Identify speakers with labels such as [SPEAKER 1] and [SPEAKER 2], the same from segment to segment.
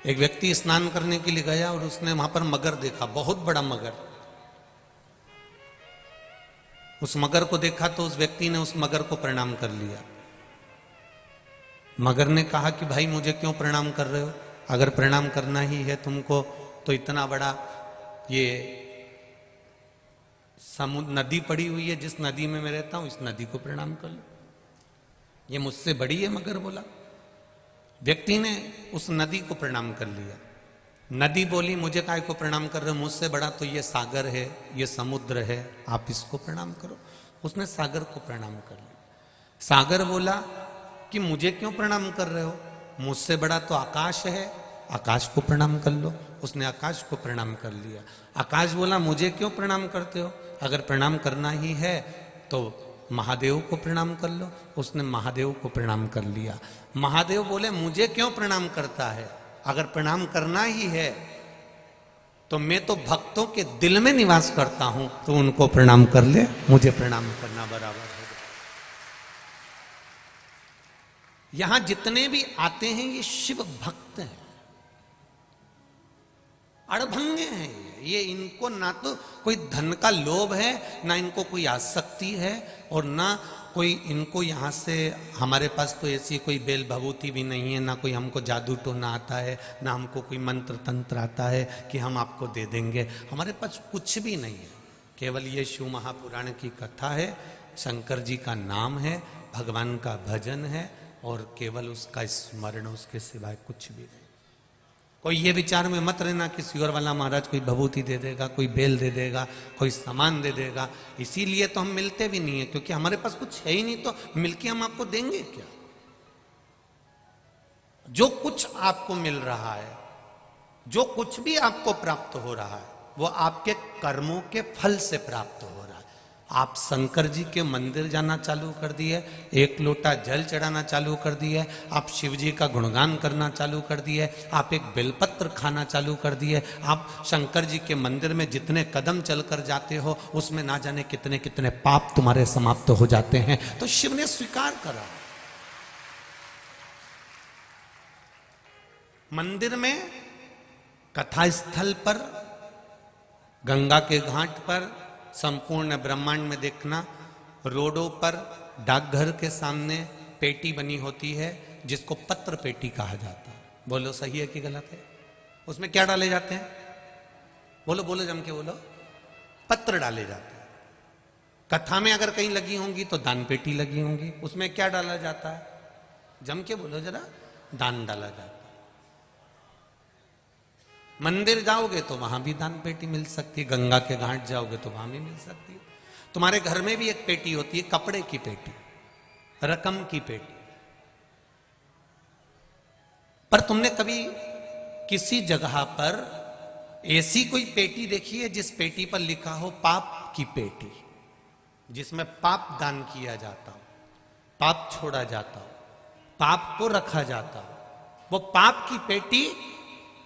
[SPEAKER 1] एक व्यक्ति स्नान करने के लिए गया और उसने वहां पर मगर देखा, बहुत बड़ा मगर। उस मगर को देखा तो उस व्यक्ति ने उस मगर को प्रणाम कर लिया। मगर ने कहा कि भाई मुझे क्यों प्रणाम कर रहे हो, अगर प्रणाम करना ही है तुमको तो इतना बड़ा ये समुद्र नदी पड़ी हुई है, जिस नदी में मैं रहता हूं इस नदी को प्रणाम कर लो, ये मुझसे बड़ी है। मगर बोला। व्यक्ति ने उस नदी को प्रणाम कर लिया। नदी बोली मुझे काय को प्रणाम कर रहे हो, मुझसे बड़ा तो ये सागर है, ये समुद्र है, आप इसको प्रणाम करो। उसने सागर को प्रणाम कर लिया। सागर बोला कि मुझे क्यों प्रणाम कर रहे हो, मुझसे बड़ा तो आकाश है, आकाश को प्रणाम कर लो। उसने आकाश को प्रणाम कर लिया। आकाश बोला मुझे क्यों प्रणाम करते हो, अगर प्रणाम करना ही है तो महादेव को प्रणाम कर लो। उसने महादेव को प्रणाम कर लिया। महादेव बोले मुझे क्यों प्रणाम करता है, अगर प्रणाम करना ही है तो मैं तो भक्तों के दिल में निवास करता हूं, तो उनको प्रणाम कर ले, मुझे प्रणाम करना बराबर है। यहां जितने भी आते हैं ये शिव भक्त हैं, अड़भंगे हैं। ये इनको ना तो कोई धन का लोभ है, ना इनको कोई आसक्ति है, और ना कोई इनको यहां से, हमारे पास तो ऐसी कोई बेल भभूति भी नहीं है, ना कोई हमको जादू टोना आता है, ना हमको कोई मंत्र तंत्र आता है कि हम आपको दे देंगे। हमारे पास कुछ भी नहीं है, केवल ये शिव महापुराण की कथा है, शंकर जी का नाम है, भगवान का भजन है, और केवल उसका स्मरण, उसके सिवाय कुछ भी नहीं। कोई ये विचार में मत रहना कि सियोर वाला महाराज कोई भभूति दे देगा, कोई बेल दे देगा, कोई सामान दे देगा। इसीलिए तो हम मिलते भी नहीं है, क्योंकि हमारे पास कुछ है ही नहीं, तो मिलके हम आपको देंगे क्या। जो कुछ आपको मिल रहा है, जो कुछ भी आपको प्राप्त हो रहा है, वो आपके कर्मों के फल से प्राप्त हो रहा है। आप शंकर जी के मंदिर जाना चालू कर दिए, एक लोटा जल चढ़ाना चालू कर दिए, आप शिव जी का गुणगान करना चालू कर दिए, आप एक बेलपत्र खाना चालू कर दिए, आप शंकर जी के मंदिर में जितने कदम चलकर जाते हो उसमें ना जाने कितने कितने पाप तुम्हारे समाप्त हो जाते हैं। तो शिव ने स्वीकार करा। मंदिर में, कथा स्थल पर, गंगा के घाट पर, संपूर्ण ब्रह्मांड में देखना, रोडों पर, डाकघर के सामने पेटी बनी होती है जिसको पत्र पेटी कहा जाता है। बोलो सही है कि गलत है? उसमें क्या डाले जाते हैं? बोलो बोलो, जम के बोलो। पत्र डाले जाते हैं। कथा में अगर कहीं लगी होंगी तो दान पेटी लगी होंगी, उसमें क्या डाला जाता है? जम के बोलो जरा। दान डाला जाता है। मंदिर जाओगे तो वहां भी दान पेटी मिल सकती है, गंगा के घाट जाओगे तो वहां भी मिल सकती है। तुम्हारे घर में भी एक पेटी होती है, कपड़े की पेटी, रकम की पेटी। पर तुमने कभी किसी जगह पर ऐसी कोई पेटी देखी है जिस पेटी पर लिखा हो पाप की पेटी, जिसमें पाप दान किया जाता हो, पाप छोड़ा जाता हो, पाप को रखा जाता हो? वो पाप की पेटी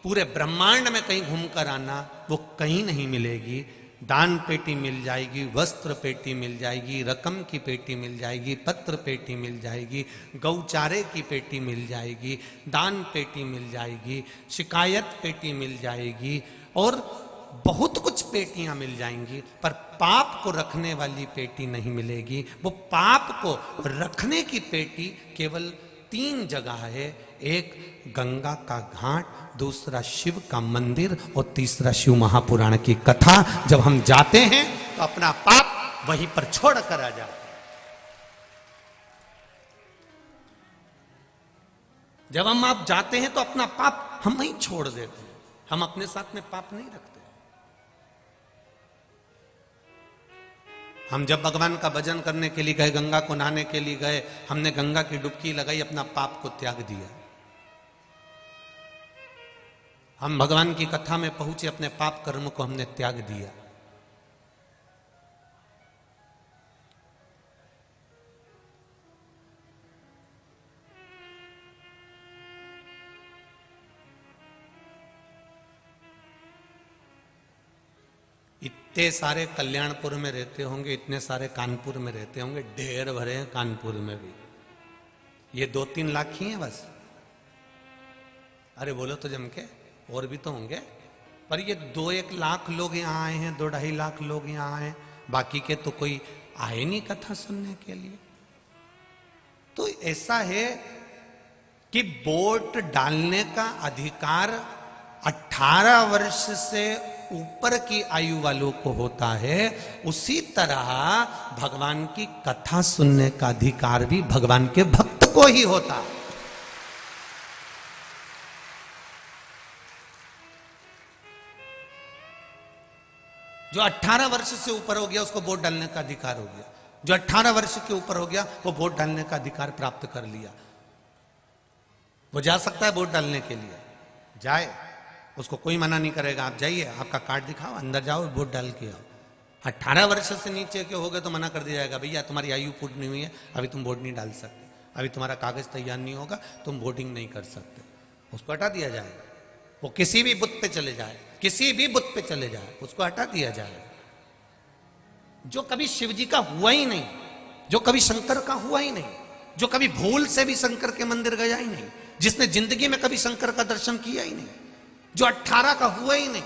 [SPEAKER 1] पूरे ब्रह्मांड में कहीं घूमकर आना, वो कहीं नहीं मिलेगी। दान पेटी मिल जाएगी, वस्त्र पेटी मिल जाएगी, रकम की पेटी मिल जाएगी, पत्र पेटी मिल जाएगी, गौचारे की पेटी मिल जाएगी, दान पेटी मिल जाएगी, शिकायत पेटी मिल जाएगी, और बहुत कुछ पेटियां मिल जाएंगी, पर पाप को रखने वाली पेटी नहीं मिलेगी। वो पाप को रखने की पेटी केवल 3 जगह है, एक गंगा का घाट, दूसरा शिव का मंदिर, और तीसरा शिव महापुराण की कथा। जब हम जाते हैं तो अपना पाप वहीं पर छोड़ कर आ जाते हैं। जब हम आप जाते हैं तो अपना पाप हम वहीं छोड़ देते हैं, हम अपने साथ में पाप नहीं रखते। हम जब भगवान का भजन करने के लिए गए, गंगा को नहाने के लिए गए, हमने गंगा की डुबकी लगाई, अपना पाप को त्याग दिया। हम भगवान की कथा में पहुंचे, अपने पाप कर्म को हमने त्याग दिया। इतने सारे कल्याणपुर में रहते होंगे, इतने सारे कानपुर में रहते होंगे, ढेर भरे हैं कानपुर में भी। ये 2-3 लाख ही हैं बस। अरे बोलो तो जम के, और भी तो होंगे, पर ये 2-1 लाख लोग यहाँ आए हैं, 2-2.5 लाख लोग यहाँ आए, बाकी के तो कोई आए नहीं कथा सुनने के लिए। तो ऐसा है कि वोट डालने का अधिकार 18 वर्ष से ऊपर की आयु वालों को होता है, उसी तरह भगवान की कथा सुनने का अधिकार भी भगवान के भक्त को ही होता है। जो 18 वर्ष से ऊपर हो गया उसको वोट डालने का अधिकार हो गया, जो 18 वर्ष के ऊपर हो गया वो वोट डालने का अधिकार प्राप्त कर लिया, वो जा सकता है वोट डालने के लिए, जाए, उसको कोई मना नहीं करेगा। आप जाइए, आपका कार्ड दिखाओ, अंदर जाओ, वोट डाल के आओ। 18 वर्ष से नीचे के हो गए तो मना कर दिया जाएगा, भैया तुम्हारी आयु पूर्ण नहीं हुई है, अभी तुम वोट नहीं डाल सकते, अभी तुम्हारा कागज तैयार नहीं होगा, तुम वोटिंग नहीं कर सकते, उसको हटा दिया जाएगा। वो किसी भी बुथ पे चले जाए, किसी भी बुथ पे चले जाए, उसको हटा दिया जाएगा। जो कभी शिव जी का हुआ ही नहीं, जो कभी शंकर का हुआ ही नहीं, जो कभी भूल से भी शंकर के मंदिर गया ही नहीं, जिसने जिंदगी में कभी शंकर का दर्शन किया ही नहीं, जो 18 का हुआ ही नहीं,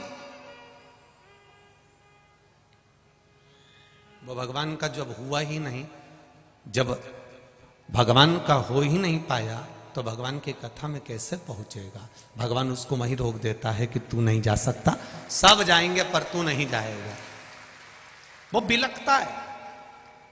[SPEAKER 1] वो भगवान का जब हुआ ही नहीं, जब भगवान का हो ही नहीं पाया, तो भगवान की कथा में कैसे पहुंचेगा? भगवान उसको वहीं रोक देता है कि तू नहीं जा सकता, सब जाएंगे पर तू नहीं जाएगा। वो बिलखता है,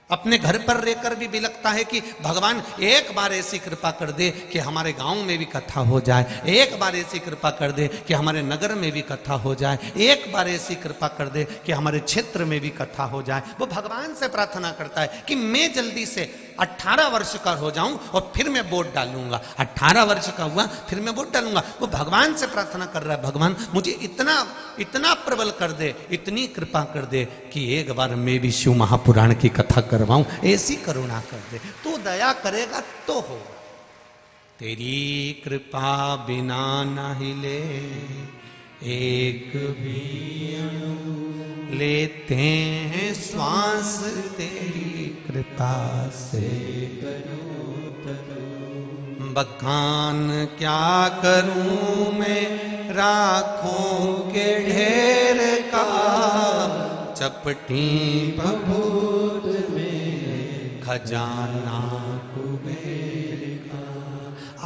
[SPEAKER 1] अपने घर पर रहकर भी बिलखता है कि भगवान एक बार ऐसी कृपा कर दे कि हमारे गांव में भी कथा हो जाए, एक बार ऐसी कृपा कर दे कि हमारे नगर में भी कथा हो जाए, एक बार ऐसी कृपा कर दे कि हमारे क्षेत्र में भी कथा हो जाए। वो भगवान से प्रार्थना करता है कि मैं जल्दी से 18 वर्ष का हो जाऊं और फिर मैं वोट डालूंगा, 18 वर्ष का हुआ फिर मैं वोट डालूंगा। वो भगवान से प्रार्थना कर रहा है, भगवान मुझे इतना इतना प्रबल कर दे, इतनी कृपा कर दे कि एक बार मैं भी शिव महापुराण की कथा करवाऊं, ऐसी करुणा कर दे। तू दया करेगा तो हो, तेरी कृपा बिना न हिले एक भी अणु, लेते हैं श्वास तेरी कृपा से, बखान क्या करूं मैं राखों के ढेर का, चपटी बबूत में खजाना कुबेर का।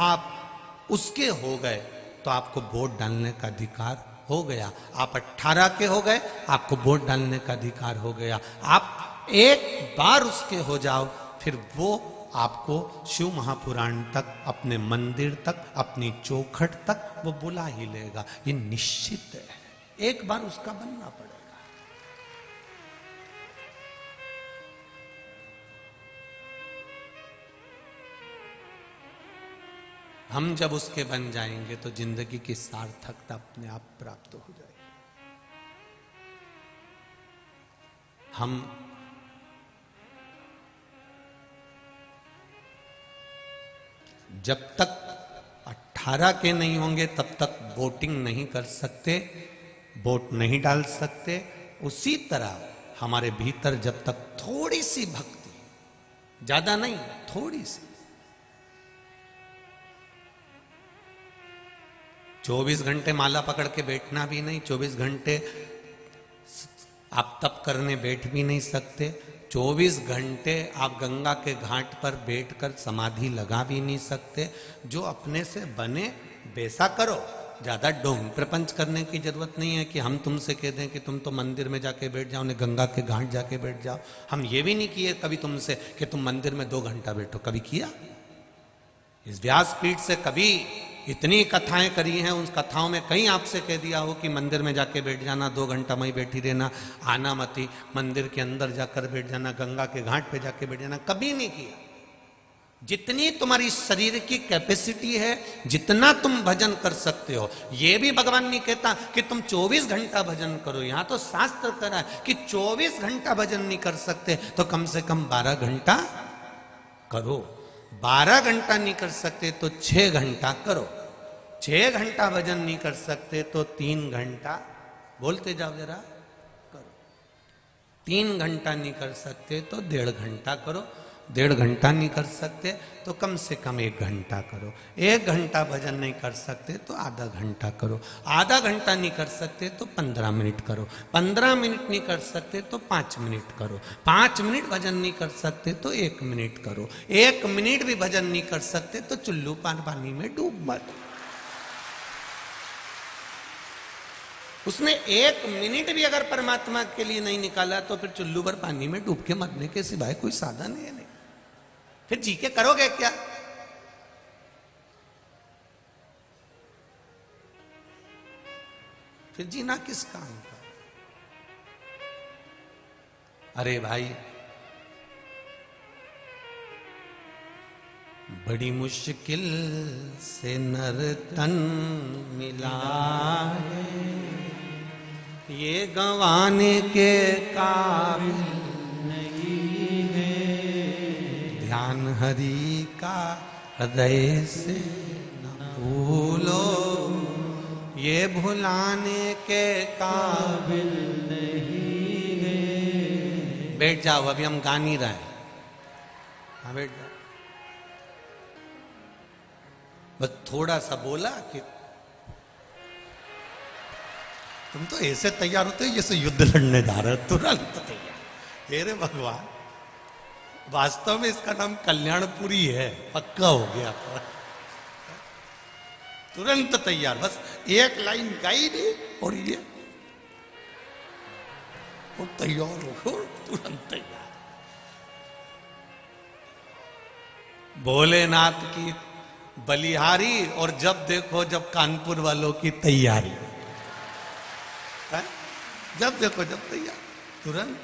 [SPEAKER 1] आप उसके हो गए तो आपको वोट डालने का अधिकार हो गया। आप 18 के हो गए, आपको वोट डालने का अधिकार हो गया। आप एक बार उसके हो जाओ, फिर वो आपको शिव महापुराण तक, अपने मंदिर तक, अपनी चौखट तक वो बुला ही लेगा, ये निश्चित है। एक बार उसका बनना पड़ेगा। हम जब उसके बन जाएंगे तो जिंदगी की सार्थकता अपने आप प्राप्त हो जाएगी। हम जब तक 18 के नहीं होंगे तब तक वोटिंग नहीं कर सकते, वोट नहीं डाल सकते। उसी तरह हमारे भीतर जब तक थोड़ी सी भक्ति, ज्यादा नहीं, थोड़ी सी, 24 घंटे माला पकड़ के बैठना भी नहीं, 24 घंटे आप तप करने बैठ भी नहीं सकते, 24 घंटे आप गंगा के घाट पर बैठकर समाधि लगा भी नहीं सकते। जो अपने से बने वैसा करो, ज्यादा ढोंग प्रपंच करने की जरूरत नहीं है कि हम तुमसे कह दें कि तुम तो मंदिर में जाके बैठ जाओ, ने गंगा के घाट जाके बैठ जाओ। हम ये भी नहीं किए कभी तुमसे कि तुम मंदिर में 2 घंटा बैठो, कभी किया? इस व्यासपीठ से कभी इतनी कथाएं करी हैं, उन कथाओं में कहीं आपसे कह दिया हो कि मंदिर में जाके बैठ जाना, 2 घंटा वहीं बैठी रहना, आना मती, मंदिर के अंदर जाकर बैठ जाना, गंगा के घाट पे जाके बैठ जाना, कभी नहीं किया। जितनी तुम्हारी शरीर की कैपेसिटी है, जितना तुम भजन कर सकते हो, ये भी भगवान नहीं कहता कि तुम 24 घंटा भजन करो। यहां तो शास्त्र कह रहा है कि 24 घंटा भजन नहीं कर सकते तो कम से कम 12 घंटा करो। 12 घंटा नहीं कर सकते तो 6 घंटा करो। 6 घंटा भजन नहीं कर सकते तो 3 घंटा, बोलते जाओ जरा, करो। 3 घंटा नहीं कर सकते तो 1.5 घंटा करो। 1.5 घंटा नहीं कर सकते तो कम से कम 1 घंटा करो। 1 घंटा भजन नहीं कर सकते तो आधा घंटा करो। आधा घंटा नहीं कर सकते तो 15 मिनट करो। 15 मिनट नहीं कर सकते तो 5 मिनट करो। 5 मिनट भजन नहीं कर सकते तो 1 मिनट करो। 1 मिनट भी भजन नहीं कर सकते तो चुल्लू पानी में डूब मत। उसने 1 मिनट भी अगर परमात्मा के लिए नहीं निकाला तो फिर चुल्लू पर पानी में डूब के मरने के सिवाय कोई साधन है नहीं। फिर जी के करोगे क्या? फिर जीना किस काम का? अरे भाई, बड़ी मुश्किल से नर तन मिला है, ये गंवाने के काबिल नहीं है। ध्यान हरि का हृदय से न भूलो, ये भुलाने के काबिल नहीं है। बैठ जाओ, अभी हम गा नहीं रहे हैं। हाँ बैठ जाओ। बस थोड़ा सा बोला कि तुम तो ऐसे तैयार होते हो जैसे युद्ध लड़ने जा रहे हो, तुरंत तैयार। हेरे भगवान, वास्तव में इसका नाम कल्याणपुरी है, पक्का हो गया। तुरंत तैयार, बस एक लाइन गाई दी और ये और तैयार हो, तुरंत तैयार। भोलेनाथ की बलिहारी और जब देखो जब कानपुर वालों की तैयारी है? जब देखो जब तैयार, तुरंत।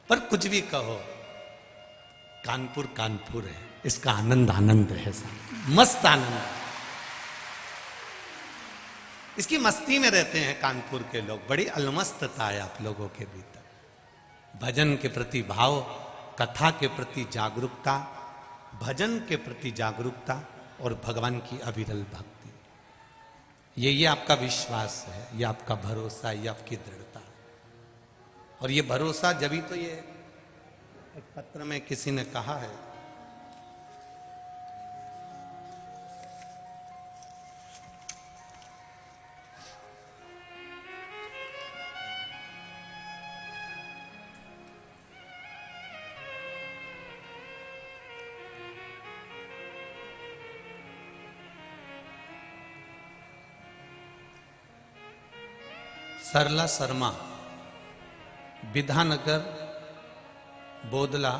[SPEAKER 1] पर कुछ भी कहो, कानपुर कानपुर है, इसका आनंद आनंद है, मस्त आनंद। इसकी मस्ती में रहते हैं कानपुर के लोग। बड़ी अलमस्तता है आप लोगों के भीतर। भजन के प्रति भाव, कथा के प्रति जागरूकता, भजन के प्रति जागरूकता और भगवान की अविरल भक्ति। ये आपका विश्वास है, ये आपका भरोसा, ये आपकी दृढ़ता। और ये भरोसा जब ही तो ये एक पत्र में किसी ने कहा है, सरला शर्मा, विधानगर बोदला,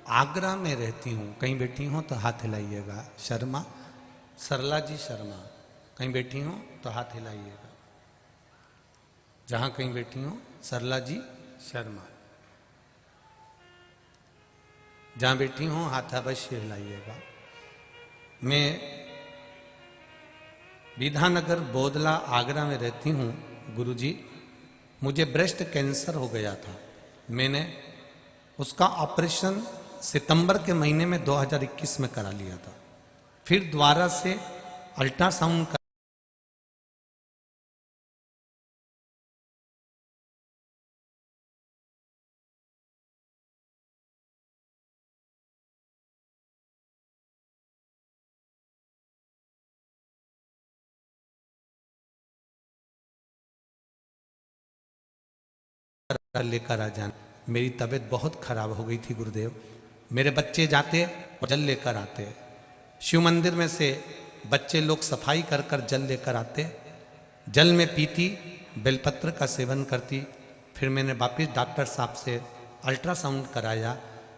[SPEAKER 1] आगरा में रहती हूँ। कहीं बैठी हो तो हाथ हिलाइएगा। शर्मा, सरला जी शर्मा, कहीं बैठी हो तो हाथ हिलाइएगा। जहां कहीं बैठी हो, सरला जी शर्मा, जहां बैठी हो हाथ अवश्य हिलाइएगा। मैं विधानगर बोदला आगरा में रहती हूँ। गुरुजी, मुझे ब्रेस्ट कैंसर हो गया था। मैंने उसका ऑपरेशन सितंबर के महीने में 2021 में करा लिया था। फिर दोबारा से अल्ट्रासाउंड लेकर आ जाना। मेरी तबीयत बहुत खराब हो गई थी गुरुदेव। मेरे बच्चे जाते और जल लेकर आते। शिव मंदिर में से बच्चे लोग सफाई कर कर जल लेकर आते। जल में पीती, बेलपत्र का सेवन करती। फिर मैंने वापिस डॉक्टर साहब से अल्ट्रासाउंड कराया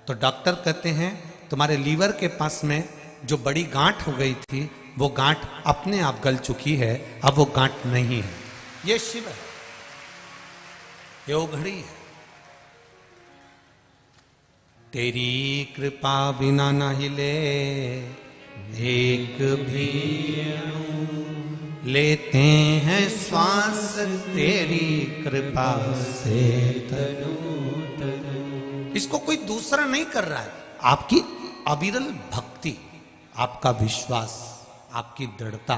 [SPEAKER 1] तो डॉक्टर कहते हैं तुम्हारे लीवर के पास में जो बड़ी गांठ हो गई थी वो गांठ अपने आप गल चुकी है, अब वो गांठ नहीं है। ये शिव है, ये उघड़ी है। तेरी कृपा बिना न हिले एक भी अणु, लेते हैं श्वास तेरी कृपा से तनु तनु। इसको कोई दूसरा नहीं कर रहा है। आपकी अविरल भक्ति, आपका विश्वास, आपकी दृढ़ता,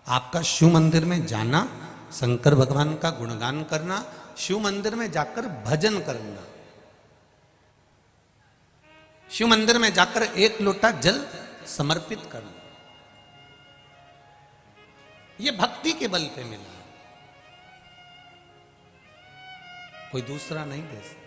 [SPEAKER 1] आपका शिव मंदिर में जाना, शंकर भगवान का गुणगान करना, शिव मंदिर में जाकर भजन करना, शिव मंदिर में जाकर एक लोटा जल समर्पित कर लो। ये भक्ति के बल पे मिला है, कोई दूसरा नहीं दे सकता।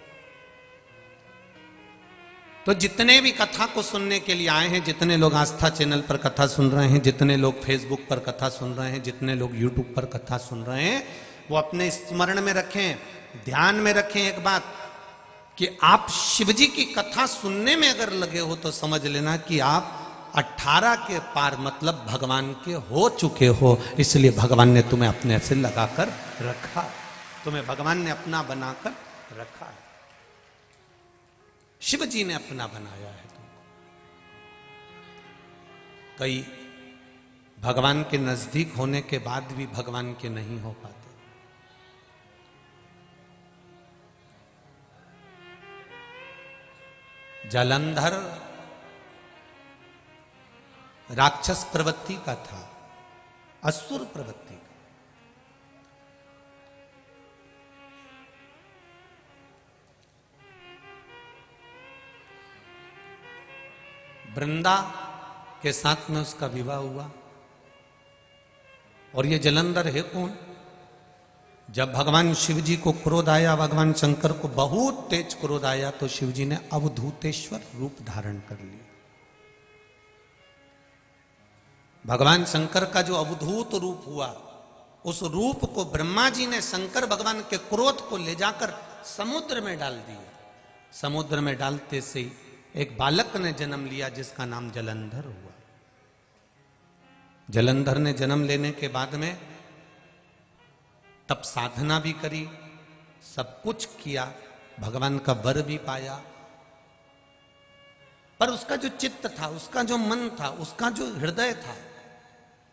[SPEAKER 1] तो जितने भी कथा को सुनने के लिए आए हैं, जितने लोग आस्था चैनल पर कथा सुन रहे हैं, जितने लोग फेसबुक पर कथा सुन रहे हैं, जितने लोग यूट्यूब पर कथा सुन रहे हैं, वो अपने स्मरण में रखें, ध्यान में रखें एक बात, कि आप शिवजी की कथा सुनने में अगर लगे हो तो समझ लेना कि आप 18 के पार मतलब भगवान के हो चुके हो। इसलिए भगवान ने तुम्हें अपने से लगाकर रखा, तुम्हें भगवान ने अपना बनाकर रखा है, शिव जी ने अपना बनाया है तुमको। कई भगवान के नजदीक होने के बाद भी भगवान के नहीं हो पाते। जालंधर राक्षस प्रवृत्ति का था, असुर प्रवृत्ति का। वृंदा के साथ में उसका विवाह हुआ। और ये जलंधर है कौन? जब भगवान शिव जी को क्रोध आया, भगवान शंकर को बहुत तेज क्रोध आया, तो शिव जी ने अवधूतेश्वर रूप धारण कर लिया। भगवान शंकर का जो अवधूत रूप हुआ, उस रूप को ब्रह्मा जी ने शंकर भगवान के क्रोध को ले जाकर समुद्र में डाल दिया। समुद्र में डालते से ही एक बालक ने जन्म लिया जिसका नाम जलंधर हुआ। जलंधर ने जन्म लेने के बाद में तब साधना भी करी, सब कुछ किया, भगवान का वर भी पाया, पर उसका जो चित्त था, उसका जो मन था, उसका जो हृदय था,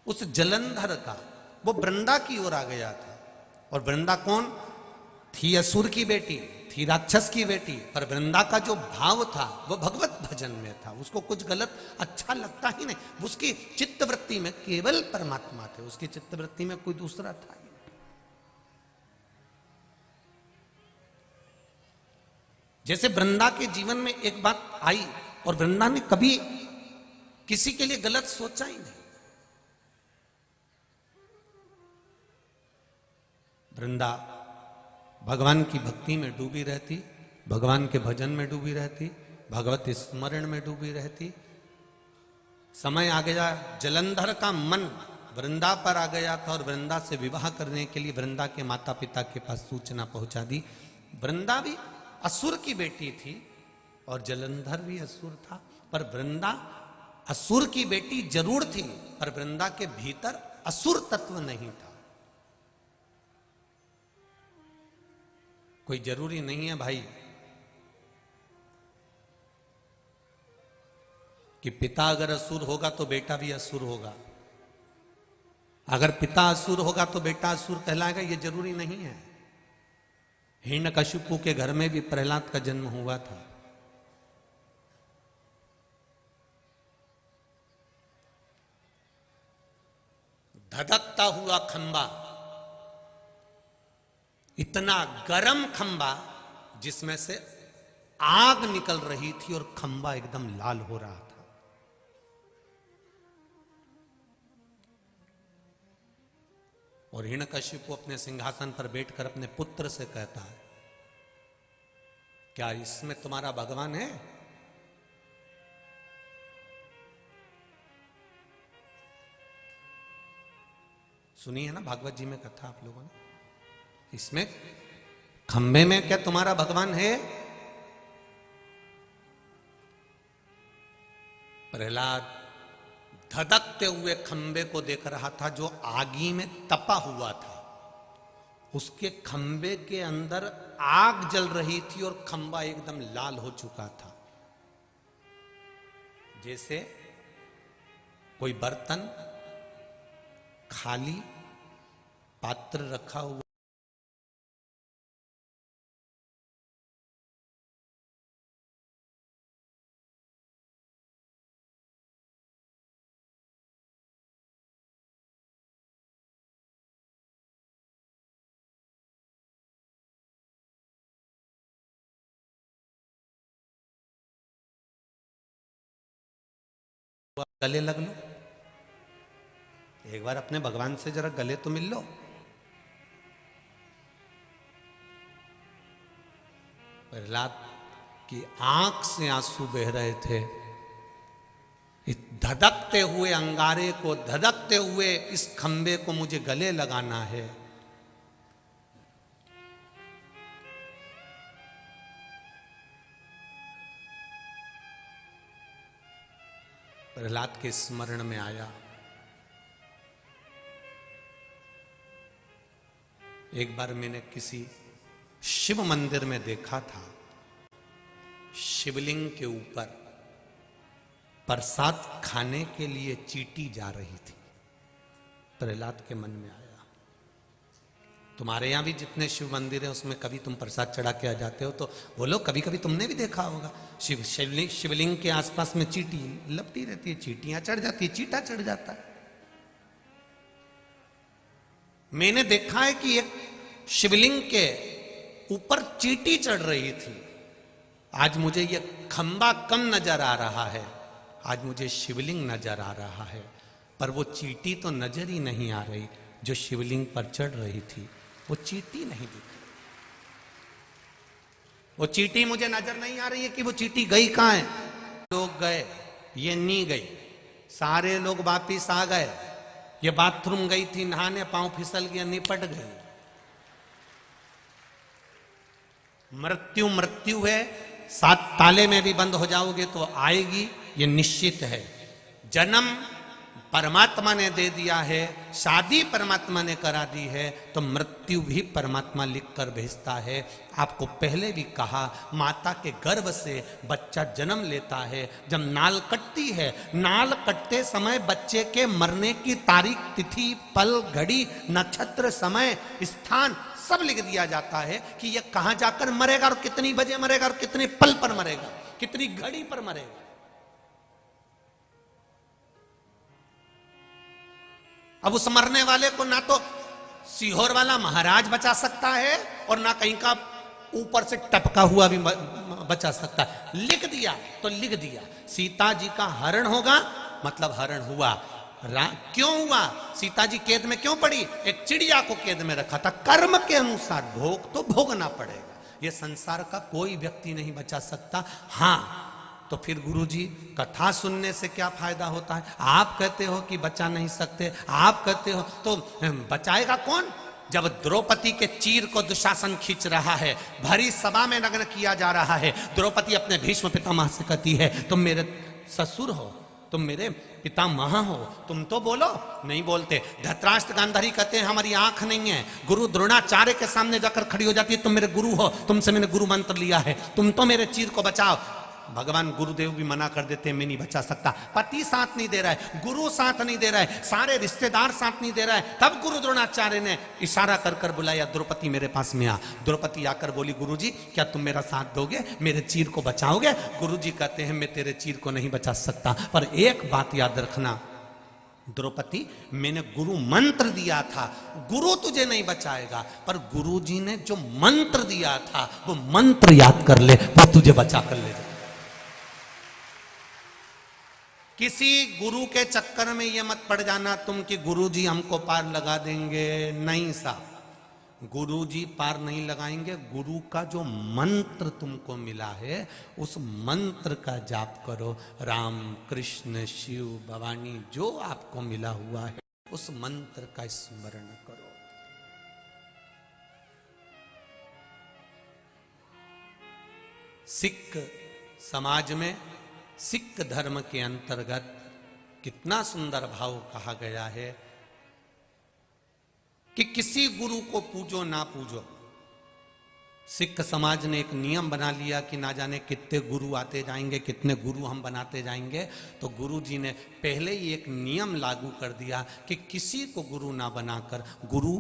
[SPEAKER 1] उस जलंधर का, वो वृंदा की ओर आ गया था। और वृंदा कौन थी? असुर की बेटी थी, राक्षस की बेटी। पर वृंदा का जो भाव था वो भगवत भजन में था, उसको कुछ गलत अच्छा लगता ही नहीं। उसकी चित्तवृत्ति में केवल परमात्मा थे, उसकी चित्तवृत्ति में कोई दूसरा था ही नहीं। जैसे वृंदा के जीवन में एक बात आई और वृंदा ने कभी किसी के लिए गलत सोचा ही नहीं। वृंदा भगवान की भक्ति में डूबी रहती, भगवान के भजन में डूबी रहती, भगवत स्मरण में डूबी रहती। समय आ गया, जलंधर का मन वृंदा पर आ गया था और वृंदा से विवाह करने के लिए वृंदा के माता पिता के पास सूचना पहुंचा दी। वृंदा भी असुर की बेटी थी और जलंधर भी असुर था, पर वृंदा असुर की बेटी जरूर थी, पर वृंदा के भीतर असुर तत्व नहीं था। कोई जरूरी नहीं है भाई कि पिता अगर असुर होगा तो बेटा भी असुर होगा, अगर पिता असुर होगा तो बेटा असुर कहलाएगा, ये जरूरी नहीं है। हिरण्यकशिपु के घर में भी प्रहलाद का जन्म हुआ था। धधकता हुआ खंबा, इतना गरम खंबा जिसमें से आग निकल रही थी और खंबा एकदम लाल हो रहा था। और हिरण्यकशिपु अपने सिंहासन पर बैठकर अपने पुत्र से कहता है, क्या इसमें तुम्हारा भगवान है? सुनी है ना भागवत जी में कथा आप लोगों ने? इसमें खंबे में क्या तुम्हारा भगवान है? प्रहलाद धधकते हुए खंबे को देख रहा था जो आगी में तपा हुआ था। उसके खंबे के अंदर आग जल रही थी और खंबा एकदम लाल हो चुका था। जैसे कोई बर्तन खाली पात्र रखा हुआ गले लग लो, एक बार अपने भगवान से जरा गले तो मिल लो। प्रहलाद की आंख से आंसू बह रहे थे। इस धधकते हुए अंगारे को, धधकते हुए इस खंबे को मुझे गले लगाना है। प्रहलाद के स्मरण में आया, एक बार मैंने किसी शिव मंदिर में देखा था, शिवलिंग के ऊपर प्रसाद खाने के लिए चींटी जा रही थी। प्रहलाद के मन में आया, तुम्हारे यहां भी जितने शिव मंदिर हैं उसमें कभी तुम प्रसाद चढ़ा के आ जाते हो, तो बोलो कभी कभी तुमने भी देखा होगा शिवलिंग के आसपास में चींटी लपटी रहती है, चींटियां चढ़ जाती है, चींटा चढ़ जाता है। मैंने देखा है कि एक शिवलिंग के ऊपर चींटी चढ़ रही थी। आज मुझे यह खंबा कम नजर आ रहा है, आज मुझे शिवलिंग नजर आ रहा है, पर वो चींटी तो नजर ही नहीं आ रही जो शिवलिंग पर चढ़ रही थी। वो चींटी नहीं दिख रही, वो चींटी मुझे नजर नहीं आ रही है कि वो चींटी गई कहां है। लोग गए, ये नहीं गई, सारे लोग वापिस आ गए। ये बाथरूम गई थी नहाने, पांव फिसल गया, निपट गई। मृत्यु मृत्यु है, 7 ताले में भी बंद हो जाओगे तो आएगी, ये निश्चित है। जन्म परमात्मा ने दे दिया है, शादी परमात्मा ने करा दी है, तो मृत्यु भी परमात्मा लिख कर भेजता है। आपको पहले भी कहा, माता के गर्भ से बच्चा जन्म लेता है। जब नाल कटती है, नाल कटते समय बच्चे के मरने की तारीख, तिथि, पल, घड़ी, नक्षत्र, समय, स्थान सब लिख दिया जाता है कि यह कहां जाकर मरेगा और कितनी बजे मरेगा और कितने पल पर मरेगा, कितनी घड़ी पर मरेगा। अब उस मरने वाले को ना तो सीहोर वाला महाराज बचा सकता है और ना कहीं का ऊपर से टपका हुआ भी बचा सकता है। लिख दिया तो लिख दिया, सीता जी का हरण होगा, मतलब हरण हुआ। क्यों हुआ? सीता जी कैद में क्यों पड़ी? एक चिड़िया को कैद में रखा था। कर्म के अनुसार भोग तो भोगना पड़ेगा, ये संसार का कोई व्यक्ति नहीं बचा सकता। हाँ, तो फिर गुरुजी कथा सुनने से क्या फायदा होता है? आप कहते हो कि बचा नहीं सकते, आप कहते हो तो बचाएगा कौन? जब द्रौपदी के चीर को दुशासन खींच रहा है, भरी सभा में नग्न किया जा रहा है, द्रौपदी अपने भीष्म पितामह से कहती है, तुम मेरे ससुर हो, तुम मेरे पितामह हो, तुम तो बोलो। नहीं बोलते। धृतराष्ट्र गांधारी कहते हैं हमारी आंख नहीं है। गुरु द्रोणाचार्य के सामने जाकर खड़ी हो जाती है, तुम मेरे गुरु हो, तुमसे मैंने गुरु मंत्र लिया है, तुम तो मेरे चीर को बचाओ। भगवान गुरुदेव भी मना कर देते हैं, मैं नहीं बचा सकता। पति साथ नहीं दे रहा है, गुरु साथ नहीं दे रहा है, सारे रिश्तेदार साथ नहीं दे रहा है। तब गुरु द्रोणाचार्य ने इशारा कर कर बुलाया, द्रौपदी मेरे पास में आ। द्रौपदी आकर बोली, गुरुजी क्या तुम मेरा साथ दोगे, मेरे चीर को बचाओगे? गुरुजी कहते हैं मैं तेरे चीर को नहीं बचा सकता, पर एक बात याद रखना द्रौपदी, मैंने गुरु मंत्र दिया था, गुरु तुझे नहीं बचाएगा, पर गुरुजी ने जो मंत्र दिया था वो मंत्र याद कर ले, वो तुझे बचा कर ले जाए। किसी गुरु के चक्कर में ये मत पड़ जाना तुम कि गुरुजी हमको पार लगा देंगे। नहीं साहब, गुरुजी पार नहीं लगाएंगे। गुरु का जो मंत्र तुमको मिला है उस मंत्र का जाप करो। राम, कृष्ण, शिव, भवानी, जो आपको मिला हुआ है उस मंत्र का स्मरण करो। सिख समाज में, सिख धर्म के अंतर्गत कितना सुंदर भाव कहा गया है कि किसी गुरु को पूजो ना पूजो। सिख समाज ने एक नियम बना लिया कि ना जाने कितने गुरु आते जाएंगे, कितने गुरु हम बनाते जाएंगे। तो गुरु जी ने पहले ही एक नियम लागू कर दिया कि किसी को गुरु ना बनाकर, गुरु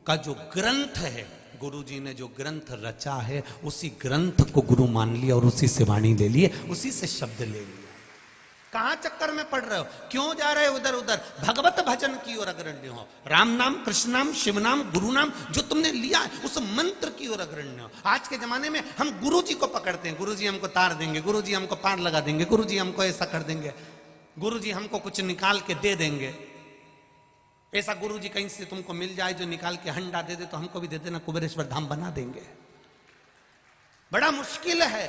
[SPEAKER 1] का जो ग्रंथ है, गुरु जी ने जो ग्रंथ रचा है उसी ग्रंथ को गुरु मान लिया और उसी से वाणी ले लिए, उसी से शब्द ले लिया। कहां चक्कर में पड़ रहे हो? क्यों जा रहे हो उधर उधर? भगवत भजन की ओर अग्रण्य हो। राम नाम, कृष्ण नाम, शिव नाम, गुरु नाम जो तुमने लिया है उस मंत्र की ओर अग्रण्य हो। आज के जमाने में हम गुरु जी को पकड़ते हैं, गुरु जी हमको तार देंगे, गुरु जी हमको पार लगा देंगे, गुरु जी हमको ऐसा कर देंगे। गुरुजी हमको कुछ निकाल के दे देंगे, ऐसा गुरुजी कहीं से तुमको मिल जाए जो निकाल के हंडा दे दे तो हमको भी दे देना, कुबेरेश्वर धाम बना देंगे। बड़ा मुश्किल है,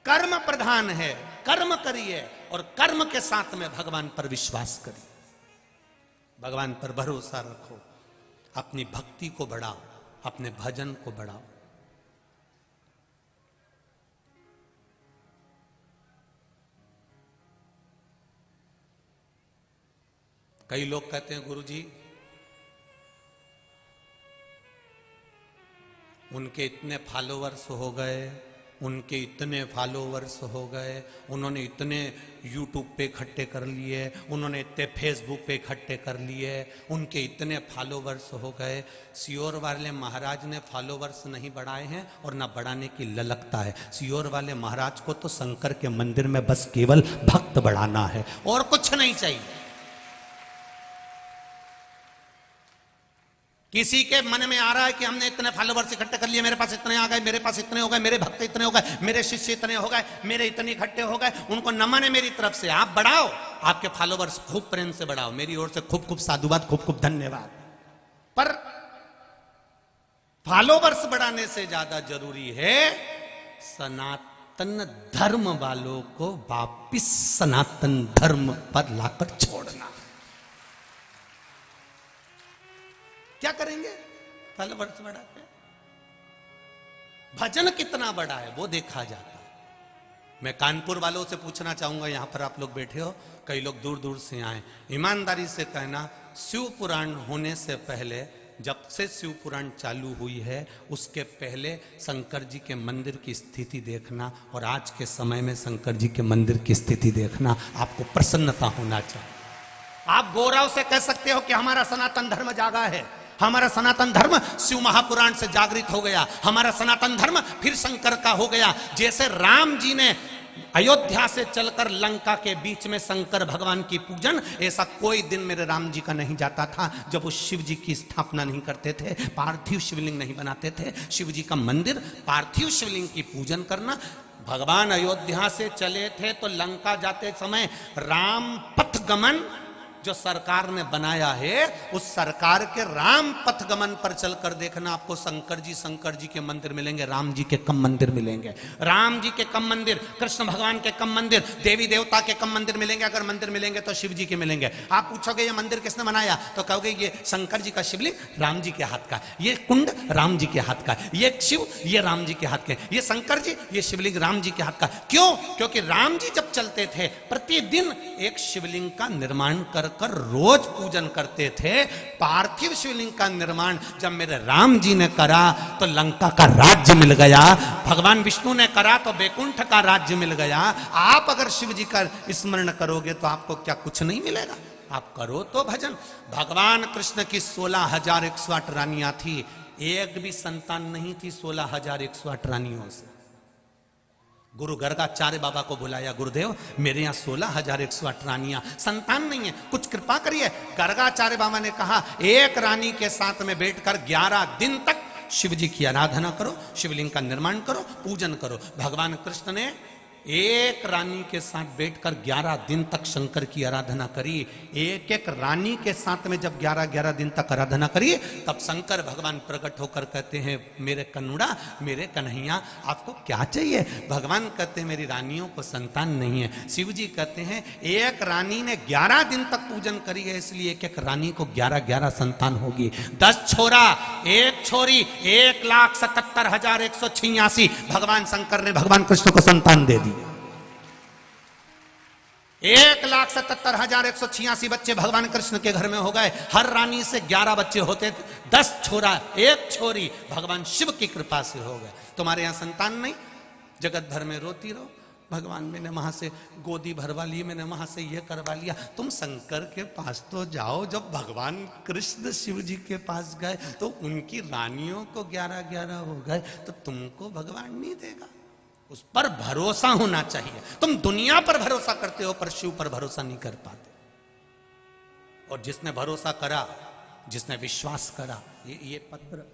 [SPEAKER 1] कर्म प्रधान है। कर्म करिए और कर्म के साथ में भगवान पर विश्वास करिए, भगवान पर भरोसा रखो, अपनी भक्ति को बढ़ाओ, अपने भजन को बढ़ाओ। कई लोग कहते हैं गुरुजी उनके इतने फॉलोवर्स हो गए, उनके इतने फॉलोवर्स हो गए, उन्होंने इतने यूट्यूब पे इकट्ठे कर लिए, उन्होंने इतने फेसबुक पे इकट्ठे कर लिए, उनके इतने फॉलोवर्स हो गए। सियोर वाले महाराज ने फॉलोवर्स नहीं बढ़ाए हैं और ना बढ़ाने की ललकता है। सियोर वाले महाराज को तो शंकर के मंदिर में बस केवल भक्त बढ़ाना है और कुछ नहीं चाहिए। किसी के मन में आ रहा है कि हमने इतने फॉलोवर्स इकट्ठे कर लिए, मेरे पास इतने आ गए, मेरे पास इतने हो गए, मेरे भक्त इतने हो गए, मेरे शिष्य इतने हो गए, मेरे इतने इकट्ठे हो गए, उनको नमन है मेरी तरफ से। आप बढ़ाओ, आपके फॉलोवर्स खूब प्रेम से बढ़ाओ, मेरी ओर से खूब खूब साधुवाद, खूब खूब धन्यवाद। पर फॉलोवर्स बढ़ाने से ज्यादा जरूरी है सनातन धर्म वालों को वापिस सनातन धर्म पर लाकर छोड़ना। क्या करेंगे? फॉलोवर्स बढ़ाते, भजन कितना बड़ा है वो देखा जाता है। मैं कानपुर वालों से पूछना चाहूंगा, यहां पर आप लोग बैठे हो, कई लोग दूर दूर से आए, ईमानदारी से कहना, शिव पुराण होने से पहले, जब से शिव पुराण चालू हुई है उसके पहले शंकर जी के मंदिर की स्थिति देखना और आज के समय में शंकर जी के मंदिर की स्थिति देखना, आपको प्रसन्नता होना चाहिए। आप गौरव से कह सकते हो कि हमारा सनातन धर्म जागा है, हमारा सनातन धर्म शिव महापुराण से जागृत हो गया, हमारा सनातन धर्म फिर शंकर का हो गया। जैसे राम जी ने अयोध्या से चलकर लंका के बीच में शंकर भगवान की पूजन, ऐसा कोई दिन मेरे राम जी का नहीं जाता था जब वो शिव जी की स्थापना नहीं करते थे, पार्थिव शिवलिंग नहीं बनाते थे। शिव जी का मंदिर, पार्थिव शिवलिंग की पूजन करना। भगवान अयोध्या से चले थे तो लंका जाते समय राम पथ गमन जो सरकार ने बनाया है, उस सरकार के राम पथ गमन पर चलकर देखना, आपको शंकर जी के मंदिर मिलेंगे, राम जी के कम मंदिर मिलेंगे। राम जी के कम मंदिर, कृष्ण भगवान के कम मंदिर, देवी देवता के कम मंदिर मिलेंगे। अगर मंदिर मिलेंगे तो शिव जी के मिलेंगे। आप पूछोगे ये मंदिर किसने बनाया, तो कहोगे ये शंकर जी का शिवलिंग राम जी के हाथ का, ये कुंड राम जी के हाथ का, ये शिव ये राम जी के हाथ के, ये शंकर जी ये शिवलिंग राम जी के हाथ का। क्यों? क्योंकि राम जी जब चलते थे प्रतिदिन एक शिवलिंग का निर्माण कर रोज पूजन करते थे। पार्थिव शिवलिंग का निर्माण जब मेरे राम जी ने करा तो लंका का राज्य मिल गया, भगवान विष्णु ने करा तो बैकुंठ का राज्य मिल गया। आप अगर शिव जी का स्मरण करोगे तो आपको क्या कुछ नहीं मिलेगा? आप करो तो भजन। भगवान कृष्ण की 16,108 रानियां थी, एक भी संतान नहीं थी 16,108 रानियों से। गुरु गर्गाचार्य बाबा को बुलाया, गुरुदेव मेरे यहाँ 16,108 रानियां, संतान नहीं है, कुछ कृपा करिए। गर्गाचार्य बाबा ने कहा एक रानी के साथ में बैठकर 11 दिन तक शिव जी की आराधना करो, शिवलिंग का निर्माण करो, पूजन करो। भगवान कृष्ण ने एक रानी के साथ बैठकर 11 दिन तक शंकर की आराधना करी। एक एक रानी के साथ में जब 11-11 दिन तक आराधना करी, तब शंकर भगवान प्रकट होकर कहते हैं मेरे कन्नुड़ा, मेरे कन्हैया आपको क्या चाहिए? भगवान कहते हैं मेरी रानियों को संतान नहीं है। शिव जी कहते हैं एक रानी ने 11 दिन तक पूजन करी है, इसलिए एक एक रानी को 11-11 संतान होगी। 10 छोरा 1 छोरी, 1,77,186 भगवान शंकर ने भगवान कृष्ण को संतान दे दी। 1,77,186 बच्चे भगवान कृष्ण के घर में हो गए। हर रानी से 11 बच्चे होते थे, 10 छोरा 1 छोरी भगवान शिव की कृपा से हो गए। तुम्हारे यहां संतान नहीं, जगत भर में रोती रहो, भगवान मैंने वहां से गोदी भरवा ली, मैंने वहां से ये करवा लिया। तुम शंकर के पास तो जाओ। जब भगवान कृष्ण शिव जी के पास गए तो उनकी रानियों को 11-11 हो गए, तो तुमको भगवान नहीं देगा? उस पर भरोसा होना चाहिए। तुम दुनिया पर भरोसा करते हो पर शिव पर भरोसा नहीं कर पाते। और जिसने भरोसा करा, जिसने विश्वास करा, ये पत्र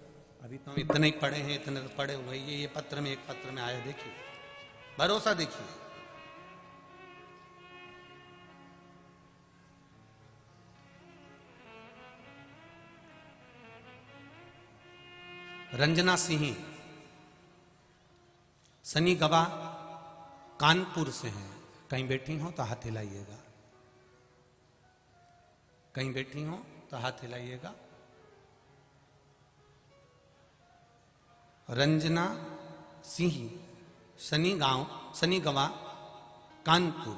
[SPEAKER 1] अभी तो हम इतने ही पढ़े हैं, इतने तो पढ़े हुए, ये पत्र में, एक पत्र में आया, देखिए भरोसा देखिए। रंजना सिंह सनी गवा कानपुर से हैं। कहीं बैठी हो तो हाथ हिलाइएगा, कहीं बैठी हो तो हाथ हिलाइएगा। रंजना सिंह सनी गवा कानपुर,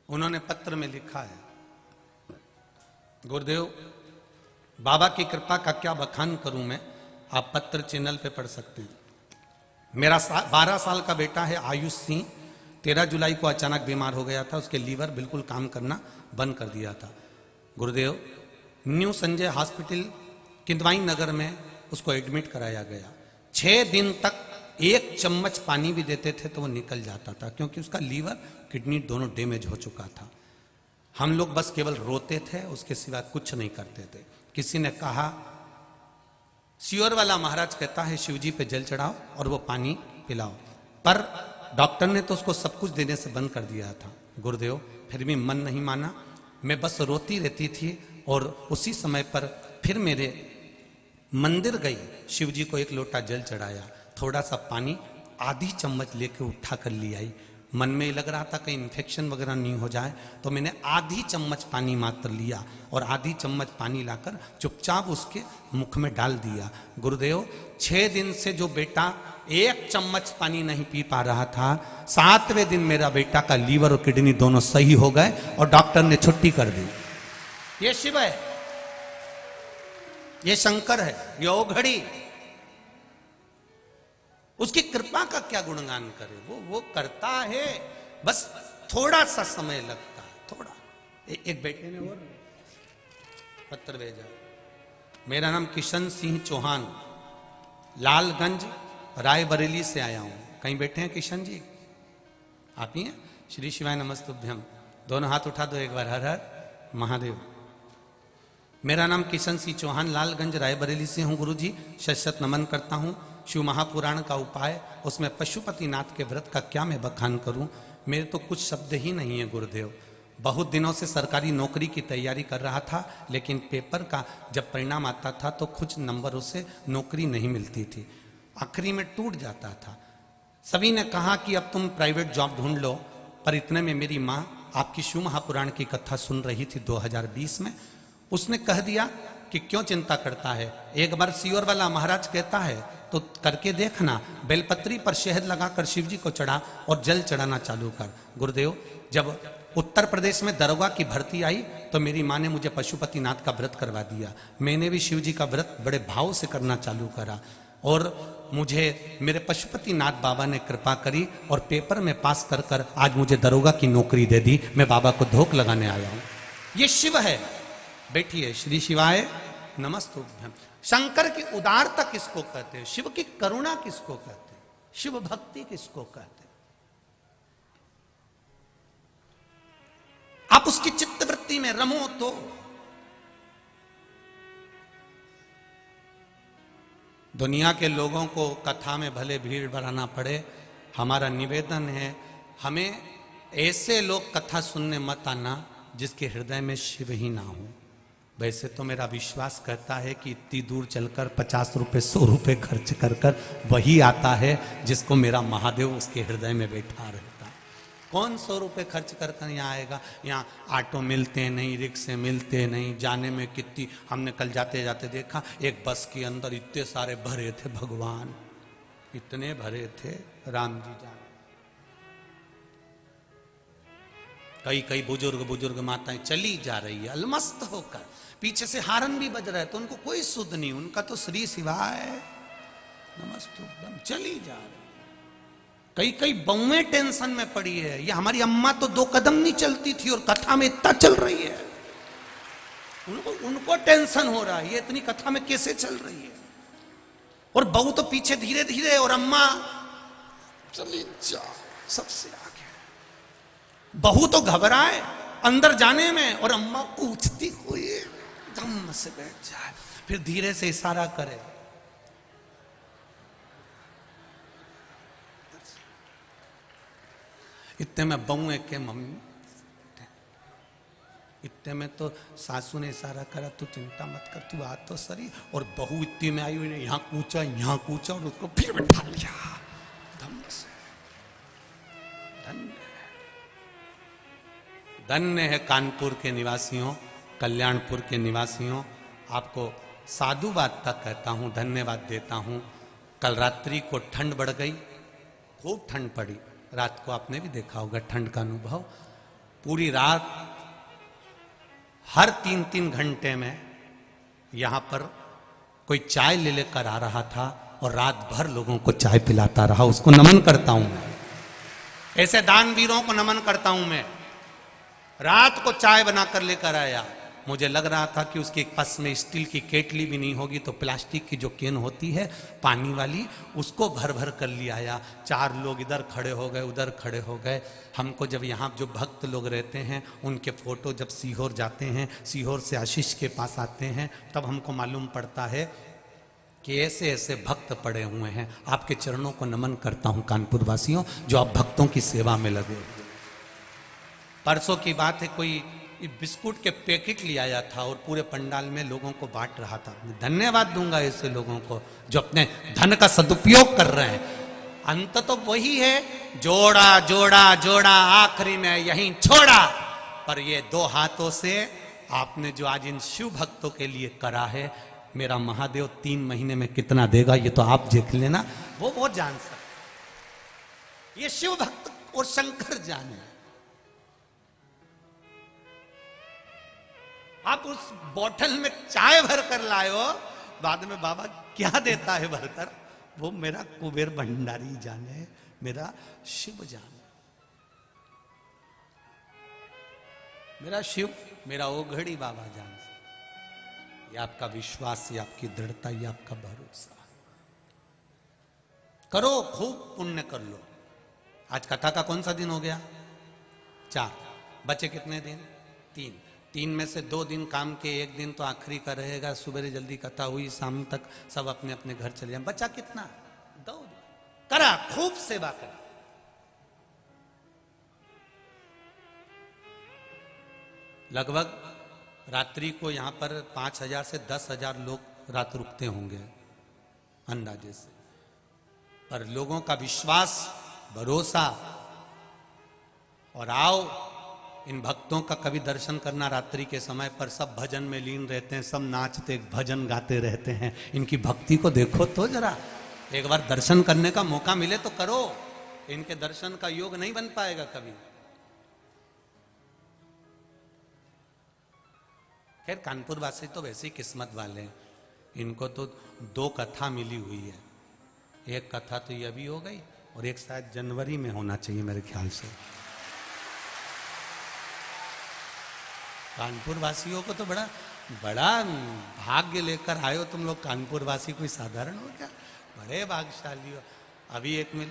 [SPEAKER 1] उन्होंने पत्र में लिखा है, गुरुदेव बाबा की कृपा का क्या बखान करूं मैं, आप पत्र चैनल पे पढ़ सकते हैं। मेरा 12 साल का बेटा है आयुष सिंह, 13 जुलाई को अचानक बीमार हो गया था, उसके लीवर बिल्कुल काम करना बंद कर दिया था। गुरुदेव न्यू संजय हॉस्पिटल किदवाई नगर में उसको एडमिट कराया गया। 6 दिन तक 1 चम्मच पानी भी देते थे तो वो निकल जाता था, क्योंकि उसका लीवर किडनी दोनों डैमेज हो चुका था। हम लोग बस केवल रोते थे, उसके सिवा कुछ नहीं करते थे। किसी ने कहा, सियोर वाला महाराज कहता है शिवजी पे जल चढ़ाओ और वो पानी पिलाओ, पर डॉक्टर ने तो उसको सब कुछ देने से बंद कर दिया था। गुरुदेव फिर भी मन नहीं माना, मैं बस रोती रहती थी। और उसी समय पर फिर मेरे मंदिर गई, शिवजी को 1 लोटा जल चढ़ाया, थोड़ा सा पानी आधी चम्मच लेके उठा कर ले आई। मन में लग रहा था कहीं इन्फेक्शन वगैरह नहीं हो जाए, तो मैंने आधी चम्मच पानी मात्र लिया और आधी चम्मच पानी लाकर चुपचाप उसके मुख में डाल दिया। गुरुदेव 6 दिन से जो बेटा 1 चम्मच पानी नहीं पी पा रहा था, 7वें दिन मेरा बेटा का लीवर और किडनी दोनों सही हो गए और डॉक्टर ने छुट्टी कर दी। ये शिव है, ये शंकर है, ये ओघड़ी। उसकी कृपा का क्या गुणगान करे, वो करता है, बस थोड़ा सा समय लगता है, थोड़ा। एक बेटे ने और पत्र भेजा, मेरा नाम किशन सिंह चौहान, लालगंज रायबरेली से आया हूं। कहीं बैठे हैं किशन जी? आप ही हैं? श्री शिवाय नमस्तुभ्यम। दोनों हाथ उठा दो एक बार, हर हर महादेव। मेरा नाम किशन सिंह चौहान, लालगंज रायबरेली से हूं। गुरु जी शत नमन करता हूं। शिव महापुराण का उपाय, उसमें पशुपतिनाथ के व्रत का क्या मैं बखान करूं, मेरे तो कुछ शब्द ही नहीं है गुरुदेव। बहुत दिनों से सरकारी नौकरी की तैयारी कर रहा था, लेकिन पेपर का जब परिणाम आता था तो कुछ नंबरों से नौकरी नहीं मिलती थी, आखिरी में टूट जाता था। सभी ने कहा कि अब तुम प्राइवेट जॉब ढूंढ लो, पर इतने में मेरी माँ आपकी शिव महापुराण की कथा सुन रही थी 2020 में। उसने कह दिया कि क्यों चिंता करता है, एक बार सियोर वाला महाराज कहता है तो करके देखना, बेलपत्री पर शहद लगाकर शिवजी को चढ़ा और जल चढ़ाना चालू कर। गुरुदेव जब उत्तर प्रदेश में दरोगा की भर्ती आई तो मेरी माँ ने मुझे पशुपतिनाथ का व्रत करवा दिया। मैंने भी शिवजी का व्रत बड़े भाव से करना चालू करा और मुझे मेरे पशुपतिनाथ बाबा ने कृपा करी और पेपर में पास कर कर आज मुझे दरोगा की नौकरी दे दी। मैं बाबा को धोख लगाने आया हूं। ये शिव है। बैठिए, श्री शिवाय नमस्तुभ्यम। शंकर की उदारता किसको कहते हैं, शिव की करुणा किसको कहते हैं, शिव भक्ति किसको कहते हैं? आप उसकी चित्तवृत्ति में रमो तो। दुनिया के लोगों को कथा में भले भीड़ बढ़ाना पड़े, हमारा निवेदन है हमें ऐसे लोग कथा सुनने मत आना जिसके हृदय में शिव ही ना हो। वैसे तो मेरा विश्वास कहता है कि इतनी दूर चलकर 50 रुपए 100 रुपए खर्च कर कर वही आता है जिसको मेरा महादेव उसके हृदय में बैठा रहता है। कौन 100 रुपए खर्च कर कर यहाँ आएगा? यहाँ ऑटो मिलते नहीं, रिक्शे मिलते नहीं, जाने में कितनी, हमने कल जाते जाते देखा एक बस के अंदर इतने सारे भरे थे, भगवान इतने भरे थे, राम जी जाने। कई बुजुर्ग माताएं चली जा रही है अलमस्त होकर, पीछे से हारन भी बज रहा है तो उनको कोई सुध नहीं, उनका तो श्री शिवाय नमस्तुभ्यम चली जा रही। कई बहुएं टेंशन में पड़ी है। ये हमारी अम्मा तो 2 कदम नहीं चलती थी और कथा में इतना चल रही है। उनको टेंशन हो रहा है ये इतनी कथा में कैसे चल रही है, और बहू तो पीछे धीरे धीरे और अम्मा चली जा सबसे आगे। बहू तो घबराए अंदर जाने में और अम्मा पूछती हुई दम से बैठ जाए, फिर धीरे से इशारा करे। इतने में बहू के मम्मी इतने में तो सासू ने इशारा करा, तू चिंता मत कर, तू आ तो सही। और बहू इतने में आई हुई ने यहाँ कूचा और उसको फिर बिठा लिया धम से। धन्य धन्य है कानपुर के निवासियों, कल्याणपुर के निवासियों, आपको साधुवाद तक कहता हूं, धन्यवाद देता हूं। कल रात्रि को ठंड बढ़ गई, खूब ठंड पड़ी। रात को आपने भी देखा होगा ठंड का अनुभव। पूरी रात हर 3-3 घंटे में यहां पर कोई चाय ले लेकर आ रहा था और रात भर लोगों को चाय पिलाता रहा। उसको नमन करता हूं मैं, ऐसे दानवीरों को नमन करता हूं मैं। रात को चाय बनाकर लेकर आया। मुझे लग रहा था कि उसके पास में स्टील की केटली भी नहीं होगी तो प्लास्टिक की जो केन होती है पानी वाली, उसको भर भर कर ले आया। 4 लोग इधर खड़े हो गए, उधर खड़े हो गए। हमको जब यहाँ जो भक्त लोग रहते हैं उनके फोटो जब सीहोर जाते हैं, सीहोर से आशीष के पास आते हैं, तब हमको मालूम पड़ता है कि ऐसे ऐसे भक्त पड़े हुए हैं। आपके चरणों को नमन करता हूँ कानपुर वासियों, जो आप भक्तों की सेवा में लगे हो। परसों की बात है, कोई बिस्कुट के पैकेट ले आया था और पूरे पंडाल में लोगों को बांट रहा था। धन्यवाद दूंगा ऐसे लोगों को जो अपने धन का सदुपयोग कर रहे हैं। अंत तो वही है, जोड़ा जोड़ा जोड़ा आखिरी में यहीं छोड़ा। पर ये 2 हाथों से आपने जो आज इन शिव भक्तों के लिए करा है, मेरा महादेव 3 महीने में कितना देगा ये तो आप देख लेना, वो जान सकते। ये शिव भक्त और शंकर जाने। आप उस बोतल में चाय भर कर लाए हो, बाद में बाबा क्या देता है भरकर, वो मेरा कुबेर भंडारी जाने, मेरा शिव जाने। मेरा शिव, मेरा ओघड़ी बाबा जान। ये आपका विश्वास, ये आपकी दृढ़ता, ये आपका भरोसा। करो, खूब पुण्य कर लो। आज कथा का कौन सा दिन हो गया? 4। बचे कितने दिन? 3 में से 2 दिन काम के, 1 दिन तो आखिरी का रहेगा। सुबह जल्दी कथा हुई, शाम तक सब अपने अपने घर चले जाए। बचा कितना? 2 दिन। करा, खूब सेवा करा। लगभग रात्रि को यहां पर 5,000 से 10,000 लोग रात रुकते होंगे अंदाजे से। पर लोगों का विश्वास, भरोसा, और आओ इन भक्तों का कभी दर्शन करना। रात्रि के समय पर सब भजन में लीन रहते हैं, सब नाचते भजन गाते रहते हैं। इनकी भक्ति को देखो तो जरा, एक बार दर्शन करने का मौका मिले तो करो। इनके दर्शन का योग नहीं बन पाएगा कभी। खैर कानपुर वासी तो वैसे ही किस्मत वाले हैं, इनको तो 2 कथा मिली हुई है। एक कथा तो ये भी हो गई और एक शायद जनवरी में होना चाहिए मेरे ख्याल से। कानपुर वासियों को तो बड़ा बड़ा भाग्य लेकर आए हो तुम लोग। कानपुर वासी कोई साधारण हो क्या? बड़े भाग्यशाली हो। अभी एक मिल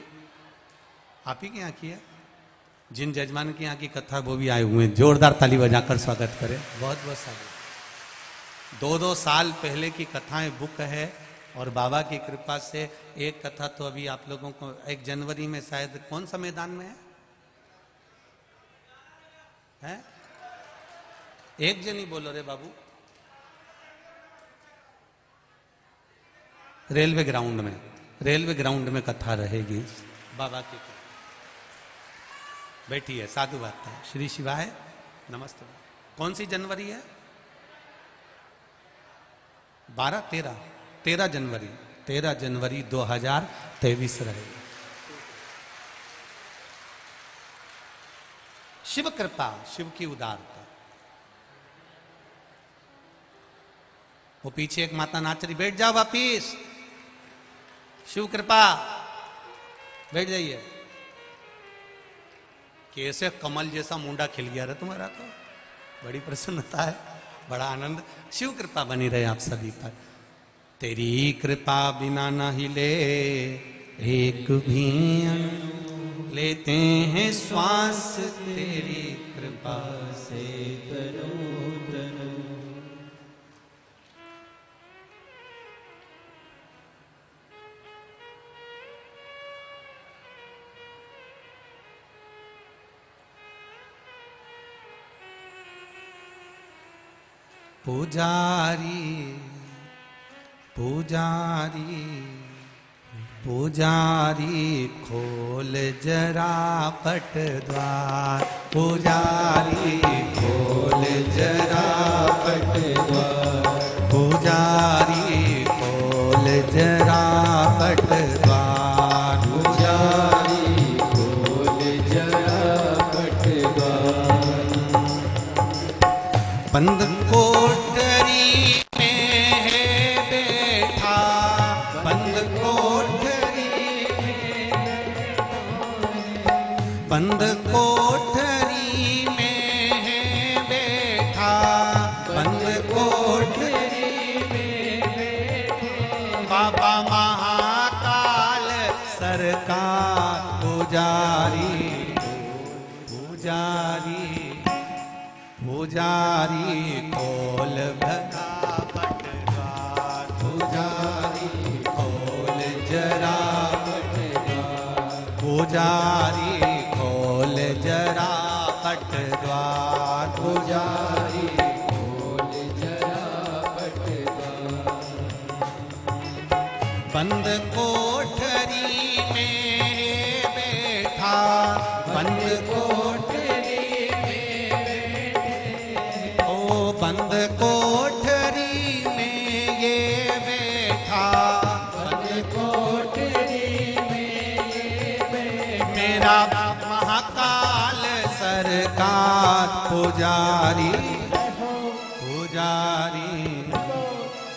[SPEAKER 1] आप ही के यहाँ की है, जिन जजमान के यहाँ की कथा वो भी आए हुए हैं। जोरदार ताली बजाकर स्वागत करें। बहुत बहुत स्वागत। 2-2 साल पहले की कथाएं बुक है और बाबा की कृपा से एक कथा तो अभी आप लोगों को 1 जनवरी में शायद, कौन सा मैदान में है? एक जन ही बोलो रे बाबू। रेलवे ग्राउंड में कथा रहेगी बाबा की। बैठी है, साधु बात है। श्री शिवाय नमस्ते। कौन सी जनवरी है? 13 जनवरी 2023 रहेगी। शिव कृपा, शिव की उदारता। वो पीछे एक माता नाच रही, बैठ जाओ वापिस। शिव कृपा, बैठ जाइए। कैसे कमल जैसा मुंडा खिल गया रे तुम्हारा, तो बड़ी प्रसन्नता है, बड़ा आनंद। शिव कृपा बनी रहे आप सभी पर। तेरी कृपा बिना न हिले एक भी अणु, लेते हैं श्वास तेरी कृपा से तरो तरो। पुजारी पुजारी पुजारी खोल जरा पट द्वार, पुजारी खोल जरा पट द्वार, पुजारी खोल जरा पट द्वार, पुजारी खोल जरा पट द्वार। बंद कोठरी में है बैठा, बंद कोठरी में, बंद कोठरी में है बैठा, बंद कोठरी में बैठा बाबा महाकाल सरकार। पुजारी पुजारी पुजारी खोल भला पट द्वार, पुजारी खोल जरा पट द्वार, पुजारी खोल जरा पट द्वार, पुजारी खोल जरा पट द्वार। बंद कोठरी में बैठा, बंद कोठरी में बैठे, ओ बंद कोठरी में ये बैठा, बंद कोठरी में ये बैठा मेरा महाकाल सरकार। पुजारी पुजारी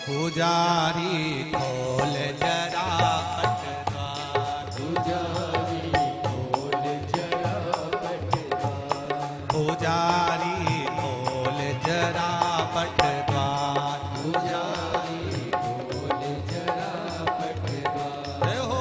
[SPEAKER 1] पुजारी खोल जरा पट द्वार, पुजारी खोल जरा पट द्वार, पुजारी खोल जरा पट द्वार, पुजारी खोल जरा पट द्वार। जय हो।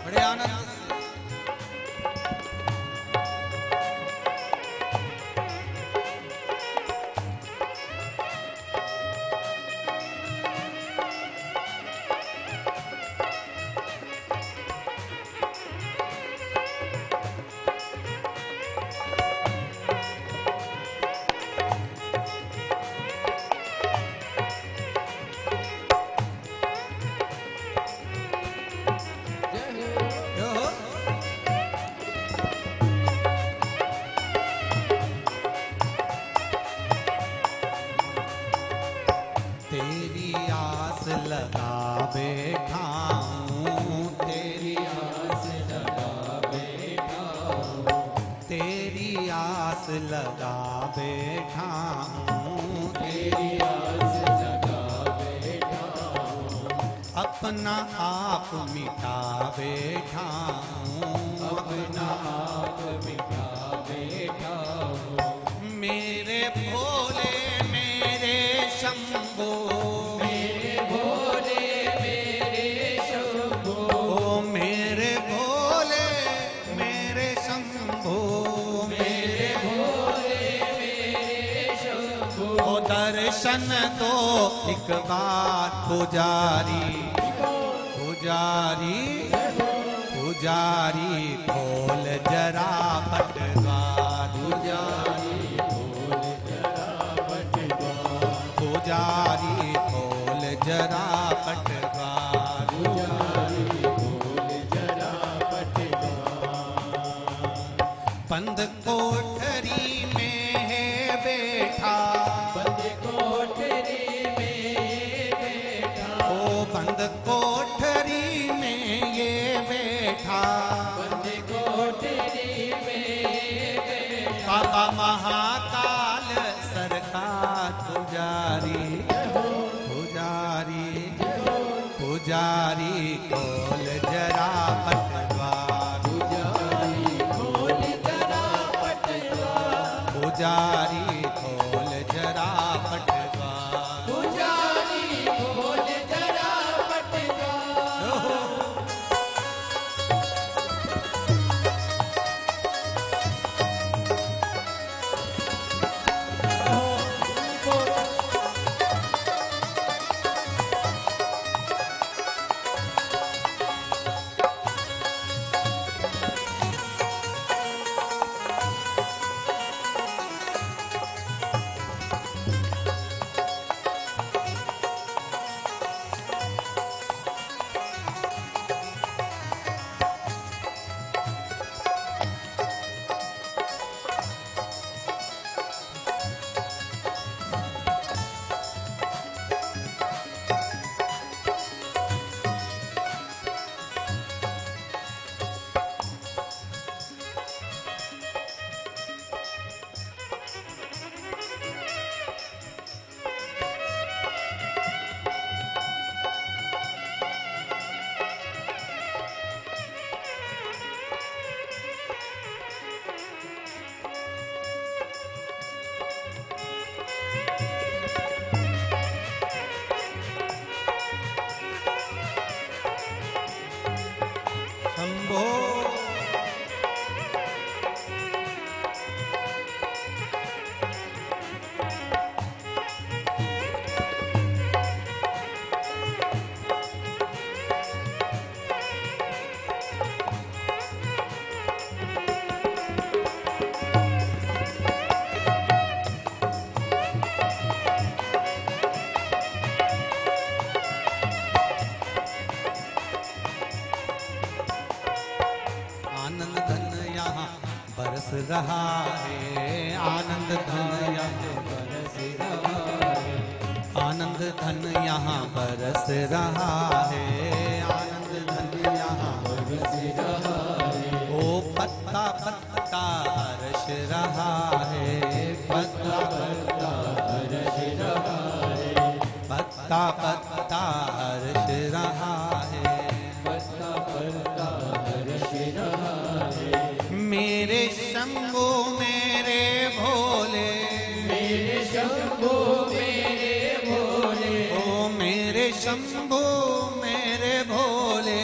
[SPEAKER 1] बड़े आनंद से तेरी आस लगा बैठा हूँ, तेरी आस लगा बैठा हूँ, तेरी आस लगा बैठा हूँ, तेरी आस लगा बैठा हूँ, अपना आप मिटा बैठा हूँ, अपना आप मिटा बैठा हूँ। मेरे भोले मेरे शंभो, मेरे भोले मेरे शंभो, ओ मेरे भोले मेरे शंभो, मेरे भोले मेरे शंभो, ओ दर्शन दो एक बार। पुजारी पुजारी पुजारी खोल जरा पट द्वार, पुजारी खोल जरा पट द्वार, पुजारी खोल जरा पट द्वार, पुजारी खोल जरा पट द्वार। बंद कोठरी में है बैठा, बंद कोठरी में बैठा, ओ बंद कोठरी में ये बैठा, बंद कोठरी में बाबा महाकाल सरकार पुजारी पुजारी पुजारी खोल जरा पटद्वार
[SPEAKER 2] पुजारी खोल जरा पटद्वार
[SPEAKER 1] पुजारी खोल जरा पटद्वार
[SPEAKER 2] पुजारी खोल जरा पटद्वार
[SPEAKER 1] शंभो आनंद धन यहाँ बरस रहा है आनंद धन यहाँ बरस रहा है आनंद धन यहाँ बरस रहा है आनंद धन यहाँ बरस रहा है ओ पत्ता पत्ता हर्ष रहा है पत्ता पत्ता हर्ष रहा है पत्ता पत्ता हर्ष रहा है पत्ता पत्ता हर्ष रहा है मेरे शंभो मेरे भोले
[SPEAKER 2] मेरे शंभो मेरे भोले
[SPEAKER 1] ओ मेरे शंभो मेरे भोले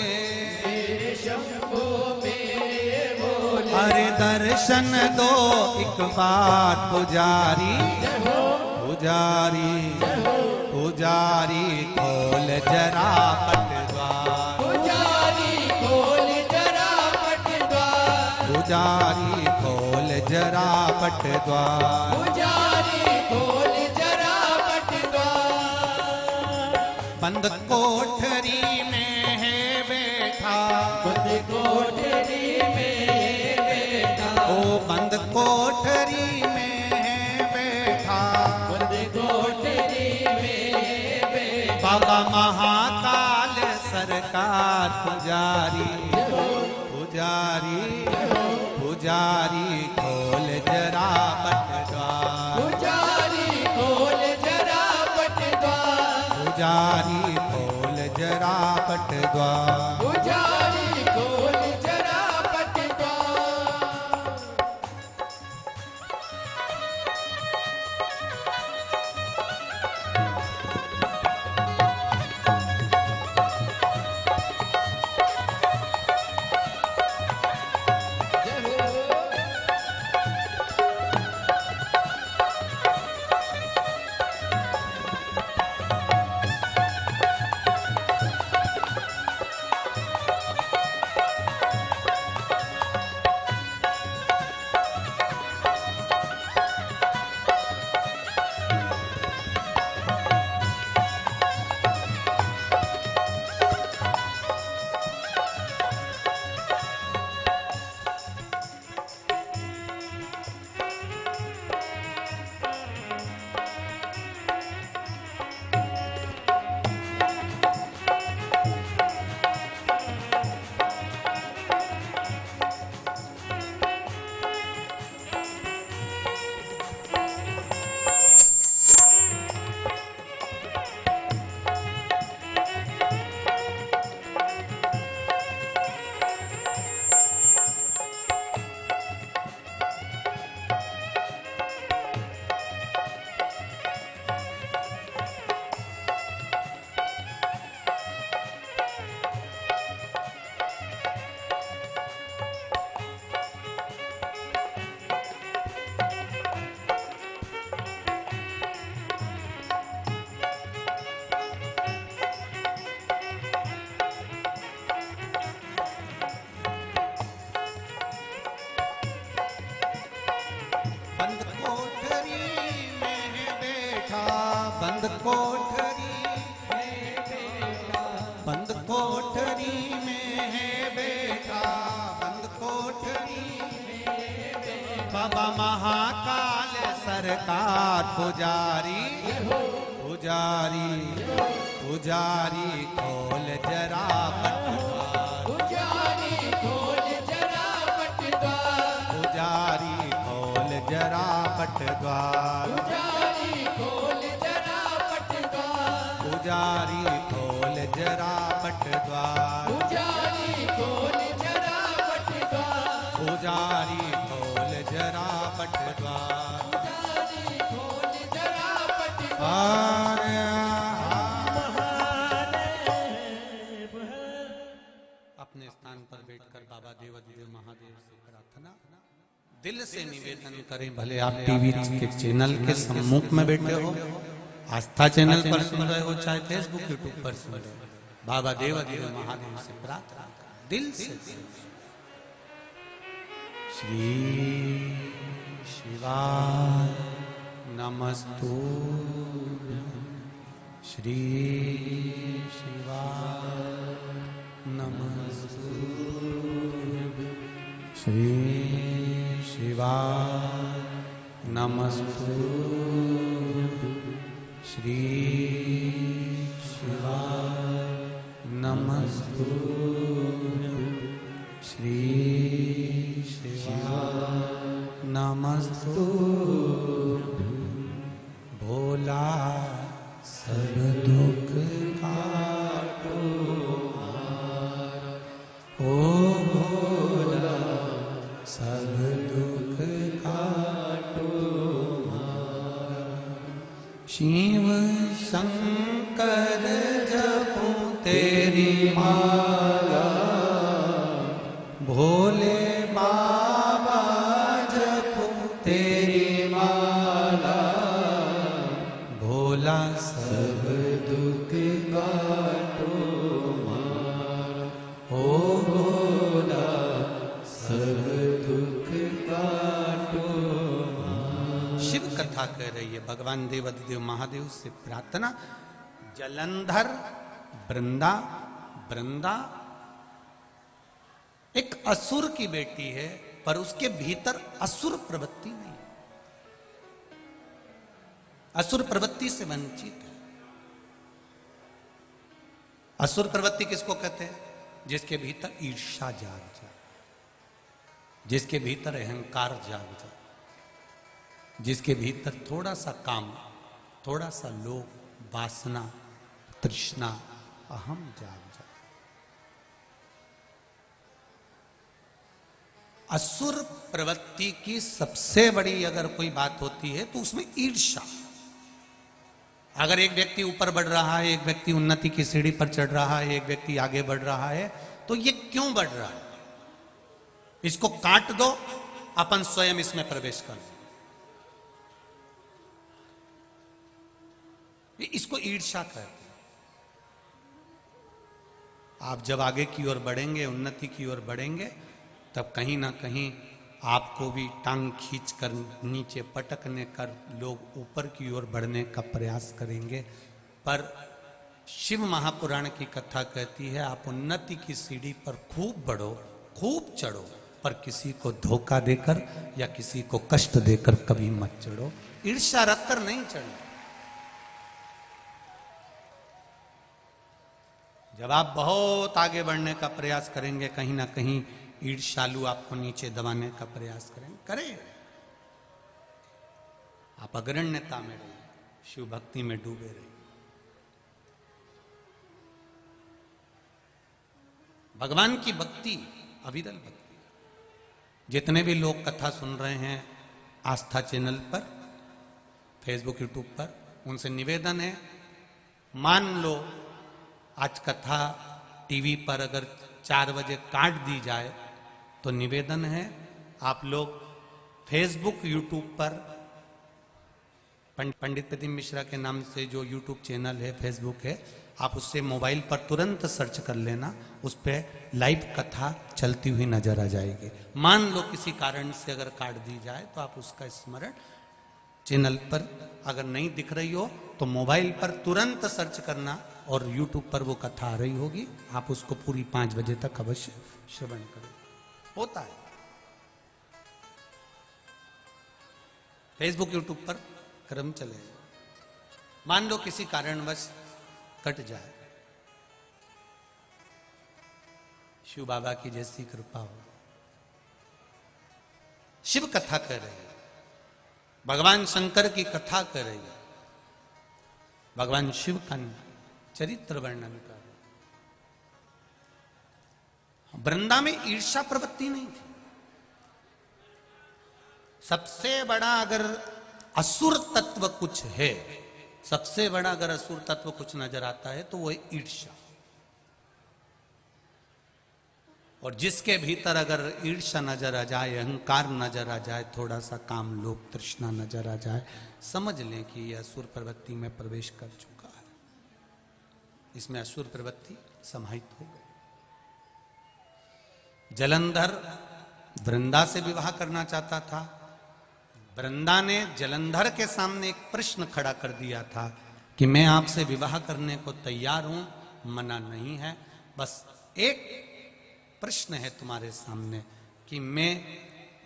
[SPEAKER 2] मेरे शंभो मेरे भोले
[SPEAKER 1] अरे दर्शन दो एक बार पुजारी पुजारी पुजारी खोल जरा पटद्वार
[SPEAKER 2] पुजारी खोल जरा पटद्वार
[SPEAKER 1] पुजारी खोल जरा पटद्वार
[SPEAKER 2] पुजारी खोल जरा पटद्वार
[SPEAKER 1] बंद कोठरी में है बैठा
[SPEAKER 2] बंद कोठरी में बैठा
[SPEAKER 1] ओ बंद कोठरी में है बैठा
[SPEAKER 2] बंद कोठरी में बैठा
[SPEAKER 1] बाबा महाकाल सरकार पुजारी पुजारी पुजारी खोल जरा पटद्वार
[SPEAKER 2] पुजारी खोल जरा पटद्वार
[SPEAKER 1] पुजारी खोल जरा पटद्वार
[SPEAKER 2] पुजारी खोल जरा पटद्वार जय हो
[SPEAKER 1] बाबा महाकाल सरकार पुजारी पुजारी पुजारी खोल जरा पटद्वार
[SPEAKER 2] पुजारी खोल जरा पटद्वार
[SPEAKER 1] पुजारी खोल जरा पटद्वार
[SPEAKER 2] पुजारी खोल जरा पटद्वार
[SPEAKER 1] पुजारी खोल जरा पटद्वार
[SPEAKER 2] पुजारी खोल जरा पटद्वार
[SPEAKER 1] पुजारी खोल जरा पटद्वार
[SPEAKER 2] पुजारी खोल जरा पटद्वार
[SPEAKER 1] अपने स्थान पर बैठकर बाबा देवाधिदेव महादेव से प्रार्थना दिल से निवेदन करें। भले आप टीवी के चैनल के सम्मुख में बैठे हो, आस्था चैनल पर सुन रहे हो, चाहे फेसबुक यूट्यूब पर सुन रहे हो, बाबा देवाधिदेव महादेव से प्रार्थना दिल से। श्री शिवाय नमस्तुभ्यं श्री शिवाय नमस्तुभ्यं श्री शिवाय नमस्तुभ्यं श्री शिवाय नमस्तुभ्यं श्री शिवाय नमस्तुभ्यं भोला सब दुख काटो ओ भोला सब दुख काटो शिव शंकर जपूं तेरी माला भोले बाबा जपूं तेरी माला भोला सब दुख काटो मारा ओ भोला सब दुख काटो मारा। शिव कथा कह रही है भगवान देवाधिदेव महादेव से प्रार्थना। जलंधर वृंदा वृंदा एक असुर की बेटी है, पर उसके भीतर असुर प्रवृत्ति नहीं है, असुर प्रवृत्ति से वंचित है। असुर प्रवृत्ति किसको कहते हैं? जिसके भीतर ईर्ष्या जाग जाए, जिसके भीतर अहंकार जाग जाए, जिसके भीतर थोड़ा सा काम, थोड़ा सा लोभ, वासना, तृष्णा, अहम जाग जाए। असुर प्रवृत्ति की सबसे बड़ी अगर कोई बात होती है तो उसमें ईर्ष्या। अगर एक व्यक्ति ऊपर बढ़ रहा है, एक व्यक्ति उन्नति की सीढ़ी पर चढ़ रहा है, एक व्यक्ति आगे बढ़ रहा है, तो ये क्यों बढ़ रहा है? इसको काट दो, अपन स्वयं इसमें प्रवेश कर दो। इसको ईर्ष्या कहते हैं। आप जब आगे की ओर बढ़ेंगे, उन्नति की ओर बढ़ेंगे, तब कहीं ना कहीं आपको भी टांग खींच कर नीचे पटकने कर लोग ऊपर की ओर बढ़ने का प्रयास करेंगे। पर शिव महापुराण की कथा कहती है आप उन्नति की सीढ़ी पर खूब बढ़ो, खूब चढ़ो, पर किसी को धोखा देकर या किसी को कष्ट देकर कभी मत चढ़ो। ईर्ष्या रखकर नहीं चढ़ो। जब आप बहुत आगे बढ़ने का प्रयास करेंगे, कहीं ना कहीं ईर्ष्यालु आपको नीचे दबाने का प्रयास करें। आप अग्रण्यता में रहिए, शिव भक्ति में डूबे रहिए। भगवान की भक्ति अविरल भक्ति। जितने भी लोग कथा सुन रहे हैं आस्था चैनल पर, फेसबुक यूट्यूब पर, उनसे निवेदन है, मान लो आज कथा टीवी पर अगर 4 बजे काट दी जाए तो निवेदन है आप लोग फेसबुक यूट्यूब पर पंडित प्रतिम मिश्रा के नाम से जो यूट्यूब चैनल है, फेसबुक है, आप उससे मोबाइल पर तुरंत सर्च कर लेना, उस पर लाइव कथा चलती हुई नजर आ जाएगी। मान लो किसी कारण से अगर काट दी जाए तो आप उसका स्मरण चैनल पर अगर नहीं दिख रही हो तो मोबाइल पर तुरंत सर्च करना और यूट्यूब पर वो कथा आ रही होगी, आप उसको पूरी 5 बजे तक अवश्य श्रवण करें। होता है फेसबुक यूट्यूब पर क्रम चले, मान लो किसी कारणवश कट जाए, शिव बाबा की जैसी कृपा हो, शिव कथा कर रही है, भगवान शंकर की कथा कर रही है, भगवान शिव का चरित्र वर्णन कर रही है। वृंदा में ईर्ष्या प्रवृत्ति नहीं थी। सबसे बड़ा अगर असुर तत्व कुछ है, सबसे बड़ा अगर असुर तत्व कुछ नजर आता है तो वो है ईर्ष्या। और जिसके भीतर अगर ईर्ष्या नजर आ जाए, अहंकार नजर आ जाए, थोड़ा सा काम लोभ तृष्णा नजर आ जाए, समझ लें कि यह असुर प्रवृत्ति में प्रवेश कर चुका है, इसमें असुर प्रवृत्ति समाहित हो गई। जलंधर वृंदा से विवाह करना चाहता था। वृंदा ने जलंधर के सामने एक प्रश्न खड़ा कर दिया था कि मैं आपसे विवाह करने को तैयार हूं, मना नहीं है, बस एक प्रश्न है तुम्हारे सामने कि मैं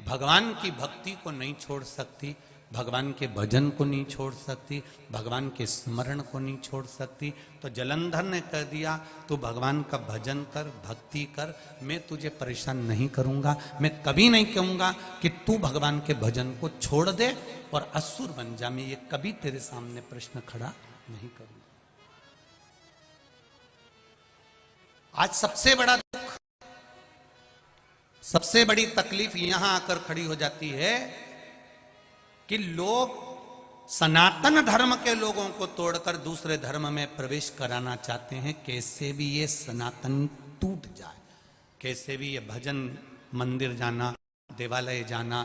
[SPEAKER 1] भगवान की भक्ति को नहीं छोड़ सकती, भगवान के भजन को नहीं छोड़ सकती, भगवान के स्मरण को नहीं छोड़ सकती। तो जलंधर ने कह दिया तू भगवान का भजन कर, भक्ति कर, मैं तुझे परेशान नहीं करूंगा, मैं कभी नहीं कहूंगा कि तू भगवान के भजन को छोड़ दे और असुर बन जा, मैं ये कभी तेरे सामने प्रश्न खड़ा नहीं करूंगा। आज सबसे बड़ा दुख, सबसे बड़ी तकलीफ यहां आकर खड़ी हो जाती है कि लोग सनातन धर्म के लोगों को तोड़कर दूसरे धर्म में प्रवेश कराना चाहते हैं। कैसे भी ये सनातन टूट जाए, कैसे भी ये भजन मंदिर जाना, देवालय जाना,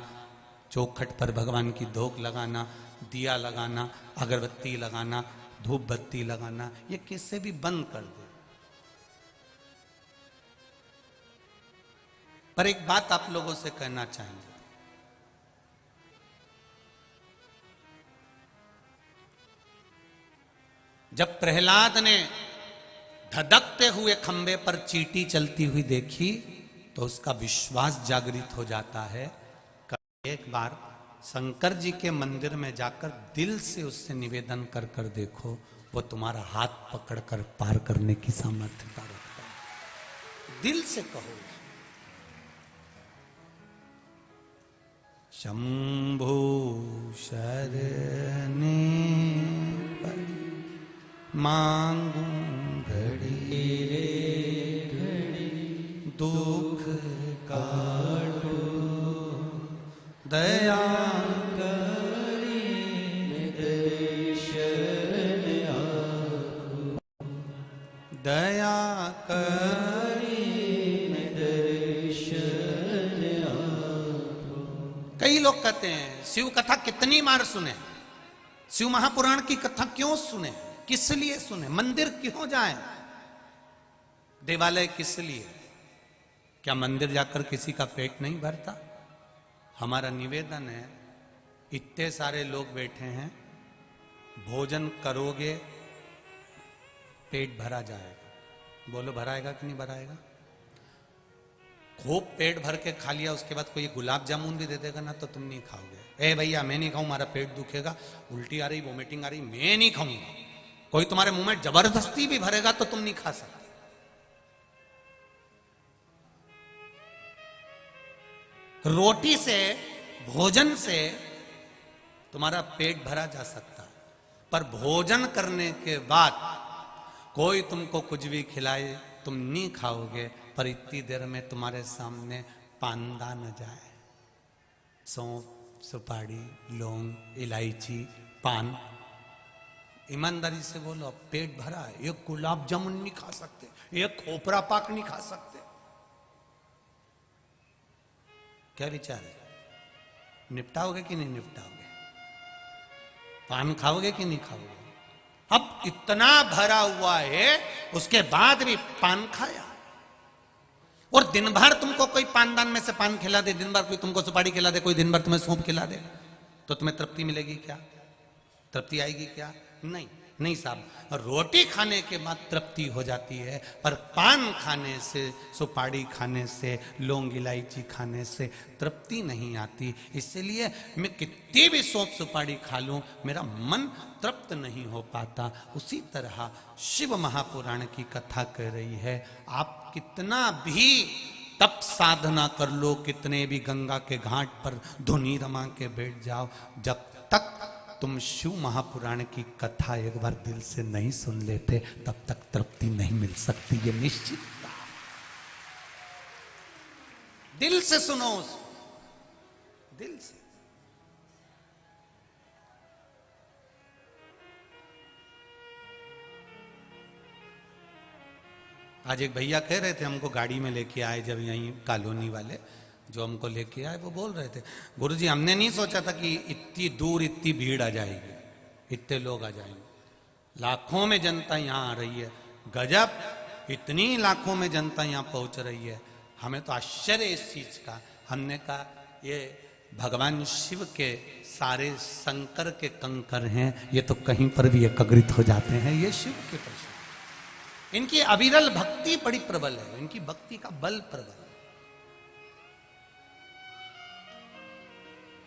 [SPEAKER 1] चौखट पर भगवान की धोख लगाना, दिया लगाना, अगरबत्ती लगाना, धूप बत्ती लगाना, ये कैसे भी बंद कर दे। पर एक बात आप लोगों से कहना चाहेंगे, जब प्रहलाद ने धधकते हुए खंबे पर चींटी चलती हुई देखी तो उसका विश्वास जागृत हो जाता है। एक बार शंकर जी के मंदिर में जाकर दिल से उससे निवेदन कर कर देखो, वो तुम्हारा हाथ पकड़कर पार करने की सामर्थ्यता रखता है। दिल से कहो, शंभो शरणे पड़ी मांगू घड़ी दुख काटो दया करी दर्शन आपको, दया करी दर्शन आपको। कई लोग कहते हैं शिव कथा कितनी बार सुने, शिव महापुराण की कथा क्यों सुने, किस लिए सुने, मंदिर क्यों जाएं, देवालय किस लिए? क्या मंदिर जाकर किसी का पेट नहीं भरता? हमारा निवेदन है, इतने सारे लोग बैठे हैं, भोजन करोगे पेट भरा जाएगा। बोलो भराएगा कि नहीं भराएगा? खूब पेट भर के खा लिया, उसके बाद कोई गुलाब जामुन भी दे देगा ना तो तुम नहीं खाओगे। ए भैया मैं नहीं खाऊं, हमारा पेट दुखेगा, उल्टी आ रही, वोमिटिंग आ रही, मैं नहीं खाऊंगा। कोई तुम्हारे मुंह में जबरदस्ती भी भरेगा तो तुम नहीं खा सकते। रोटी से, भोजन से तुम्हारा पेट भरा जा सकता है, पर भोजन करने के बाद कोई तुमको कुछ भी खिलाए तुम नहीं खाओगे, पर इतनी देर में तुम्हारे सामने पांदा न जाए, सौंफ, सुपारी, लौंग, इलायची, पान, ईमानदारी से बोलो पेट भरा है, एक गुलाब जामुन नहीं खा सकते, एक खोपरा पाक नहीं खा सकते। क्या विचार है? निपटाओगे कि नहीं निपटाओगे? पान खाओगे कि नहीं खाओगे? अब इतना भरा हुआ है, उसके बाद भी पान खाया, और दिन भर तुमको कोई पानदान में से पान खिला दे, दिन भर कोई तुमको सुपारी खिला दे, कोई दिन भर तुम्हें सौंफ खिला दे, तो तुम्हें तृप्ति मिलेगी क्या? तृप्ति आएगी क्या? नहीं। नहीं साहब, रोटी खाने के बाद तृप्ति हो जाती है, पर पान खाने से, सुपारी खाने से, लौंग इलायची खाने से तृप्ति नहीं आती। इसलिए मैं कितनी भी सौंफ सुपारी खा लूं, मेरा मन तृप्त नहीं हो पाता। उसी तरह शिव महापुराण की कथा कह रही है, आप कितना भी तप साधना कर लो, कितने भी गंगा के घाट पर धुनी रमा के बैठ जाओ, जब तक तुम शिव महापुराण की कथा एक बार दिल से नहीं सुन लेते, तब तक तृप्ति नहीं मिल सकती। ये निश्चित बात। दिल से सुनो उसको, दिल से। आज एक भैया कह रहे थे, हमको गाड़ी में लेके आए जब यहीं कॉलोनी वाले जो हमको लेके आए, वो बोल रहे थे, गुरुजी हमने नहीं सोचा था कि इतनी दूर इतनी भीड़ आ जाएगी, इतने लोग आ जाएंगे, लाखों में जनता यहाँ आ रही है, गजब, इतनी लाखों में जनता यहाँ पहुंच रही है। हमें तो आश्चर्य इस चीज का। हमने कहा ये भगवान शिव के सारे शंकर के कंकर हैं, ये तो कहीं पर भी एकत्रित हो जाते हैं, ये शिव के प्रश्न। इनकी अविरल भक्ति बड़ी प्रबल है, इनकी भक्ति का बल प्रबल है।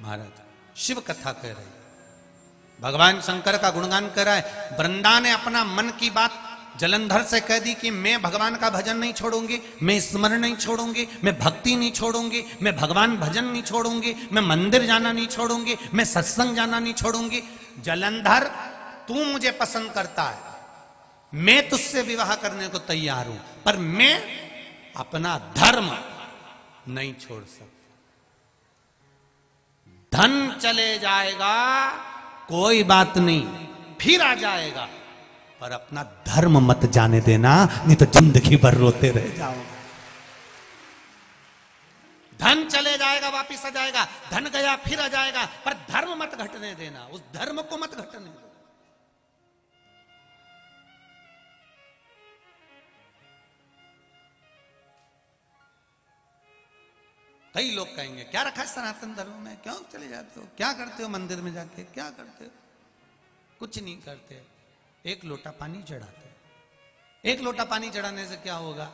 [SPEAKER 1] महाराज शिव कथा कह रहे, भगवान शंकर का गुणगान कर रहा है। वृंदा ने अपना मन की बात जलंधर से कह दी कि मैं भगवान का भजन नहीं छोड़ूंगी, मैं स्मरण नहीं छोड़ूंगी, मैं भक्ति नहीं छोड़ूंगी, मैं भगवान भजन नहीं छोड़ूंगी, मैं मंदिर जाना नहीं छोड़ूंगी, मैं सत्संग जाना नहीं छोड़ूंगी। जलंधर तू मुझे पसंद करता है, मैं तुझसे विवाह करने को तैयार हूं, पर मैं अपना धर्म नहीं छोड़ सकता। धन चले जाएगा कोई बात नहीं, फिर आ जाएगा, पर अपना धर्म मत जाने देना, नहीं तो जिंदगी भर रोते रह जाओगे। धन चले जाएगा वापिस आ जाएगा, धन गया फिर आ जाएगा, पर धर्म मत घटने देना, उस धर्म को मत घटने दो। कई लोग कहेंगे क्या रखा है सनातन धर्म में, क्यों चले जाते हो, क्या करते हो मंदिर में जाके, क्या करते हो? कुछ नहीं करते, एक लोटा पानी चढ़ाते। एक लोटा पानी चढ़ाने से क्या होगा?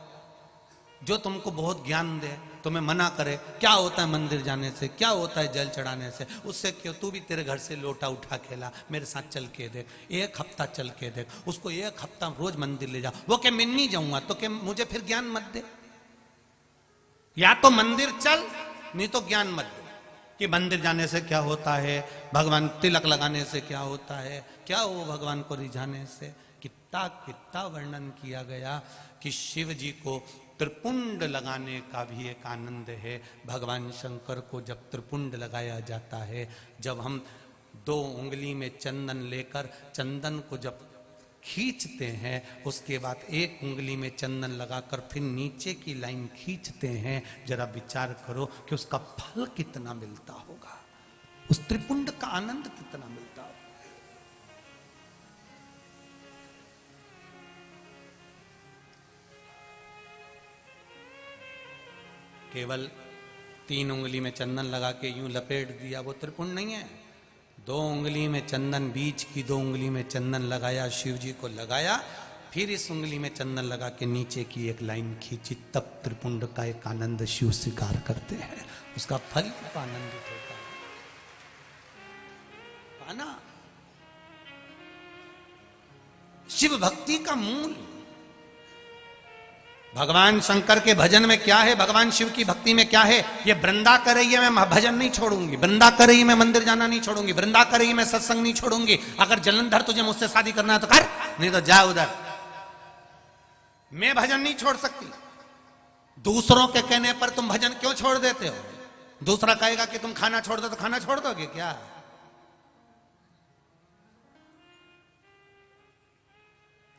[SPEAKER 1] जो तुमको बहुत ज्ञान दे, तुम्हें मना करे क्या होता है मंदिर जाने से, क्या होता है जल चढ़ाने से, उससे क्यों? तू भी तेरे घर से लोटा उठा खेला, मेरे साथ चल के देख, एक हफ्ता चल के देख, उसको एक हफ्ता रोज मंदिर ले जा। वो क्या मैं नहीं जाऊंगा तो क्या मुझे फिर ज्ञान मत दे? या तो मंदिर चल, नहीं तो ज्ञान मत दे कि मंदिर जाने से क्या होता है, भगवान तिलक लगाने से क्या होता है, क्या हो भगवान को रिझाने से। कितना कितना वर्णन किया गया कि शिव जी को त्रिपुंड लगाने का भी एक आनंद है। भगवान शंकर को जब त्रिपुंड लगाया जाता है, जब हम 2 उंगली में चंदन लेकर चंदन को जब खींचते हैं, उसके बाद 1 उंगली में चंदन लगाकर फिर नीचे की लाइन खींचते हैं, जरा विचार करो कि उसका फल कितना मिलता होगा, उस त्रिपुंड का आनंद कितना मिलता होगा। केवल 3 उंगली में चंदन लगा के यूं लपेट दिया, वो त्रिपुंड नहीं है। 2 उंगली में चंदन, बीच की 2 उंगली में चंदन लगाया, शिव जी को लगाया, फिर इस उंगली में चंदन लगा के नीचे की एक लाइन खींची, तब त्रिपुंड का एक आनंद शिव स्वीकार करते हैं, उसका फल आनंदित होता है। पाना शिव भक्ति का मूल। भगवान शंकर के भजन में क्या है, भगवान शिव की भक्ति में क्या है? ये वृंदा कर रही है मैं भजन नहीं छोड़ूंगी, वृंदा कर रही है मैं मंदिर जाना नहीं छोड़ूंगी, वृंदा कर रही है मैं सत्संग नहीं छोड़ूंगी। अगर जलंधर तुझे मुझसे शादी करना है तो कर, नहीं तो जा उधर। मैं भजन नहीं छोड़ सकती। दूसरों के कहने पर तुम भजन क्यों छोड़ देते हो? दूसरा कहेगा कि तुम खाना छोड़ दो तो खाना छोड़ दोगे क्या?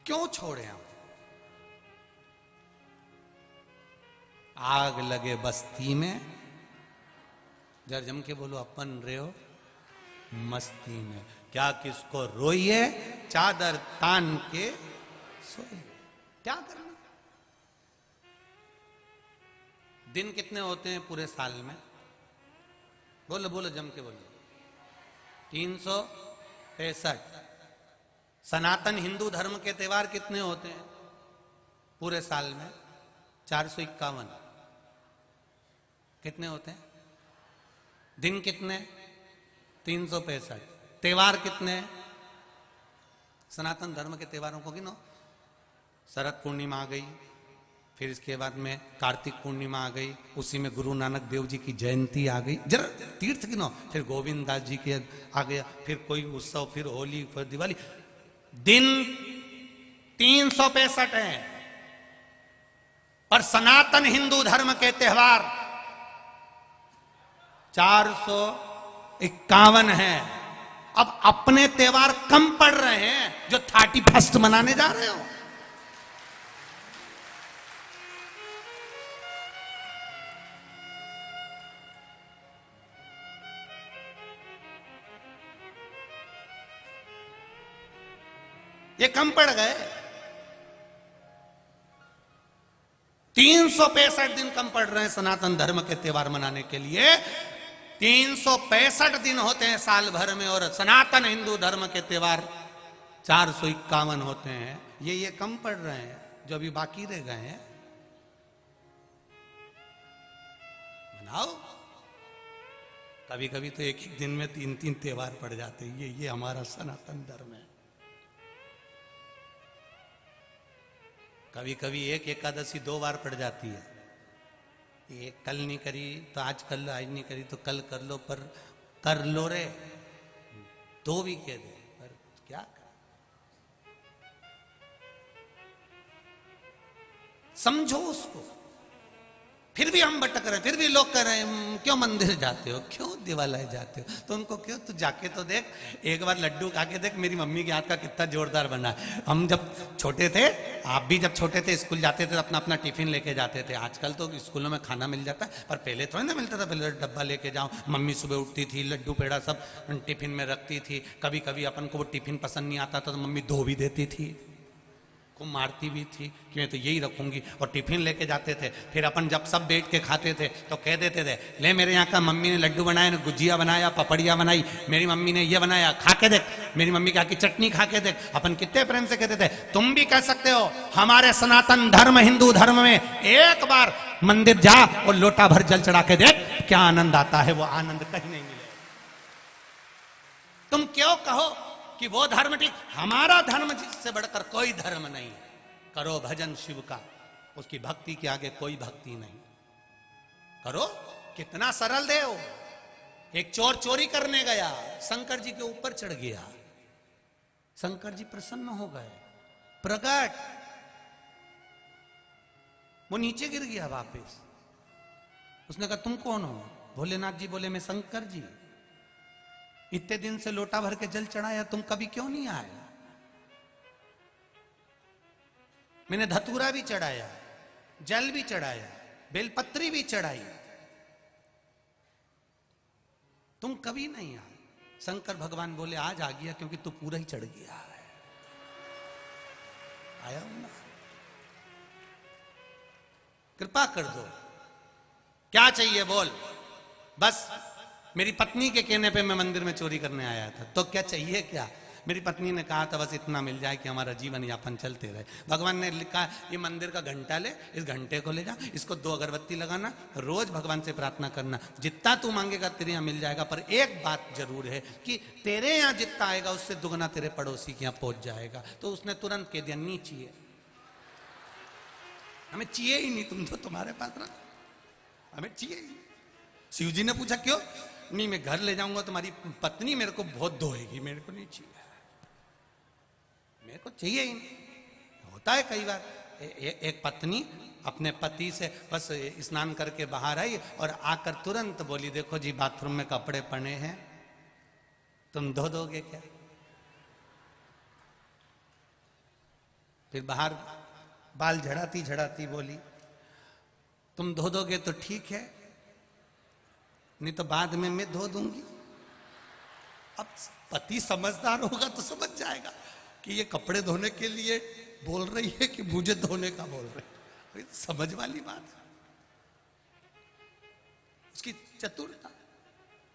[SPEAKER 1] क्यों छोड़े हम? आग लगे बस्ती में, जरा जम के बोलो, अपन रहे हो मस्ती में, क्या किसको रोइए चादर तान के सोइए। क्या करना? दिन कितने होते हैं पूरे साल में? बोलो बोलो जम के बोलो। 365। सनातन हिंदू धर्म के त्योहार कितने होते हैं पूरे साल में? 451। कितने होते हैं? दिन कितने? 365। त्योहार कितने? सनातन धर्म के त्योहारों को गिनो। शरद पूर्णिमा आ गई, फिर इसके बाद में कार्तिक पूर्णिमा आ गई, उसी में गुरु नानक देव जी की जयंती आ गई, जरा तीर्थ गिनो, फिर गोविंद दास जी के आ गया, फिर कोई उत्सव, फिर होली, फिर दिवाली। दिन 365 है, पर सनातन हिंदू धर्म के त्योहार 451 है। अब अपने त्योहार कम पड़ रहे हैं जो 31 मनाने जा रहे हो। ये कम पड़ गए। 365 दिन कम पड़ रहे हैं सनातन धर्म के त्योहार मनाने के लिए। 365 दिन होते हैं साल भर में, और सनातन हिंदू धर्म के त्योहार 451 होते हैं। ये कम पड़ रहे हैं जो अभी बाकी रह गए हैं। मनाओ। कभी कभी तो एक एक दिन में 3-3 त्योहार पड़ जाते हैं। ये हमारा सनातन धर्म है। कभी कभी एक एकादशी 2 बार पड़ जाती है। ये कल नहीं करी तो आज कर लो, आज नहीं करी तो कल कर लो, पर कर लो रे, 2 भी कह दे, पर क्या कर? समझो उसको। फिर भी हम भटक रहे हैं, फिर भी लोग कह रहे हैं क्यों मंदिर जाते हो, क्यों दिवालय जाते हो? तो उनको क्यों, तू जाके तो देख, एक बार लड्डू खा के देख, मेरी मम्मी के हाथ का कितना जोरदार बना है। हम जब छोटे थे, आप भी जब छोटे थे, स्कूल जाते थे, अपना अपना टिफिन लेके जाते थे। आजकल तो स्कूलों में खाना मिल जाता है, पर पहले थोड़ा ना मिलता था। पहले डब्बा लेके जाओ, मम्मी सुबह उठती थी, लड्डू पेड़ा सब टिफिन में रखती थी। कभी कभी अपन को वो टिफिन पसंद नहीं आता था तो मम्मी 2 भी देती थी, को मारती भी थी कि मैं तो यही रखूंगी, और टिफिन लेके जाते थे। फिर अपन जब सब बैठ के खाते थे तो कह देते थे, ले मेरे यहाँ का मम्मी ने लड्डू बनाया, ने गुजिया बनाया, पपड़िया बनाई, मेरी मम्मी ने ये बनाया, खा के देख, मेरी मम्मी की आकी चटनी खा के देख। अपन कितने प्रेम से कहते थे। तुम भी कह सकते हो। हमारे सनातन धर्म हिंदू धर्म में एक बार मंदिर जा और लोटा भर जल चढ़ा के देख, क्या आनंद आता है। वो आनंद कहीं नहीं मिलेगा। तुम क्यों कहो कि वो धर्म ठीक? हमारा धर्म जिससे बढ़कर कोई धर्म नहीं। करो भजन शिव का, उसकी भक्ति के आगे कोई भक्ति नहीं। करो। कितना सरल देव। एक चोर चोरी करने गया, शंकर जी के ऊपर चढ़ गया, शंकर जी प्रसन्न हो गए, प्रकट। वो नीचे गिर गया वापस। उसने कहा तुम कौन हो? भोलेनाथ जी बोले मैं शंकर जी। इतने दिन से लोटा भर के जल चढ़ाया, तुम कभी क्यों नहीं आए? मैंने धतूरा भी चढ़ाया, जल भी चढ़ाया, बेलपत्री भी चढ़ाई, तुम कभी नहीं आए। शंकर भगवान बोले आज आ गया क्योंकि तू पूरा ही चढ़ गया है। आया हूं ना, कृपा कर दो। क्या चाहिए बोल। बस मेरी पत्नी के कहने पे मैं मंदिर में चोरी करने आया था, तो क्या चाहिए क्या? मेरी पत्नी ने कहा था बस इतना मिल जाए कि हमारा जीवन यापन चलते रहे। भगवान ने लिखा ये मंदिर का घंटा ले, इस घंटे को ले जा, इसको 2 अगरबत्ती लगाना, रोज भगवान से प्रार्थना करना, जितना तू मांगेगा तेरे यहाँ मिल जाएगा। पर एक बात जरूर है कि तेरे यहाँ जितना आएगा उससे दुगना तेरे पड़ोसी के यहाँ पहुंच जाएगा। तो उसने तुरंत कह दिया नहीं चाहिए, हमें चाहिए ही नहीं, तुम तो तुम्हारे पास रख, हमें चाहिए ही। शिव जी ने पूछा क्यों? नहीं मैं घर ले जाऊंगा, तुम्हारी पत्नी मेरे को बहुत धोएगी, मेरे को नहीं चाहिए, मेरे को चाहिए ही नहीं। होता है कई बार। एक पत्नी अपने पति से बस स्नान करके बाहर आई और आकर तुरंत बोली देखो जी बाथरूम में कपड़े पड़े हैं, तुम धो दोगे क्या? फिर बाहर बाल झड़ाती झड़ाती बोली तुम धो दोगे तो ठीक है, नहीं तो बाद में मैं धो दूंगी। अब पति समझदार होगा तो समझ जाएगा कि ये कपड़े धोने के लिए बोल रही है कि मुझे धोने का बोल रही है। समझ वाली बात है, उसकी चतुरता।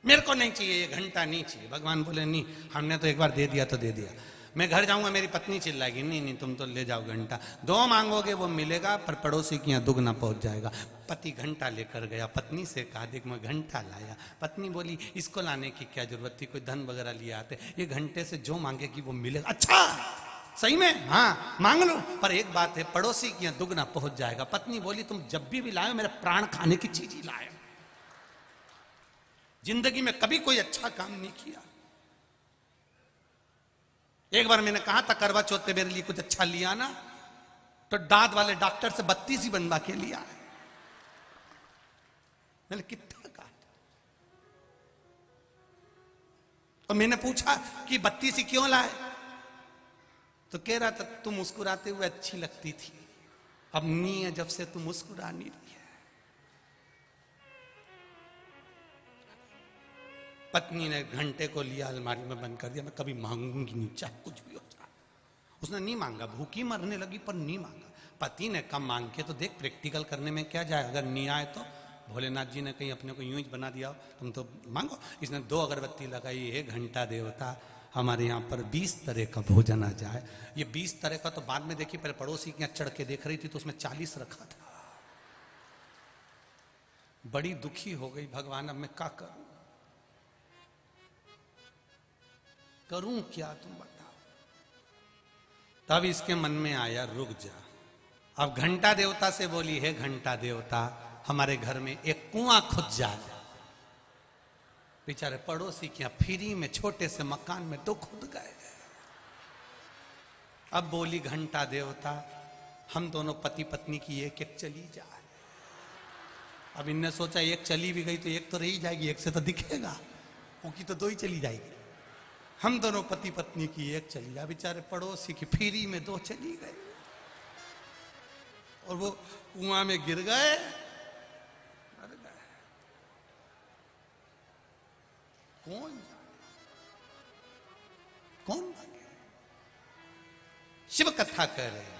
[SPEAKER 1] मेरे को नहीं चाहिए ये घंटा, नहीं चाहिए। भगवान बोले नहीं, हमने तो एक बार दे दिया तो दे दिया। मैं घर जाऊंगा मेरी पत्नी चिल्लाएगी, नहीं नहीं तुम तो ले जाओ घंटा, 2 मांगोगे वो मिलेगा पर पड़ोसी के यहाँ दुगना पहुंच जाएगा। पति घंटा लेकर गया, पत्नी से कहा देख मैं घंटा लाया। पत्नी बोली इसको लाने की क्या जरूरत थी, कोई धन वगैरह लिए आते, ये घंटे से जो मांगेगी वो मिलेगा। अच्छा सही में, हाँ मांग लो, पर एक बात है पड़ोसी के यहाँ दुगना पहुंच जाएगा। पत्नी बोली तुम जब भी लाए मेरे प्राण खाने की चीज ही लाए, जिंदगी में कभी कोई अच्छा काम नहीं किया। एक बार मैंने कहा था करवा चौथ पे मेरे लिए कुछ अच्छा लिया ना, तो दांत वाले डॉक्टर से 32 ही बनवा के लिया है। मैंने कितना कहा, और मैंने पूछा कि 32 ही क्यों लाए, तो कह रहा था तुम मुस्कुराते हुए अच्छी लगती थी, अब नहीं है जब से तुम मुस्कुरा नहीं रही है। पत्नी ने घंटे को लिया, अलमारी में बंद कर दिया, मैं कभी मांगूंगी नहीं चाहे कुछ भी हो जाए। उसने नहीं मांगा, भूखी मरने लगी पर नहीं मांगा। पति ने कम मांग के तो देख प्रैक्टिकल करने में क्या जाए, अगर नहीं आए तो भोलेनाथ जी ने कहीं अपने को यूं ही बना दिया हो, तुम तो मांगो। इसने 2 अगरबत्ती लगाई, हे घंटा देवता हमारे यहाँ पर 20 तरह का भोजन आ जाए। ये 20 तरह का तो बाद में देखी, पहले पड़ोसी के यहाँ चढ़ के देख रही थी तो उसमें 40 रखा था। बड़ी दुखी हो गई, भगवान अब मैं क्या करूं, करूं क्या तुम बताओ। तब इसके मन में आया रुक जा। अब घंटा देवता से बोली, है घंटा देवता हमारे घर में एक कुआं खुद जाए। बेचारे पड़ोसी के यहाँ फ्री में छोटे से मकान में तो खुद गए। अब बोली घंटा देवता हम दोनों पति पत्नी की एक एक चली जाए। अब इनने सोचा एक चली भी गई तो एक तो रही जाएगी, एक से तो दिखेगा, उनकी तो 2 ही चली जाएगी। हम दोनों पति पत्नी की एक चली जाए। बेचारे पड़ोसी की फ्री में 2 चली गई और वो कुआं में गिर गए, मर गए। कौन भागे? शिव कथा कर रहे हैं,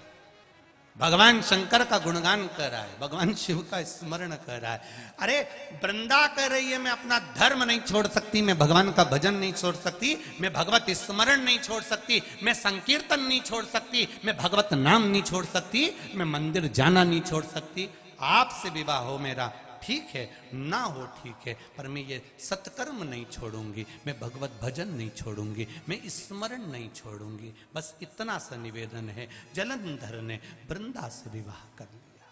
[SPEAKER 1] भगवान शंकर का गुणगान कर रहा है, भगवान शिव का स्मरण कर रहा है। अरे वृंदा कर रही है मैं अपना धर्म नहीं छोड़ सकती, मैं भगवान का भजन नहीं छोड़ सकती, मैं भगवत स्मरण नहीं छोड़ सकती, मैं संकीर्तन नहीं छोड़ सकती, मैं भगवत नाम नहीं छोड़ सकती, मैं मंदिर जाना नहीं छोड़ सकती। आपसे विवाह हो मेरा ठीक है, ना हो ठीक है, पर मैं ये सत्कर्म नहीं छोड़ूंगी, मैं भगवत भजन नहीं छोड़ूंगी, मैं स्मरण नहीं छोड़ूंगी। बस इतना सा निवेदन है। जलंधर ने वृंदा से विवाह कर लिया।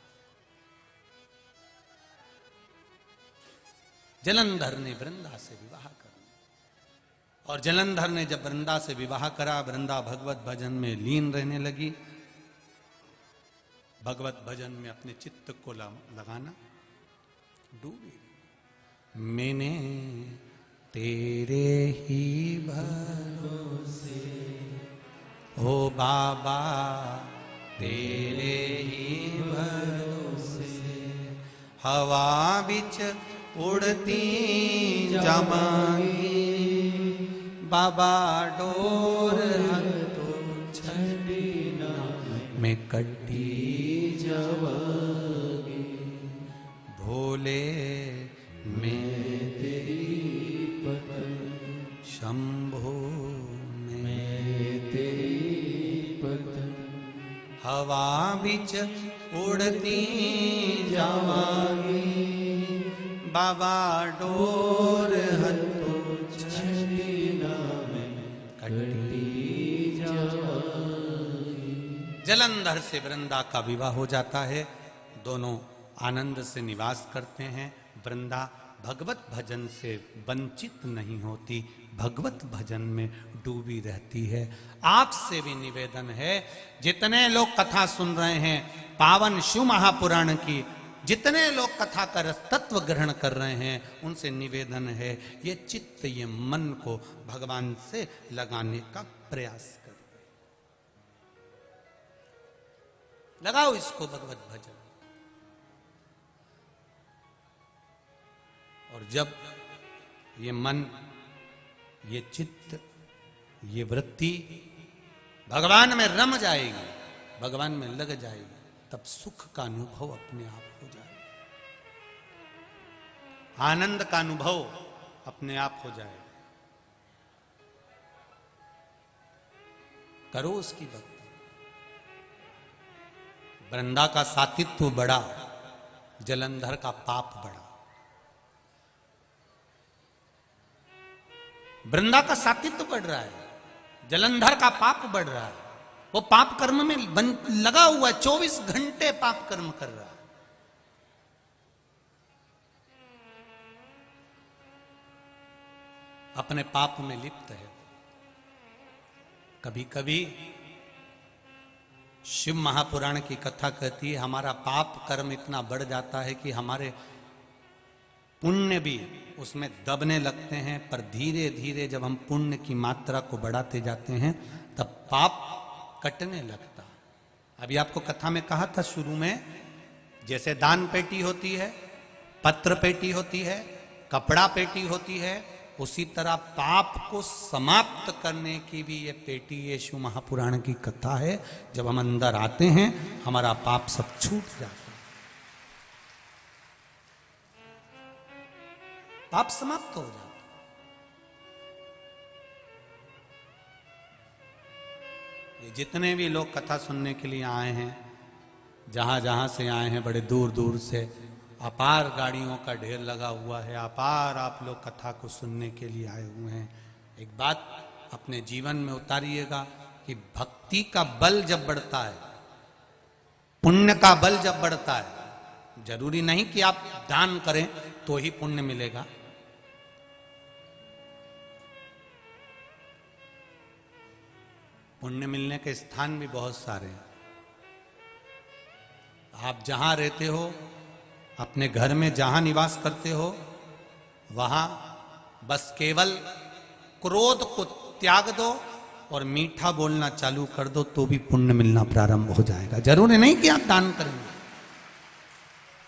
[SPEAKER 1] जलंधर ने वृंदा से विवाह कर लिया और जलंधर ने जब वृंदा से विवाह करा, वृंदा भगवत भजन में लीन रहने लगी। भगवत भजन में अपने चित्त को लगाना डूबी। मैंने तेरे ही भरोसे ओ बाबा, तेरे ही भरोसे हवा बिच उड़ती जमागी, बाबा डोर तो छड़ी ना मैं कटी जवागी, भोले मैं तेरी पतंग, शंभो मैं तेरी पतंग, हवा बिच उड़ती जावागी, बाबा डोर हतो छड़ी ना मैं कटी जावागी। जलंधर से वृंदा का विवाह हो जाता है। दोनों आनंद से निवास करते हैं। वृंदा भगवत भजन से वंचित नहीं होती, भगवत भजन में डूबी रहती है। आपसे भी निवेदन है, जितने लोग कथा सुन रहे हैं पावन शिव महापुराण की, जितने लोग कथा का रस तत्व ग्रहण कर रहे हैं, उनसे निवेदन है ये चित्त ये मन को भगवान से लगाने का प्रयास करें। लगाओ इसको भगवत भजन। और जब ये मन, ये चित्त, ये वृत्ति भगवान में रम जाएगी, भगवान में लग जाएगी, तब सुख का अनुभव अपने आप हो जाएगा, आनंद का अनुभव अपने आप हो जाएगा। करो उसकी भक्ति। वृंदा का सातित्व बड़ा, जलंधर का पाप बड़ा। वृंदा का सातित्व बढ़ रहा है, जलंधर का पाप बढ़ रहा है। वो पाप कर्म में लगा हुआ है, 24 घंटे पाप कर्म कर रहा है। अपने पाप में लिप्त है। कभी कभी शिव महापुराण की कथा कहती है हमारा पाप कर्म इतना बढ़ जाता है कि हमारे पुण्य भी उसमें दबने लगते हैं। पर धीरे धीरे जब हम पुण्य की मात्रा को बढ़ाते जाते हैं तब पाप कटने लगता। अभी आपको कथा में कहा था शुरू में, जैसे दान पेटी होती है, पत्र पेटी होती है, कपड़ा पेटी होती है, उसी तरह पाप को समाप्त करने की भी ये पेटी ये शिव महापुराण की कथा है। जब हम अंदर आते हैं हमारा पाप सब छूट जाता है, पाप समाप्त हो जाता। ये जितने भी लोग कथा सुनने के लिए आए हैं, जहां जहां से आए हैं, बड़े दूर दूर से, अपार गाड़ियों का ढेर लगा हुआ है, अपार आप लोग कथा को सुनने के लिए आए हुए हैं। एक बात अपने जीवन में उतारिएगा कि भक्ति का बल जब बढ़ता है, पुण्य का बल जब बढ़ता है, जरूरी नहीं कि आप दान करें तो ही पुण्य मिलेगा। पुण्य मिलने के स्थान भी बहुत सारे हैं। आप जहां रहते हो, अपने घर में जहां निवास करते हो, वहां बस केवल क्रोध को त्याग दो और मीठा बोलना चालू कर दो तो भी पुण्य मिलना प्रारंभ हो जाएगा। जरूरी नहीं कि आप दान करेंगे।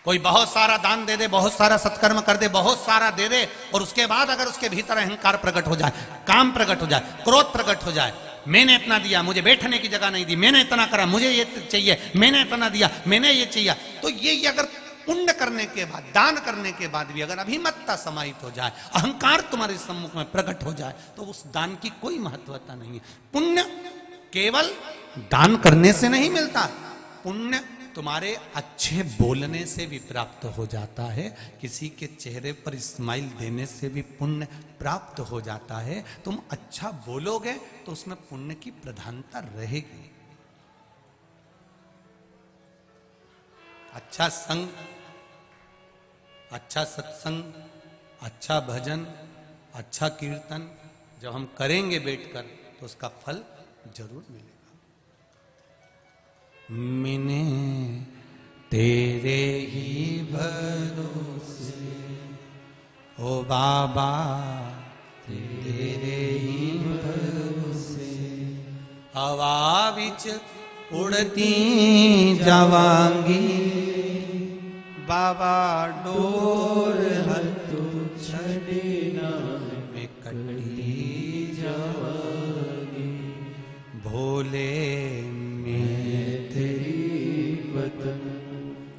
[SPEAKER 1] कोई बहुत सारा दान दे दे, बहुत सारा सत्कर्म कर दे, बहुत सारा दे दे, और उसके बाद अगर उसके भीतर अहंकार प्रकट हो जाए, काम प्रकट हो जाए, क्रोध प्रकट हो जाए, मैंने इतना दिया, मुझे बैठने की जगह नहीं दी, मैंने इतना करा, मुझे ये चाहिए, मैंने इतना दिया, मैंने ये चाहिए, तो ये अगर पुण्य करने के बाद, दान करने के बाद भी अगर अभिमत्ता समाहित हो जाए, अहंकार तुम्हारे सम्मुख में प्रकट हो जाए, तो उस दान की कोई महत्वता नहीं है। पुण्य केवल दान करने से नहीं मिलता, पुण्य तुम्हारे अच्छे बोलने से भी प्राप्त हो जाता है। किसी के चेहरे पर स्माइल देने से भी पुण्य प्राप्त हो जाता है। तुम अच्छा बोलोगे तो उसमें पुण्य की प्रधानता रहेगी। अच्छा संग, अच्छा सत्संग, अच्छा भजन, अच्छा कीर्तन जब हम करेंगे बैठकर तो उसका फल जरूर मिलेगा। मैंने तेरे ही भरोसे ओ बाबा, तेरे ही भरोसे हवा विच उड़ती जावांगी, बाबा डोर हथू छड़ना मैं कटी जावांगी, भोले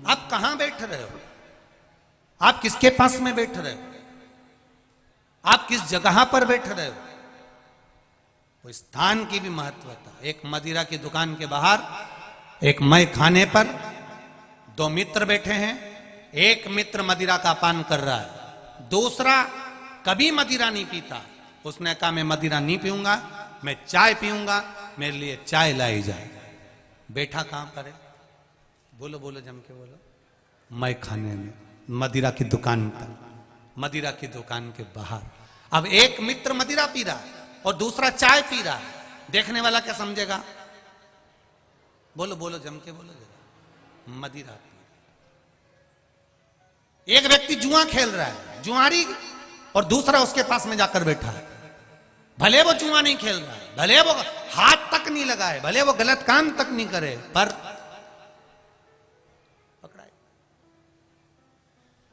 [SPEAKER 1] आप कहां बैठ रहे हो? आप किसके पास में बैठ रहे हो? आप किस जगह पर बैठ रहे हो? वो स्थान की भी महत्वता। एक मदिरा की दुकान के बाहर एक मय खाने पर दो मित्र बैठे हैं। एक मित्र मदिरा का पान कर रहा है, दूसरा कभी मदिरा नहीं पीता। उसने कहा मैं मदिरा नहीं पीऊंगा, मैं चाय पीऊंगा, मेरे लिए चाय लाई जाए। बैठा कहां पर है? बोलो बोलो, जम के बोलो। मैं खाने में, मदिरा की दुकान पर, मदिरा की दुकान के बाहर। अब एक मित्र मदिरा पी रहा है और दूसरा चाय पी रहा है। देखने वाला क्या समझेगा? बोलो बोलो, जम के बोलो जरा। मदिरा पी रहा। एक व्यक्ति जुआ खेल रहा है, जुआरी, और दूसरा उसके पास में जाकर बैठा है। भले वो जुआ नहीं खेल रहा है, भले वो हाथ तक नहीं लगाए, भले वो गलत काम तक नहीं करे, पर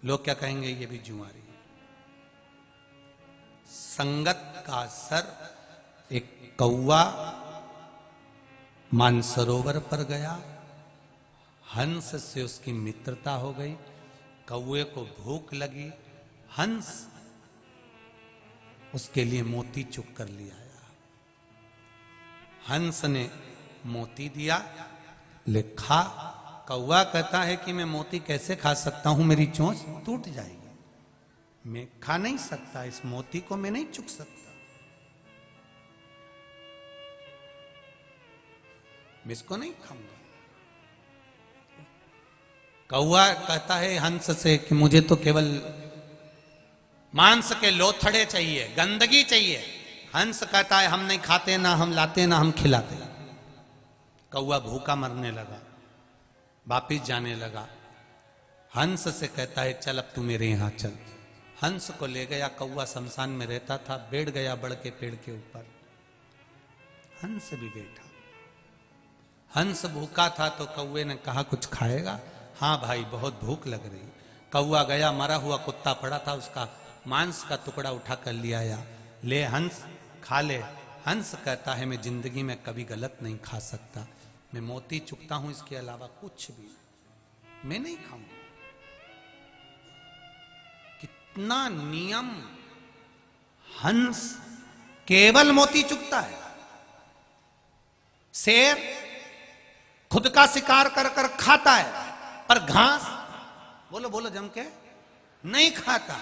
[SPEAKER 1] लोग क्या कहेंगे? ये भी जुआरी है। संगत का असर। एक कौवा मानसरोवर पर गया, हंस से उसकी मित्रता हो गई। कौवे को भूख लगी, हंस उसके लिए मोती चुग कर ले आया। हंस ने मोती दिया, लिखा। कौवा कहता है कि मैं मोती कैसे खा सकता हूं, मेरी चोंच टूट जाएगी, मैं खा नहीं सकता, इस मोती को मैं नहीं चुक सकता, मैं इसको नहीं खाऊंगा। कौवा कहता है हंस से कि मुझे तो केवल मांस के लोथड़े चाहिए, गंदगी चाहिए। हंस कहता है हम नहीं खाते, ना हम लाते, ना हम खिलाते। कौवा भूखा मरने लगा, वापिस जाने लगा। हंस से कहता है चल अब तू मेरे यहां चल। हंस को ले गया। कौवा शमशान में रहता था, बैठ गया बड़ के पेड़ के ऊपर। हंस भी बैठा। हंस भूखा था तो कौवे ने कहा कुछ खाएगा? हाँ भाई बहुत भूख लग रही। कौवा गया, मरा हुआ कुत्ता पड़ा था, उसका मांस का टुकड़ा उठा कर लिया आया। ले हंस खा ले। हंस कहता है मैं जिंदगी में कभी गलत नहीं खा सकता, मैं मोती चुकता हूं, इसके अलावा कुछ भी मैं नहीं खाऊंगा। कितना नियम! हंस केवल मोती चुकता है। शेर खुद का शिकार कर कर खाता है, पर घास बोलो बोलो जम के नहीं खाता।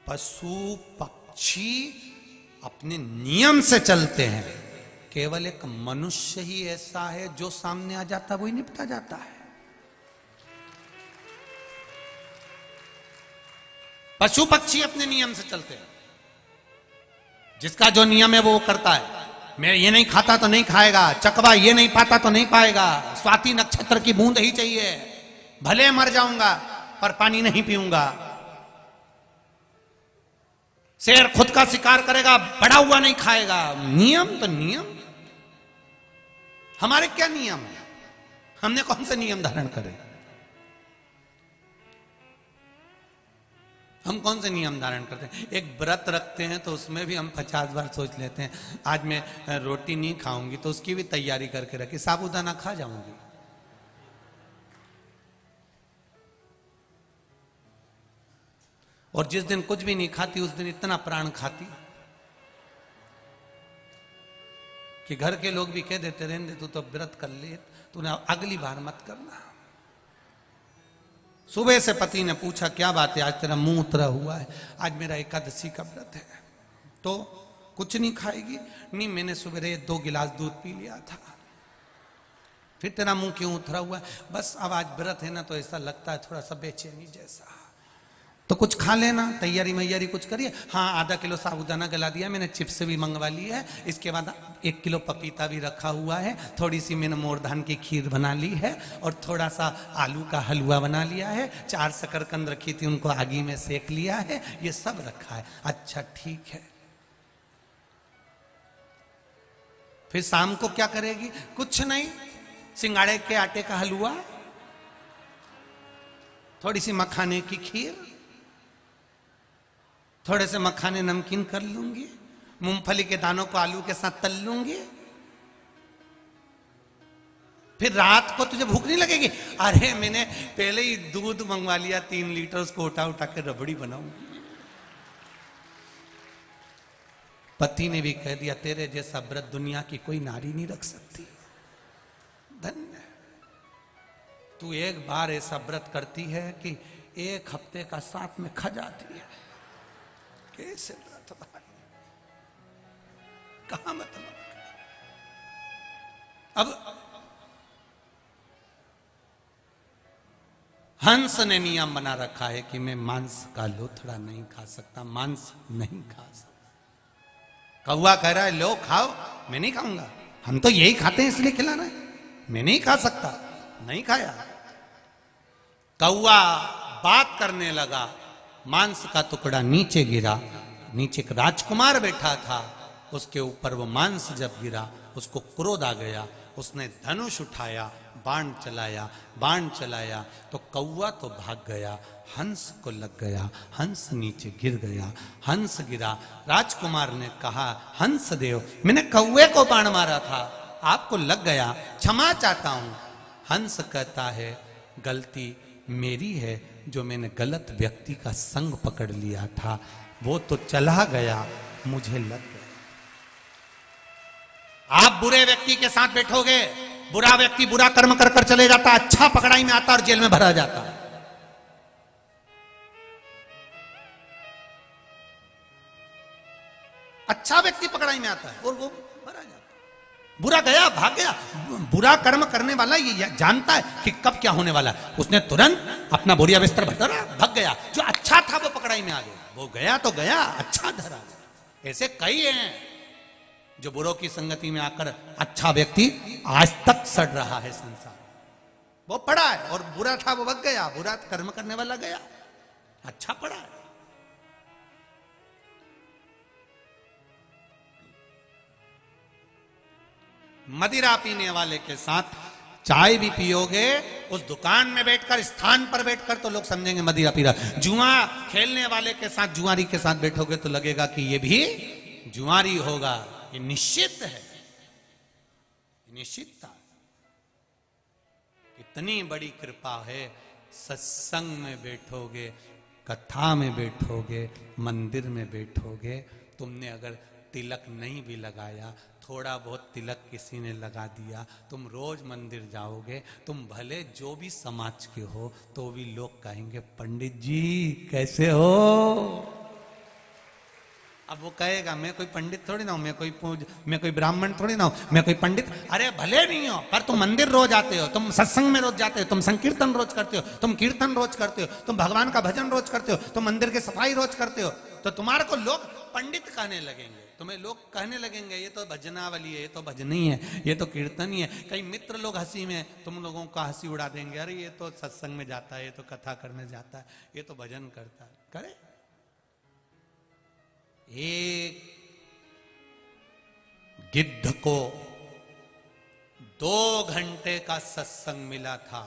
[SPEAKER 1] पशु पक्षी अपने नियम से चलते हैं। केवल एक मनुष्य ही ऐसा है जो सामने आ जाता वही निपटा जाता है। पशु पक्षी अपने नियम से चलते हैं। जिसका जो नियम है वो करता है। मैं ये नहीं खाता तो नहीं खाएगा, चकवा ये नहीं पाता तो नहीं पाएगा, स्वाति नक्षत्र की बूंद ही चाहिए, भले मर जाऊंगा पर पानी नहीं पीऊंगा। शेर खुद का शिकार करेगा, बड़ा हुआ नहीं खाएगा। नियम तो नियम। हमारे क्या नियम है? हमने कौन से नियम धारण करे? हम कौन से नियम धारण करते हैं? एक व्रत रखते हैं तो उसमें भी हम 50 बार सोच लेते हैं आज मैं रोटी नहीं खाऊंगी, तो उसकी भी तैयारी करके रखी, साबूदाना खा जाऊंगी। और जिस दिन कुछ भी नहीं खाती उस दिन इतना प्राण खाती कि घर के लोग भी कह देते रहने दे, तू तो व्रत कर ले, तूने अगली बार मत करना। सुबह से पति ने पूछा क्या बात है, आज तेरा मुंह उतरा हुआ है? आज मेरा एकादशी का व्रत है। तो कुछ नहीं खाएगी? नहीं, मैंने सुबह 2 गिलास दूध पी लिया था। फिर तेरा मुंह क्यों उतरा हुआ है? बस अब आज व्रत है ना तो ऐसा लगता है थोड़ा सा बेचैनी जैसा। तो कुछ खा लेना, तैयारी मैयारी कुछ करिए। हाँ, आधा किलो साबूदाना गला दिया मैंने, चिप्स भी मंगवा ली है, इसके बाद 1 किलो पपीता भी रखा हुआ है, थोड़ी सी मैंने मोरधान की खीर बना ली है और थोड़ा सा आलू का हलवा बना लिया है, 4 शकरकंद रखी थी उनको आगी में सेक लिया है, ये सब रखा है। अच्छा ठीक है। फिर शाम को क्या करेगी? कुछ नहीं, सिंगाड़े के आटे का हलवा, थोड़ी सी मखाने की खीर, थोड़े से मखाने नमकीन कर लूंगी, मूंगफली के दानों को आलू के साथ तल लूंगी। फिर रात को तुझे भूख नहीं लगेगी? अरे मैंने पहले ही दूध मंगवा लिया 3 लीटर, उसको उठा उठा के रबड़ी बनाऊंगी। पति ने भी कह दिया तेरे जैसा व्रत दुनिया की कोई नारी नहीं रख सकती। धन्य तू एक बार ऐसा व्रत करती है कि 1 हफ्ते का साथ में खा जाती है। कैसे व्रत भाई, कहां मतलब? अब हंस ने नियम बना रखा है कि मैं मांस का लोथड़ा नहीं खा सकता, मांस नहीं खा सकता। कौवा कह रहा है लो खाओ, मैं नहीं खाऊंगा, हम तो यही खाते हैं इसलिए खिला रहे हैं, मैं नहीं खा सकता। नहीं खाया। कौवा बात करने लगा, मांस का टुकड़ा नीचे गिरा। नीचे एक राजकुमार बैठा था, उसके ऊपर वो मांस जब गिरा उसको क्रोध आ गया, उसने धनुष उठाया, बाण चलाया। बाण चलाया तो कौवा तो भाग गया, हंस को लग गया, हंस नीचे गिर गया। हंस गिरा, राजकुमार ने कहा हंस देव मैंने कौवे को बाण मारा था, आपको लग गया, क्षमा चाहता हूं। हंस कहता है गलती मेरी है, जो मैंने गलत व्यक्ति का संग पकड़ लिया था वो तो चला गया, मुझे लग गया। आप बुरे व्यक्ति के साथ बैठोगे, बुरा व्यक्ति बुरा कर्म कर कर चले जाता, अच्छा पकड़ाई में आता और जेल में भरा जाता। अच्छा व्यक्ति पकड़ाई में आता है और वो भरा जाता। बुरा गया, भाग गया। बुरा कर्म करने वाला ये जानता है कि कब क्या होने वाला है, उसने तुरंत अपना बोरिया बिस्तर भरा, भाग गया। जो अच्छा था वो पकड़ाई में आ गया, वो गया तो गया, अच्छा धरा। ऐसे कई हैं जो बुरों की संगति में आकर अच्छा व्यक्ति आज तक सड़ रहा है संसार। वो पड़ा है और बुरा था वो भाग गया, बुरा कर्म करने वाला गया, अच्छा पड़ा है। मदिरा पीने वाले के साथ चाय भी पियोगे, उस दुकान में बैठकर, स्थान पर बैठकर, तो लोग समझेंगे मदिरा पी रहा। जुआ खेलने वाले के साथ, जुआरी के साथ बैठोगे तो लगेगा कि ये भी जुआरी होगा। ये निश्चित है, निश्चितता। कितनी बड़ी कृपा है, सत्संग में बैठोगे, कथा में बैठोगे, मंदिर में बैठोगे। तुमने अगर तिलक नहीं भी लगाया, थोड़ा बहुत तिलक किसी ने लगा दिया, तुम रोज मंदिर जाओगे, तुम भले जो भी समाज के हो तो भी लोग कहेंगे पंडित जी कैसे हो। अब वो कहेगा मैं कोई पंडित थोड़ी ना हूं, मैं कोई ब्राह्मण थोड़ी ना हूं, मैं कोई पंडित। अरे भले नहीं हो, पर तुम मंदिर रोज आते हो, तुम सत्संग में रोज जाते हो, तुम संकीर्तन रोज करते हो, तुम कीर्तन रोज करते हो, तुम भगवान का भजन रोज करते हो, तुम मंदिर की सफाई रोज करते हो, तो तुम्हारे को लोग पंडित कहने लगेंगे। तुम्हें लोग कहने लगेंगे ये तो भजनावली है, ये तो भजनी है, ये तो कीर्तन ही है। कई मित्र लोग हंसी में तुम लोगों का हंसी उड़ा देंगे, अरे ये तो सत्संग में जाता है, ये तो कथा करने जाता है, ये तो भजन करता है। करे एक गिद्ध को 2 घंटे का सत्संग मिला था,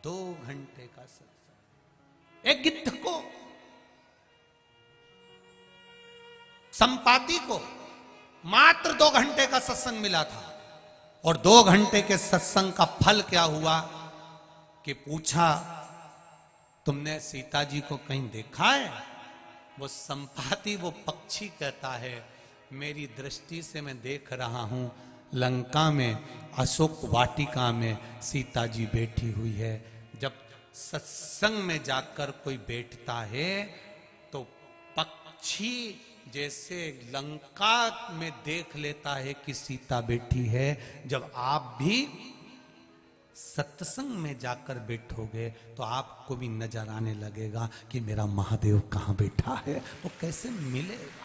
[SPEAKER 1] 2 घंटे का सत्संग। एक गिद्ध को, संपाति को मात्र 2 घंटे का सत्संग मिला था। और 2 घंटे के सत्संग का फल क्या हुआ कि पूछा तुमने सीता जी को कहीं देखा है? वो संपाति, वो पक्षी कहता है मेरी दृष्टि से मैं देख रहा हूं लंका में अशोक वाटिका में सीता जी बैठी हुई है। जब सत्संग में जाकर कोई बैठता है तो पक्षी जैसे लंका में देख लेता है कि सीता बैठी है, जब आप भी सत्संग में जाकर बैठोगे तो आपको भी नजर आने लगेगा कि मेरा महादेव कहां बैठा है। वो कैसे मिलेगा?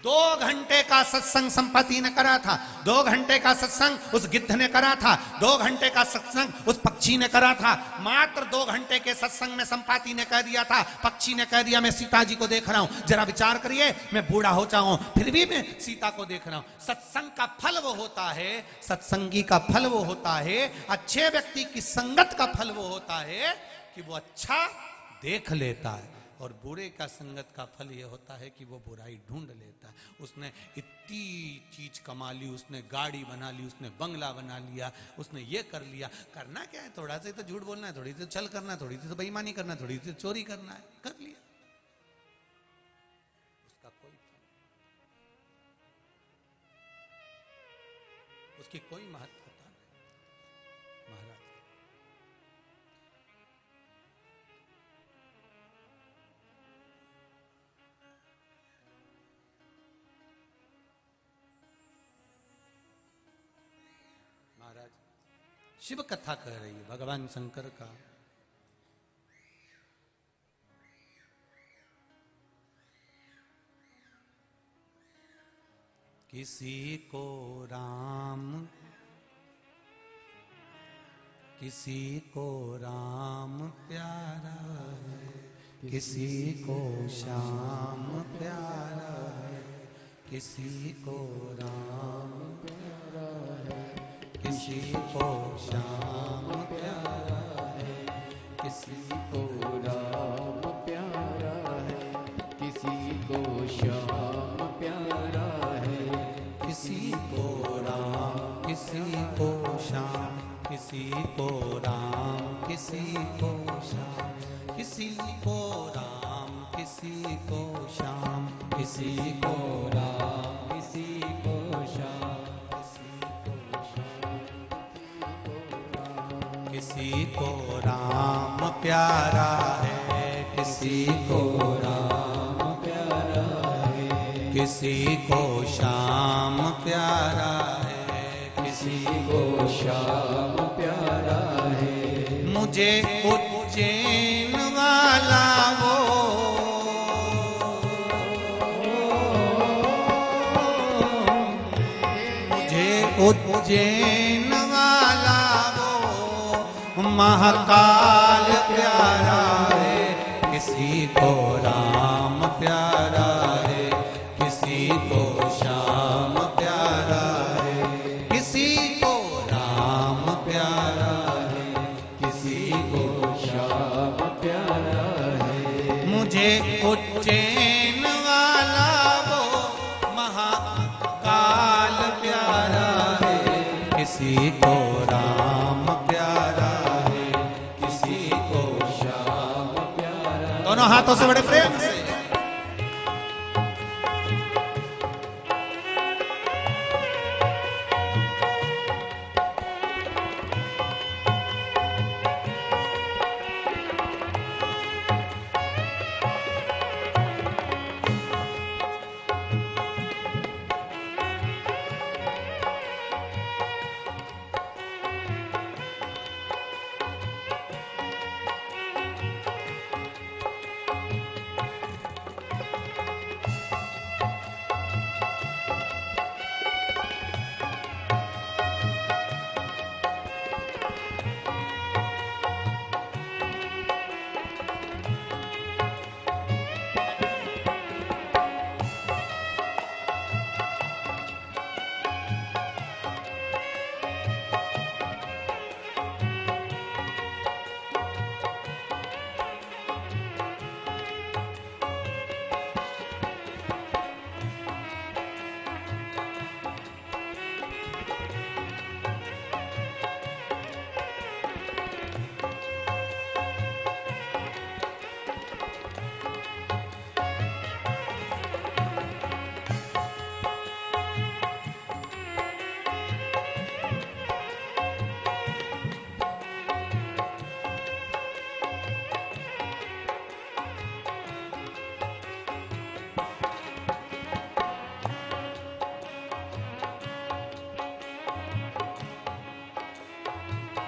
[SPEAKER 1] 2 घंटे का सत्संग संपत्ति ने करा था, 2 घंटे का सत्संग उस गिद्ध ने करा था, 2 घंटे का सत्संग उस पक्षी ने करा था। मात्र 2 घंटे के सत्संग में संपाति ने कह दिया था, पक्षी ने कह दिया मैं सीता जी को देख रहा हूं। जरा विचार करिए, मैं बूढ़ा हो जाऊं फिर भी मैं सीता को देख रहा हूं। सत्संग का फल वो होता है, सत्संगी का फल वो होता है, अच्छे व्यक्ति की संगत का फल वो होता है कि वो अच्छा देख लेता है। और बुरे का संगत का फल ये होता है कि वो बुराई ढूंढ लेता है। उसने इतनी चीज कमा ली, उसने गाड़ी बना ली, उसने बंगला बना लिया, उसने ये कर लिया। करना क्या है? थोड़ा सा तो झूठ बोलना है, थोड़ी सी छल करना है, थोड़ी सी तो बेईमानी करना है, थोड़ी सी चोरी करना है, कर लिया। उसका कोई उसकी कोई महत्वता नहीं। महाराज शिव कथा कह रही है भगवान शंकर का। किसी को राम, किसी को राम प्यारा है, किसी को श्याम प्यारा है, किसी को राम प्यारा है, किसी को श्याम प्यारा है, किसी को राम प्यारा है, किसी को श्याम प्यारा है, किसी को राम, किसी को श्याम, किसी को राम, किसी को श्याम। किसी को राम किसी को श्याम,
[SPEAKER 2] किसी को राम किसी को श्याम,
[SPEAKER 1] किसी को राम प्यारा है, किसी को
[SPEAKER 2] राम प्यारा है,
[SPEAKER 1] किसी को श्याम प्यारा है,
[SPEAKER 2] किसी को श्याम प्यारा है।
[SPEAKER 1] मुझे उज्जैन वाला वो मुझे उज्जैन वाला वो महाकाल प्यारा है, किसी को राम प्यारा है, किसी को श्याम प्यारा है, किसी को राम प्यारा है,
[SPEAKER 2] किसी को श्याम प्यारा है।
[SPEAKER 1] मुझे उज्जैन वाला वो महाकाल प्यारा है, किसी को राम प्यारा है,
[SPEAKER 2] किसी को श्याम प्यारा।
[SPEAKER 1] दोनों हाथों से बड़े प्रेम से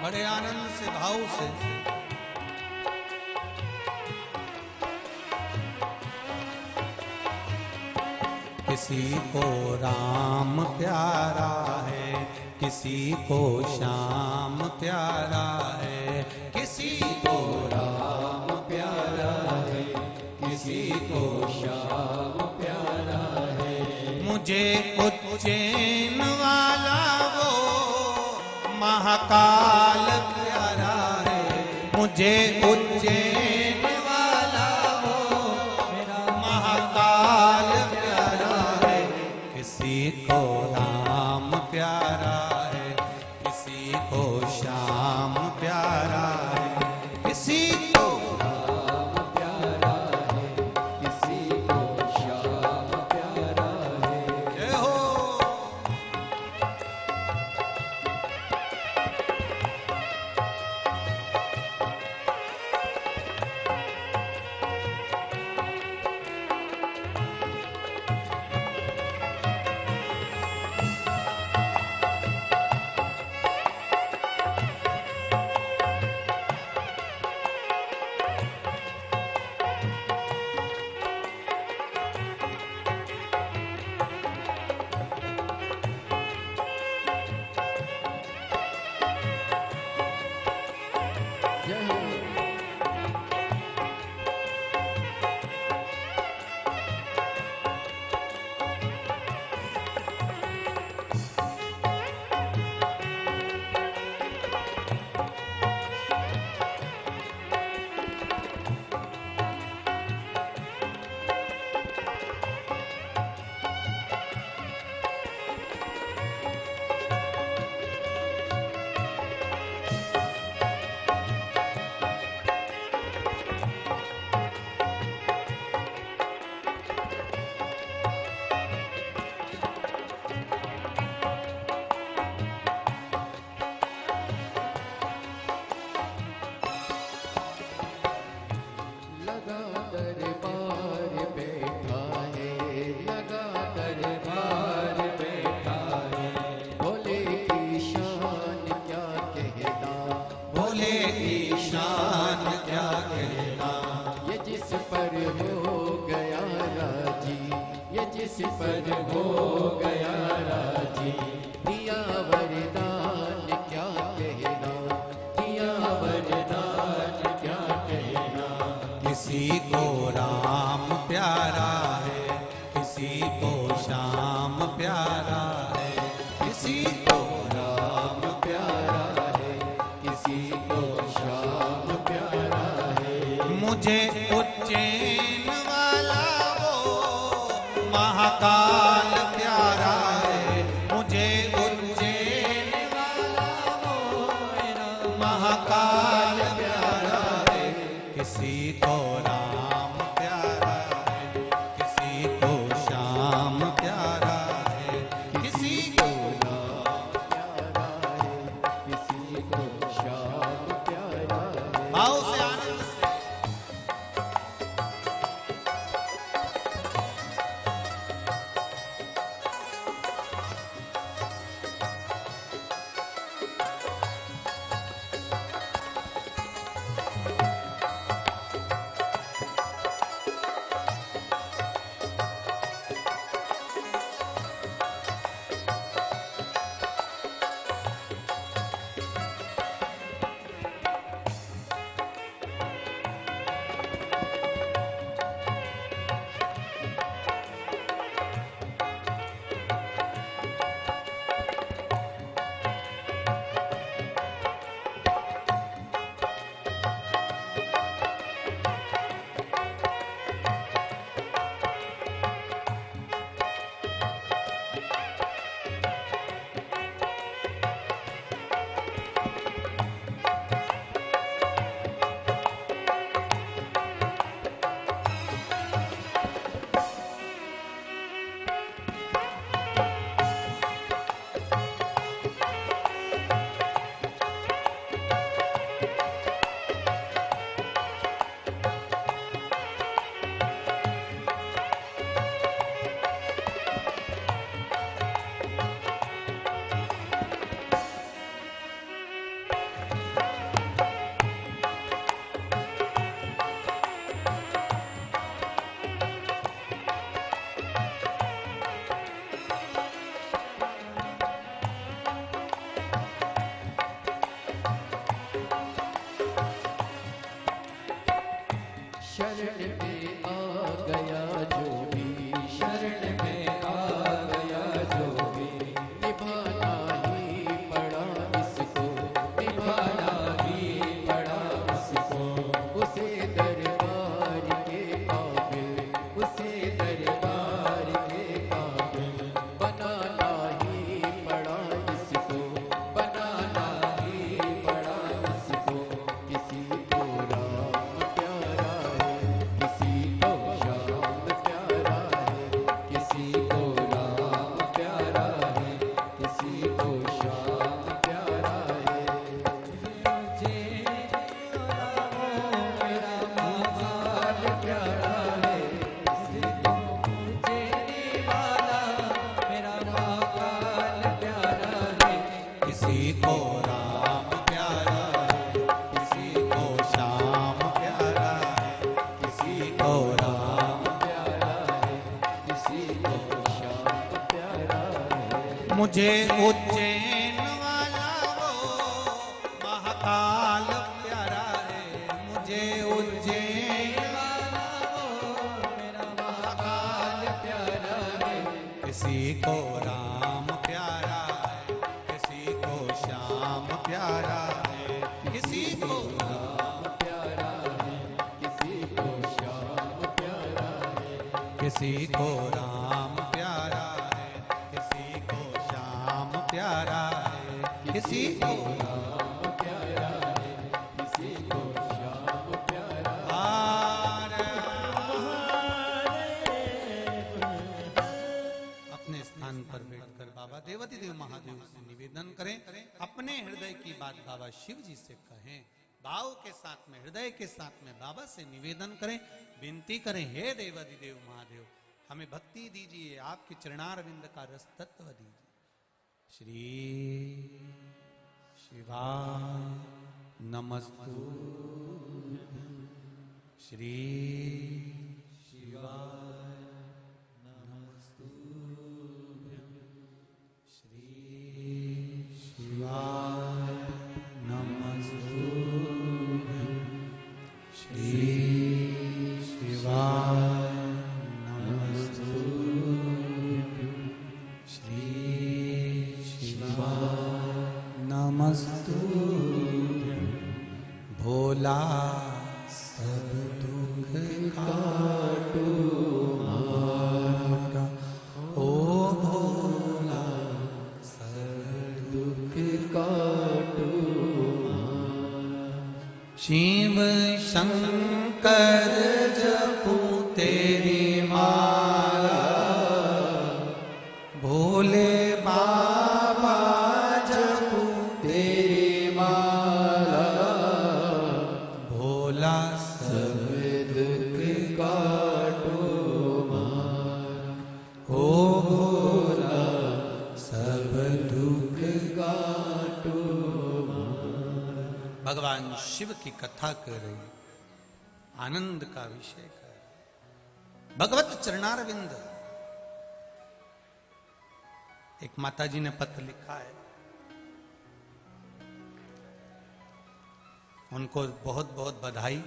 [SPEAKER 1] बड़े आनंद से भाव से किसी को राम प्यारा है, किसी को श्याम प्यारा है, किसी को
[SPEAKER 2] राम प्यारा है, किसी को श्याम प्यारा है।
[SPEAKER 1] मुझे उज्जैन वाला वो महाकाल प्यारा है, मुझे उज्जैन वाला वो मेरा महाकाल प्यारा है, किसी को राम प्यारा है, किसी को श्याम प्यारा है, किसी को
[SPEAKER 2] राम प्यारा है, किसी को श्याम प्यारा है।
[SPEAKER 1] जय हो।
[SPEAKER 2] इस पर हो गया राजी। दिया वरदान क्या कहना, दिया वरदान क्या कहना।
[SPEAKER 1] किसी को राम प्यारा है, किसी को श्याम प्यारा है, किसी को
[SPEAKER 2] राम प्यारा है, किसी को श्याम प्यारा है।
[SPEAKER 1] मुझे उज्जैन वाला वो महाकाल प्यारा है, मुझे उज्जैन वाला वो महाकाल प्यारा है। किसी को राम प्यारा है, किसी को श्याम प्यारा है, किसी को
[SPEAKER 2] किसी को श्याम प्यारा है।
[SPEAKER 1] भाव से आनंद से
[SPEAKER 2] शरण में आ गया जो भी, शरण में आ गया जो भी। निभाना ही पड़ा इसको, निभाना ही पड़ा इसको। उसे दरबार के काबिल, उसे दरबार के काबिल। बनाना ही पड़ा इसको, बनाना ही पड़ा इसको। किसी को राम प्यारा है, किसी को श्याम प्यारा है, किसी को राम प्यारा है, किसी को श्याम प्यारा है। मुझे मेरा महाकाल प्यारा है, किसी को मुझे वाला मेरा महाकाल प्यारा है।
[SPEAKER 1] किसी को राम प्यारा है, किसी को श्याम प्यारा है, किसी को राम
[SPEAKER 2] प्यारा है, किसी को श्याम प्यारा है।
[SPEAKER 1] मुझे उज्जैन वाला वो महाकाल प्यारा है, मुझे उज्जैन वाला वो मेरा महाकाल प्यारा है। किसी को राम प्यारा है, किसी को श्याम प्यारा है, किसी को
[SPEAKER 2] राम प्यारा है, किसी को श्याम प्यारा है।
[SPEAKER 1] किसी को राम प्यारा है, किसी को श्याम प्यारा है, किसी को
[SPEAKER 2] राम प्यारा है, किसी को श्याम प्यारा है।
[SPEAKER 1] अपने स्थान पर बैठकर बाबा देवती देव महादेव से निवेदन करें, अपने हृदय की बात बाबा शिव जी से कहें। भाव के साथ में, हृदय के साथ में बाबा से निवेदन करें, विनती करें, हे देवती देव महादेव हमें भक्ति दीजिए, आपके चरणारविंद का रस तत्व दीजिए। श्री शिवा नमस्तु, श्री शिवा नमस्तु। शिव की कथा कर रही, आनंद का विषय कर, भगवत चरणारविंद। एक माता जी ने पत्र लिखा है, उनको बहुत बहुत बधाई।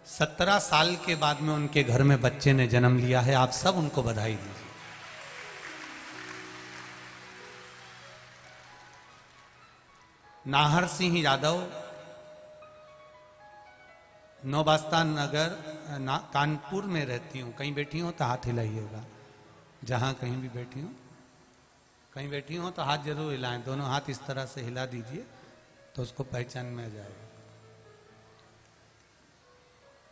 [SPEAKER 1] 17 साल के बाद में उनके घर में बच्चे ने जन्म लिया है, आप सब उनको बधाई दीजिए। नाहर सिंह यादव, नौबास्ता नगर, कानपुर में रहती हूँ। कहीं बैठी हो तो हाथ हिलाइएगा, जहां कहीं भी बैठी हो, कहीं बैठी हो तो हाथ जरूर हिलाएं। दोनों हाथ इस तरह से हिला दीजिए तो उसको पहचान में आ जाएगा।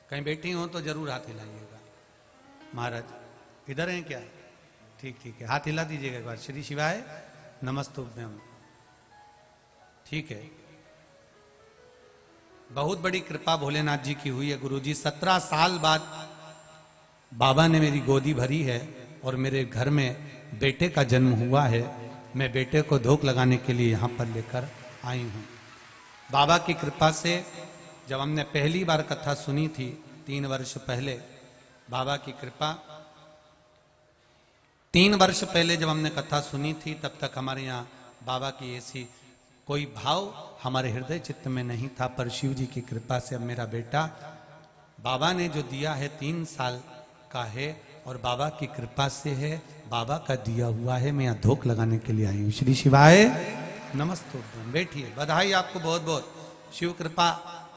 [SPEAKER 1] कहीं बैठी हो तो जरूर हाथ हिलाइएगा। महाराज इधर हैं क्या? ठीक ठीक है, हाथ हिला दीजिएगा एक बार। श्री शिवाय नमस्तुभ्यम। ठीक है, बहुत बड़ी कृपा भोलेनाथ जी की हुई है गुरुजी। 17 साल बाद बाबा ने मेरी गोदी भरी है और मेरे घर में बेटे का जन्म हुआ है। मैं बेटे को धोख लगाने के लिए यहां पर लेकर आई हूं। बाबा की कृपा से जब हमने पहली बार कथा सुनी थी 3 वर्ष पहले, बाबा की कृपा, 3 वर्ष पहले जब हमने कथा सुनी थी तब तक हमारे यहाँ बाबा की ऐसी कोई भाव हमारे हृदय चित्त में नहीं था। पर शिव जी की कृपा से अब मेरा बेटा बाबा ने जो दिया है 3 साल का है और बाबा की कृपा से है, बाबा का दिया हुआ है। मैं यहाँ धोख लगाने के लिए आई हूँ। श्री शिवाय नमस्तुभ्यम। बैठिए, बधाई आपको बहुत बहुत। शिव कृपा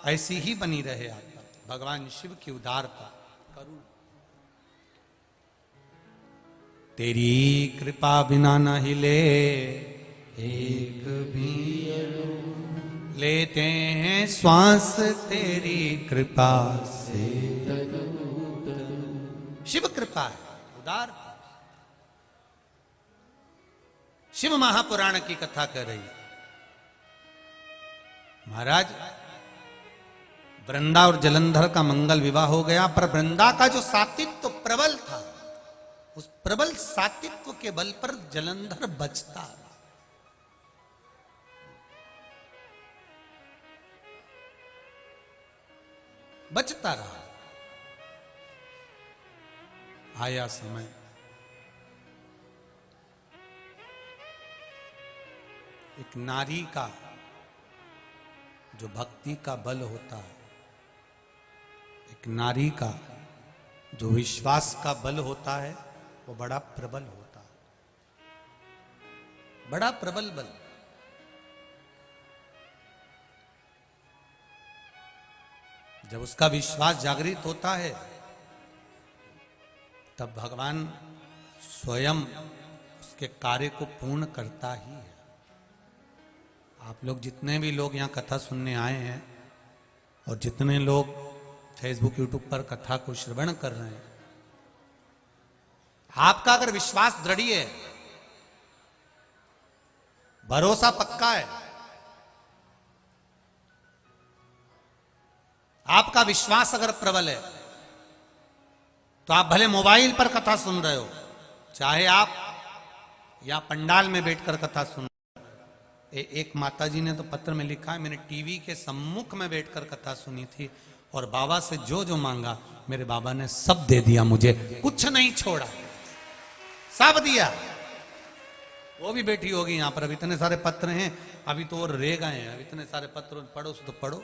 [SPEAKER 1] ऐसी ही बनी रहे आप पर, भगवान शिव की उदारता करूं। तेरी कृपा बिना न हिले एक भी, लेते हैं श्वास तेरी कृपा से। शिव कृपा है, उदार। शिव महापुराण की कथा कर रही है। महाराज, वृंदा और जलंधर का मंगल विवाह हो गया, पर वृंदा का जो सातित्व प्रबल था, उस प्रबल सातित्व के बल पर जलंधर बचता रहा। बचता रहा। आया समय, एक नारी का जो भक्ति का बल होता है, एक नारी का जो विश्वास का बल होता है, वो बड़ा प्रबल होता है, बड़ा प्रबल बल। जब उसका विश्वास जागृत होता है तब भगवान स्वयं उसके कार्य को पूर्ण करता ही है। आप लोग जितने भी लोग यहाँ कथा सुनने आए हैं और जितने लोग फेसबुक यूट्यूब पर कथा को श्रवण कर रहे हैं, आपका अगर विश्वास दृढ़ है, भरोसा पक्का है, आपका विश्वास अगर प्रबल है, तो आप भले मोबाइल पर कथा सुन रहे हो, चाहे आप या पंडाल में बैठकर कथा सुन रहे हो। एक माताजी ने तो पत्र में लिखा है, मैंने टीवी के सम्मुख में बैठकर कथा सुनी थी और बाबा से जो जो मांगा मेरे बाबा ने सब दे दिया, मुझे कुछ नहीं छोड़ा, सब दिया। वो भी बैठी होगी यहां पर। अब इतने सारे पत्र हैं, अभी तो और रह गए हैं। अब इतने सारे पत्र पढ़ो तो पढ़ो।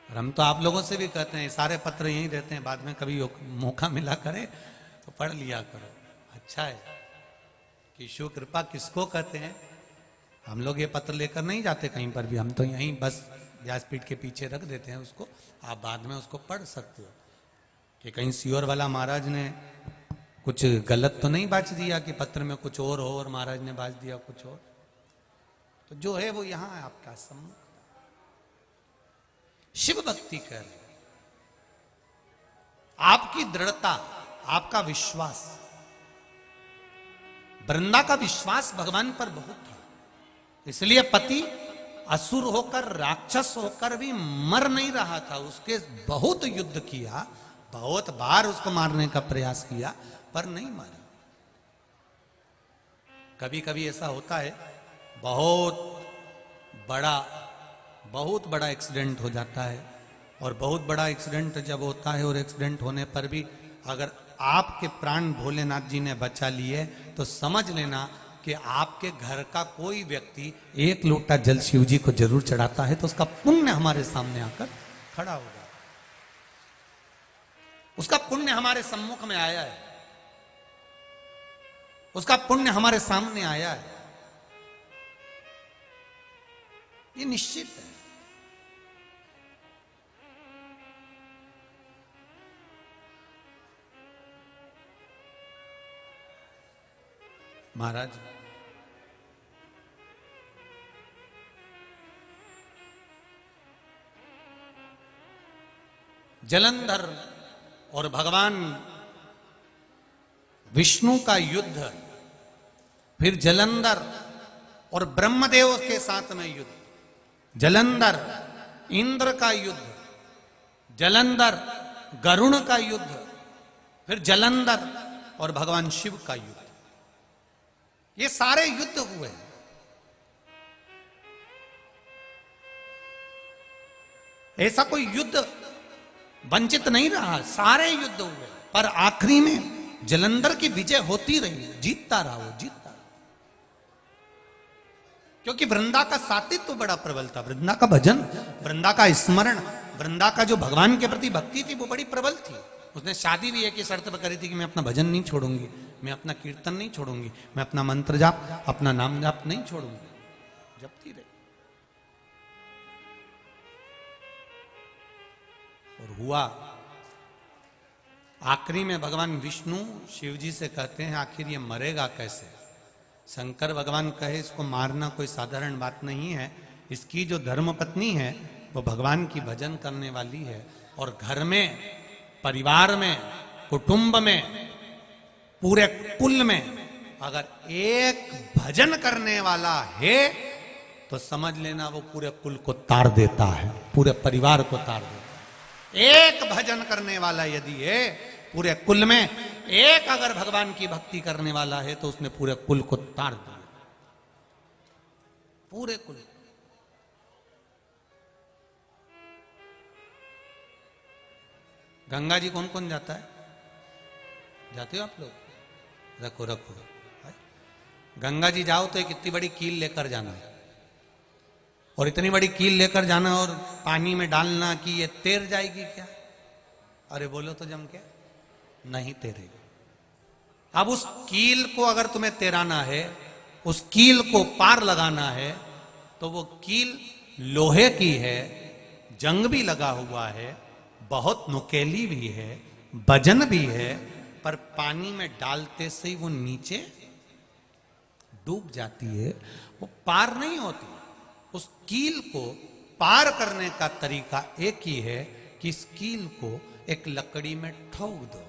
[SPEAKER 1] और हम तो आप लोगों से भी कहते हैं, सारे पत्र यहीं रहते हैं, बाद में कभी मौका मिला करे तो पढ़ लिया करो। अच्छा है कि शिव कृपा किसको कहते हैं। हम लोग ये पत्र लेकर नहीं जाते कहीं पर भी, हम तो यहीं बस व्यासपीठ के पीछे रख देते हैं उसको। आप बाद में उसको पढ़ सकते हो कि कहीं सियोर वाला महाराज ने कुछ गलत तो नहीं बाच दिया कि पत्र में कुछ और हो और महाराज ने बाच दिया कुछ और। तो जो है वो यहां है आपका सम्मुख। शिव भक्ति कर, आपकी दृढ़ता, आपका विश्वास। वृंदा का विश्वास भगवान पर बहुत था, इसलिए पति असुर होकर, राक्षस होकर भी मर नहीं रहा था। उसके बहुत युद्ध किया, बहुत बार उसको मारने का प्रयास किया, पर नहीं मारा। कभी कभी ऐसा होता है, बहुत बहुत बड़ा एक्सीडेंट हो जाता है। और बहुत बड़ा एक्सीडेंट जब होता है और एक्सीडेंट होने पर भी अगर आपके प्राण भोलेनाथ जी ने बचा लिए तो समझ लेना कि आपके घर का कोई व्यक्ति एक लोटा जल शिव जी को जरूर चढ़ाता है तो उसका पुण्य हमारे सामने आकर खड़ा होगा। उसका पुण्य हमारे सम्मुख में आया है, उसका पुण्य हमारे सामने आया है, ये निश्चित है। महाराज जलंधर और भगवान विष्णु का युद्ध, फिर जलंधर और ब्रह्मदेव के साथ में युद्ध, जलंधर इंद्र का युद्ध, जलंधर गरुण का युद्ध, फिर जलंधर और भगवान शिव का युद्ध, ये सारे युद्ध हुए। ऐसा कोई युद्ध वंचित नहीं रहा, सारे युद्ध हुए, पर आखिरी में जलंधर की विजय होती रही, जीतता रहा वो, जीतता रहा। क्योंकि वृंदा का सातित्व तो बड़ा प्रबल था, वृंदा का भजन, वृंदा का स्मरण, वृंदा का जो भगवान के प्रति भक्ति थी वो बड़ी प्रबल थी। उसने शादी भी एक ही शर्त पर करी थी कि मैं अपना भजन नहीं छोड़ूंगी, मैं अपना कीर्तन नहीं छोड़ूंगी, मैं अपना मंत्र जाप, अपना नाम जाप नहीं छोड़ूंगी, जपती रही। और हुआ आखिरी में भगवान विष्णु शिव जी से कहते हैं आखिर ये मरेगा कैसे। शंकर भगवान कहे इसको मारना कोई साधारण बात नहीं है, इसकी जो धर्म पत्नी है वो भगवान की भजन करने वाली है, और घर में, परिवार में, कुटुंब में, पूरे कुल में अगर एक भजन करने वाला है तो समझ लेना वो पूरे कुल को तार देता है, पूरे परिवार को तार देता है। एक भजन करने वाला यदि है पूरे कुल में, एक अगर भगवान की भक्ति करने वाला है तो उसने पूरे कुल को तार दिया, पूरे कुल। गंगा जी कौन कौन जाता है? जाते हो आप लोग? रखो रखो। गंगा जी जाओ तो एक इतनी बड़ी कील लेकर जाना, और इतनी बड़ी कील लेकर जाना और पानी में डालना कि ये तैर जाएगी क्या? अरे बोलो तो जम के, नहीं तैरेगी। अब उस कील को अगर तुम्हें तैराना है, उस कील को पार लगाना है, तो वो कील लोहे की है, जंग भी लगा हुआ है, बहुत नुकेली भी है, वजन भी है, पर पानी में डालते से ही वो नीचे डूब जाती है, वो पार नहीं होती। उस कील को पार करने का तरीका एक ही है कि इस कील को एक लकड़ी में ठोक दो,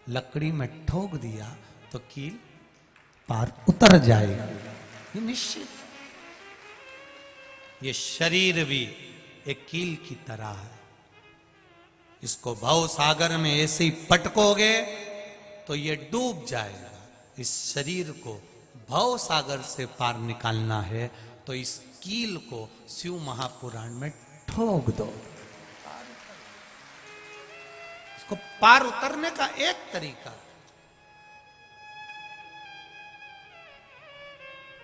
[SPEAKER 1] लकड़ी में ठोक दिया तो कील पार उतर जाएगी, ये निश्चित। ये शरीर भी एक कील की तरह है, इसको भव सागर में ऐसे ही पटकोगे तो ये डूब जाएगा। इस शरीर को भव सागर से पार निकालना है तो इस कील को शिव महापुराण में ठोक दो। इसको पार उतरने का एक तरीका,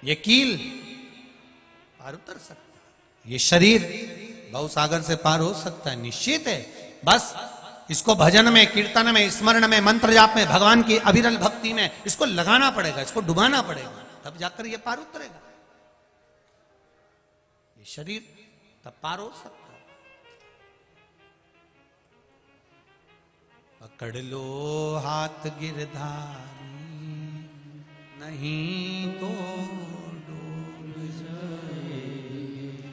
[SPEAKER 1] ये कील पार उतर सकता है, ये शरीर भवसागर से पार हो सकता है, निश्चित है। बस इसको भजन में, कीर्तन में, स्मरण में, मंत्र जाप में, भगवान की अविरल भक्ति में इसको लगाना पड़ेगा, इसको डुबाना पड़ेगा, तब जाकर ये पार उतरेगा। ये शरीर तब पार हो सकता है। पकड़ लो हाथ गिरधारी, नहीं तो डूब जाएंगे।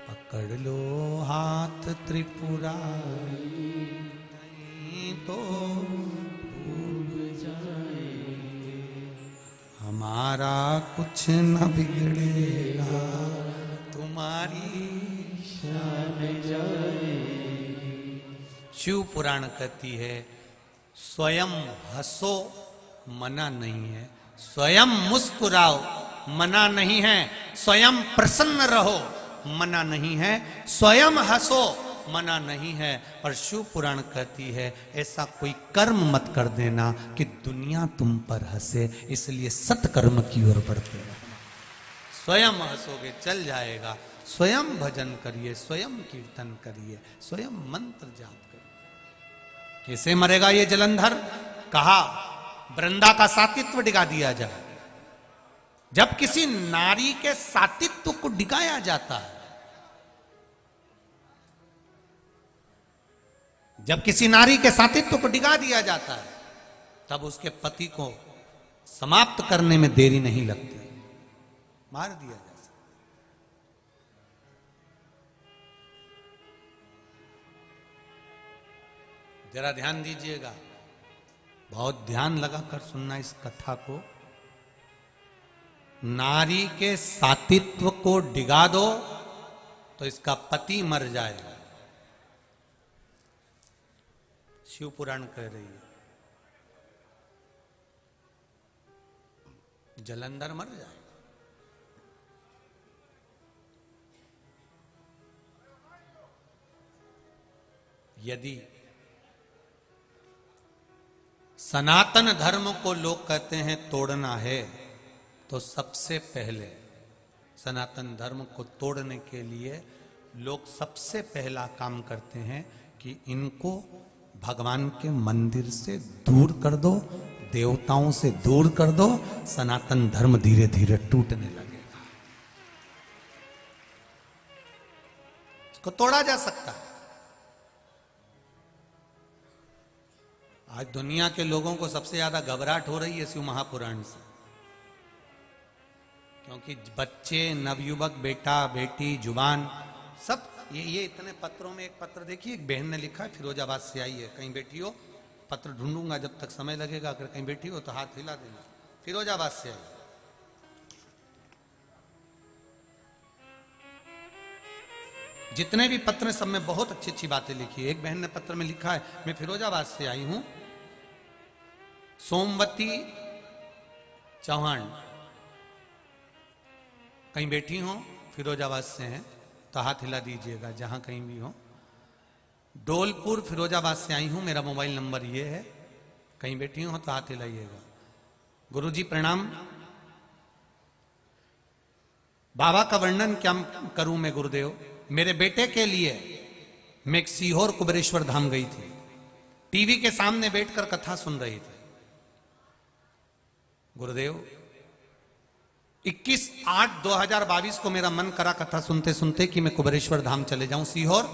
[SPEAKER 1] पकड़ लो हाथ त्रिपुरारी, नहीं तो डूब जाएंगे। हमारा कुछ न बिगड़ेगा, तुम्हारी शान जाएगी। शिव पुराण कहती है स्वयं हंसो मना नहीं है, स्वयं मुस्कुराओ मना नहीं है, स्वयं प्रसन्न रहो मना नहीं है, स्वयं हंसो मना नहीं है, पर शिव पुराण कहती है ऐसा कोई कर्म मत कर देना कि दुनिया तुम पर हंसे, इसलिए सत्कर्म की ओर बढ़ते रहना। स्वयं हंसोगे चल जाएगा, स्वयं भजन करिए, स्वयं कीर्तन करिए, स्वयं मंत्र जाप करिए। कैसे मरेगा ये जलंधर? कहा वृंदा का सातित्व डिगा दिया जाए। जब किसी नारी के सातित्व को डिगाया जाता है, जब किसी नारी के सातित्व को डिगा दिया जाता है, तब उसके पति को समाप्त करने में देरी नहीं लगती, मार दिया जा सकता। जरा ध्यान दीजिएगा, बहुत ध्यान लगाकर सुनना इस कथा को। नारी के सातित्व को डिगा दो तो इसका पति मर जाएगा। शिव पुराण कह रही है जलंधर मर जाएगा। यदि सनातन धर्म को लोग कहते हैं तोड़ना है, तो सबसे पहले सनातन धर्म को तोड़ने के लिए लोग सबसे पहला काम करते हैं कि इनको भगवान के मंदिर से दूर कर दो, देवताओं से दूर कर दो, सनातन धर्म धीरे धीरे टूटने लगेगा। इसको तोड़ा जा सकता है। आज दुनिया के लोगों को सबसे ज्यादा घबराहट हो रही है शिव महापुराण से, क्योंकि बच्चे, नवयुवक, बेटा बेटी, जुबान, सब ये इतने पत्रों में एक पत्र देखिए, एक बहन ने लिखा है, फिरोजाबाद से आई है। कहीं बैठी हो, पत्र ढूंढूंगा जब तक समय लगेगा, अगर कहीं बैठी हो तो हाथ हिला देना। फिरोजाबाद से आई। जितने भी पत्र हैं सब में बहुत अच्छी अच्छी बातें लिखी है। एक बहन ने पत्र में लिखा है, मैं फिरोजाबाद से आई हूं, सोमवती चौहान, कहीं बैठी हो, फिरोजाबाद से हैं तो हाथ हिला दीजिएगा जहां कहीं भी हो। डोलपुर फिरोजाबाद से आई हूं, मेरा मोबाइल नंबर ये है, कहीं बैठी हो तो हाथ हिलाइएगा। गुरुजी प्रणाम, बाबा का वर्णन क्या करूं मैं गुरुदेव? मेरे बेटे के लिए मैं सीहोर कुबेरेश्वर धाम गई थी, टीवी के सामने बैठकर कथा सुन रही थी। गुरुदेव 21/8/2022 को मेरा मन करा कथा सुनते सुनते कि मैं कुबेरेश्वर धाम चले जाऊं सीहोर,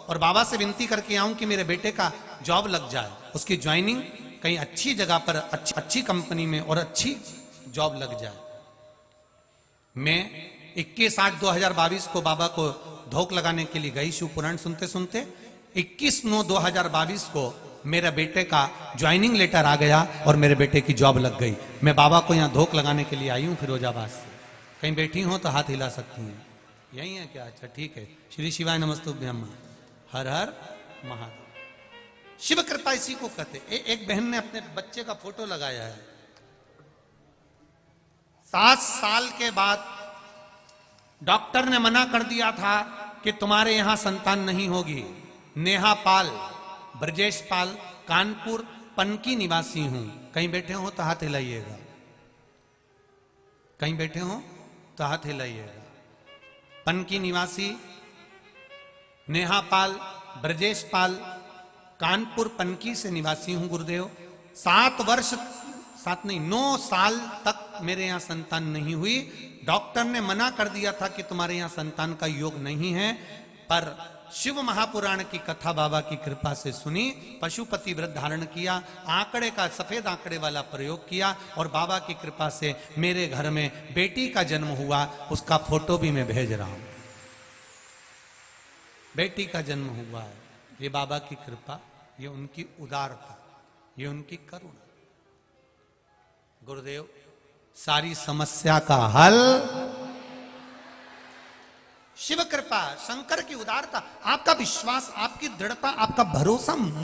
[SPEAKER 1] और बाबा से विनती करके आऊं कि मेरे बेटे का जॉब लग जाए, उसकी ज्वाइनिंग कहीं अच्छी जगह पर, अच्छी कंपनी में और अच्छी जॉब लग जाए। मैं 21/8/2022 को बाबा को धोख लगाने के लिए गई शिव पुराण सुनते सुनते। 21/9/2022 को मेरे बेटे का ज्वाइनिंग लेटर आ गया और मेरे बेटे की जॉब लग गई। मैं बाबा को यहाँ धोख लगाने के लिए आई हूँ फिरोजाबाद से। कहीं बैठी हो तो हाथ हिला सकती हैं। यही है क्या? अच्छा ठीक है। श्री शिवाय नमस्तुभ्यम, हर हर महादेव। शिव कृपा इसी को कहते। एक बहन ने अपने बच्चे का फोटो लगाया है। 7 साल के बाद डॉक्टर ने मना कर दिया था कि तुम्हारे यहां संतान नहीं होगी। नेहा पाल, ब्रजेश पाल, कानपुर पनकी निवासी हूं। कहीं बैठे हो तो हाथ हिलाइएगा, कहीं बैठे हो तो हाथ हिलाइएगा। पनकी निवासी नेहा पाल, ब्रजेश पाल, कानपुर पनकी से निवासी हूं गुरुदेव। 9 साल तक मेरे यहां संतान नहीं हुई। डॉक्टर ने मना कर दिया था कि तुम्हारे यहां संतान का योग नहीं है, पर शिव महापुराण की कथा बाबा की कृपा से सुनी, पशुपति व्रत धारण किया, आंकड़े का, सफेद आंकड़े वाला प्रयोग किया, और बाबा की कृपा से मेरे घर में बेटी का जन्म हुआ। उसका फोटो भी मैं भेज रहा हूं। बेटी का जन्म हुआ है। ये बाबा की कृपा, ये उनकी उदारता, ये उनकी करुणा। गुरुदेव सारी समस्या का हल शिव कृपा, शंकर की उदारता, आपका विश्वास, आपकी दृढ़ता, आपका भरोसा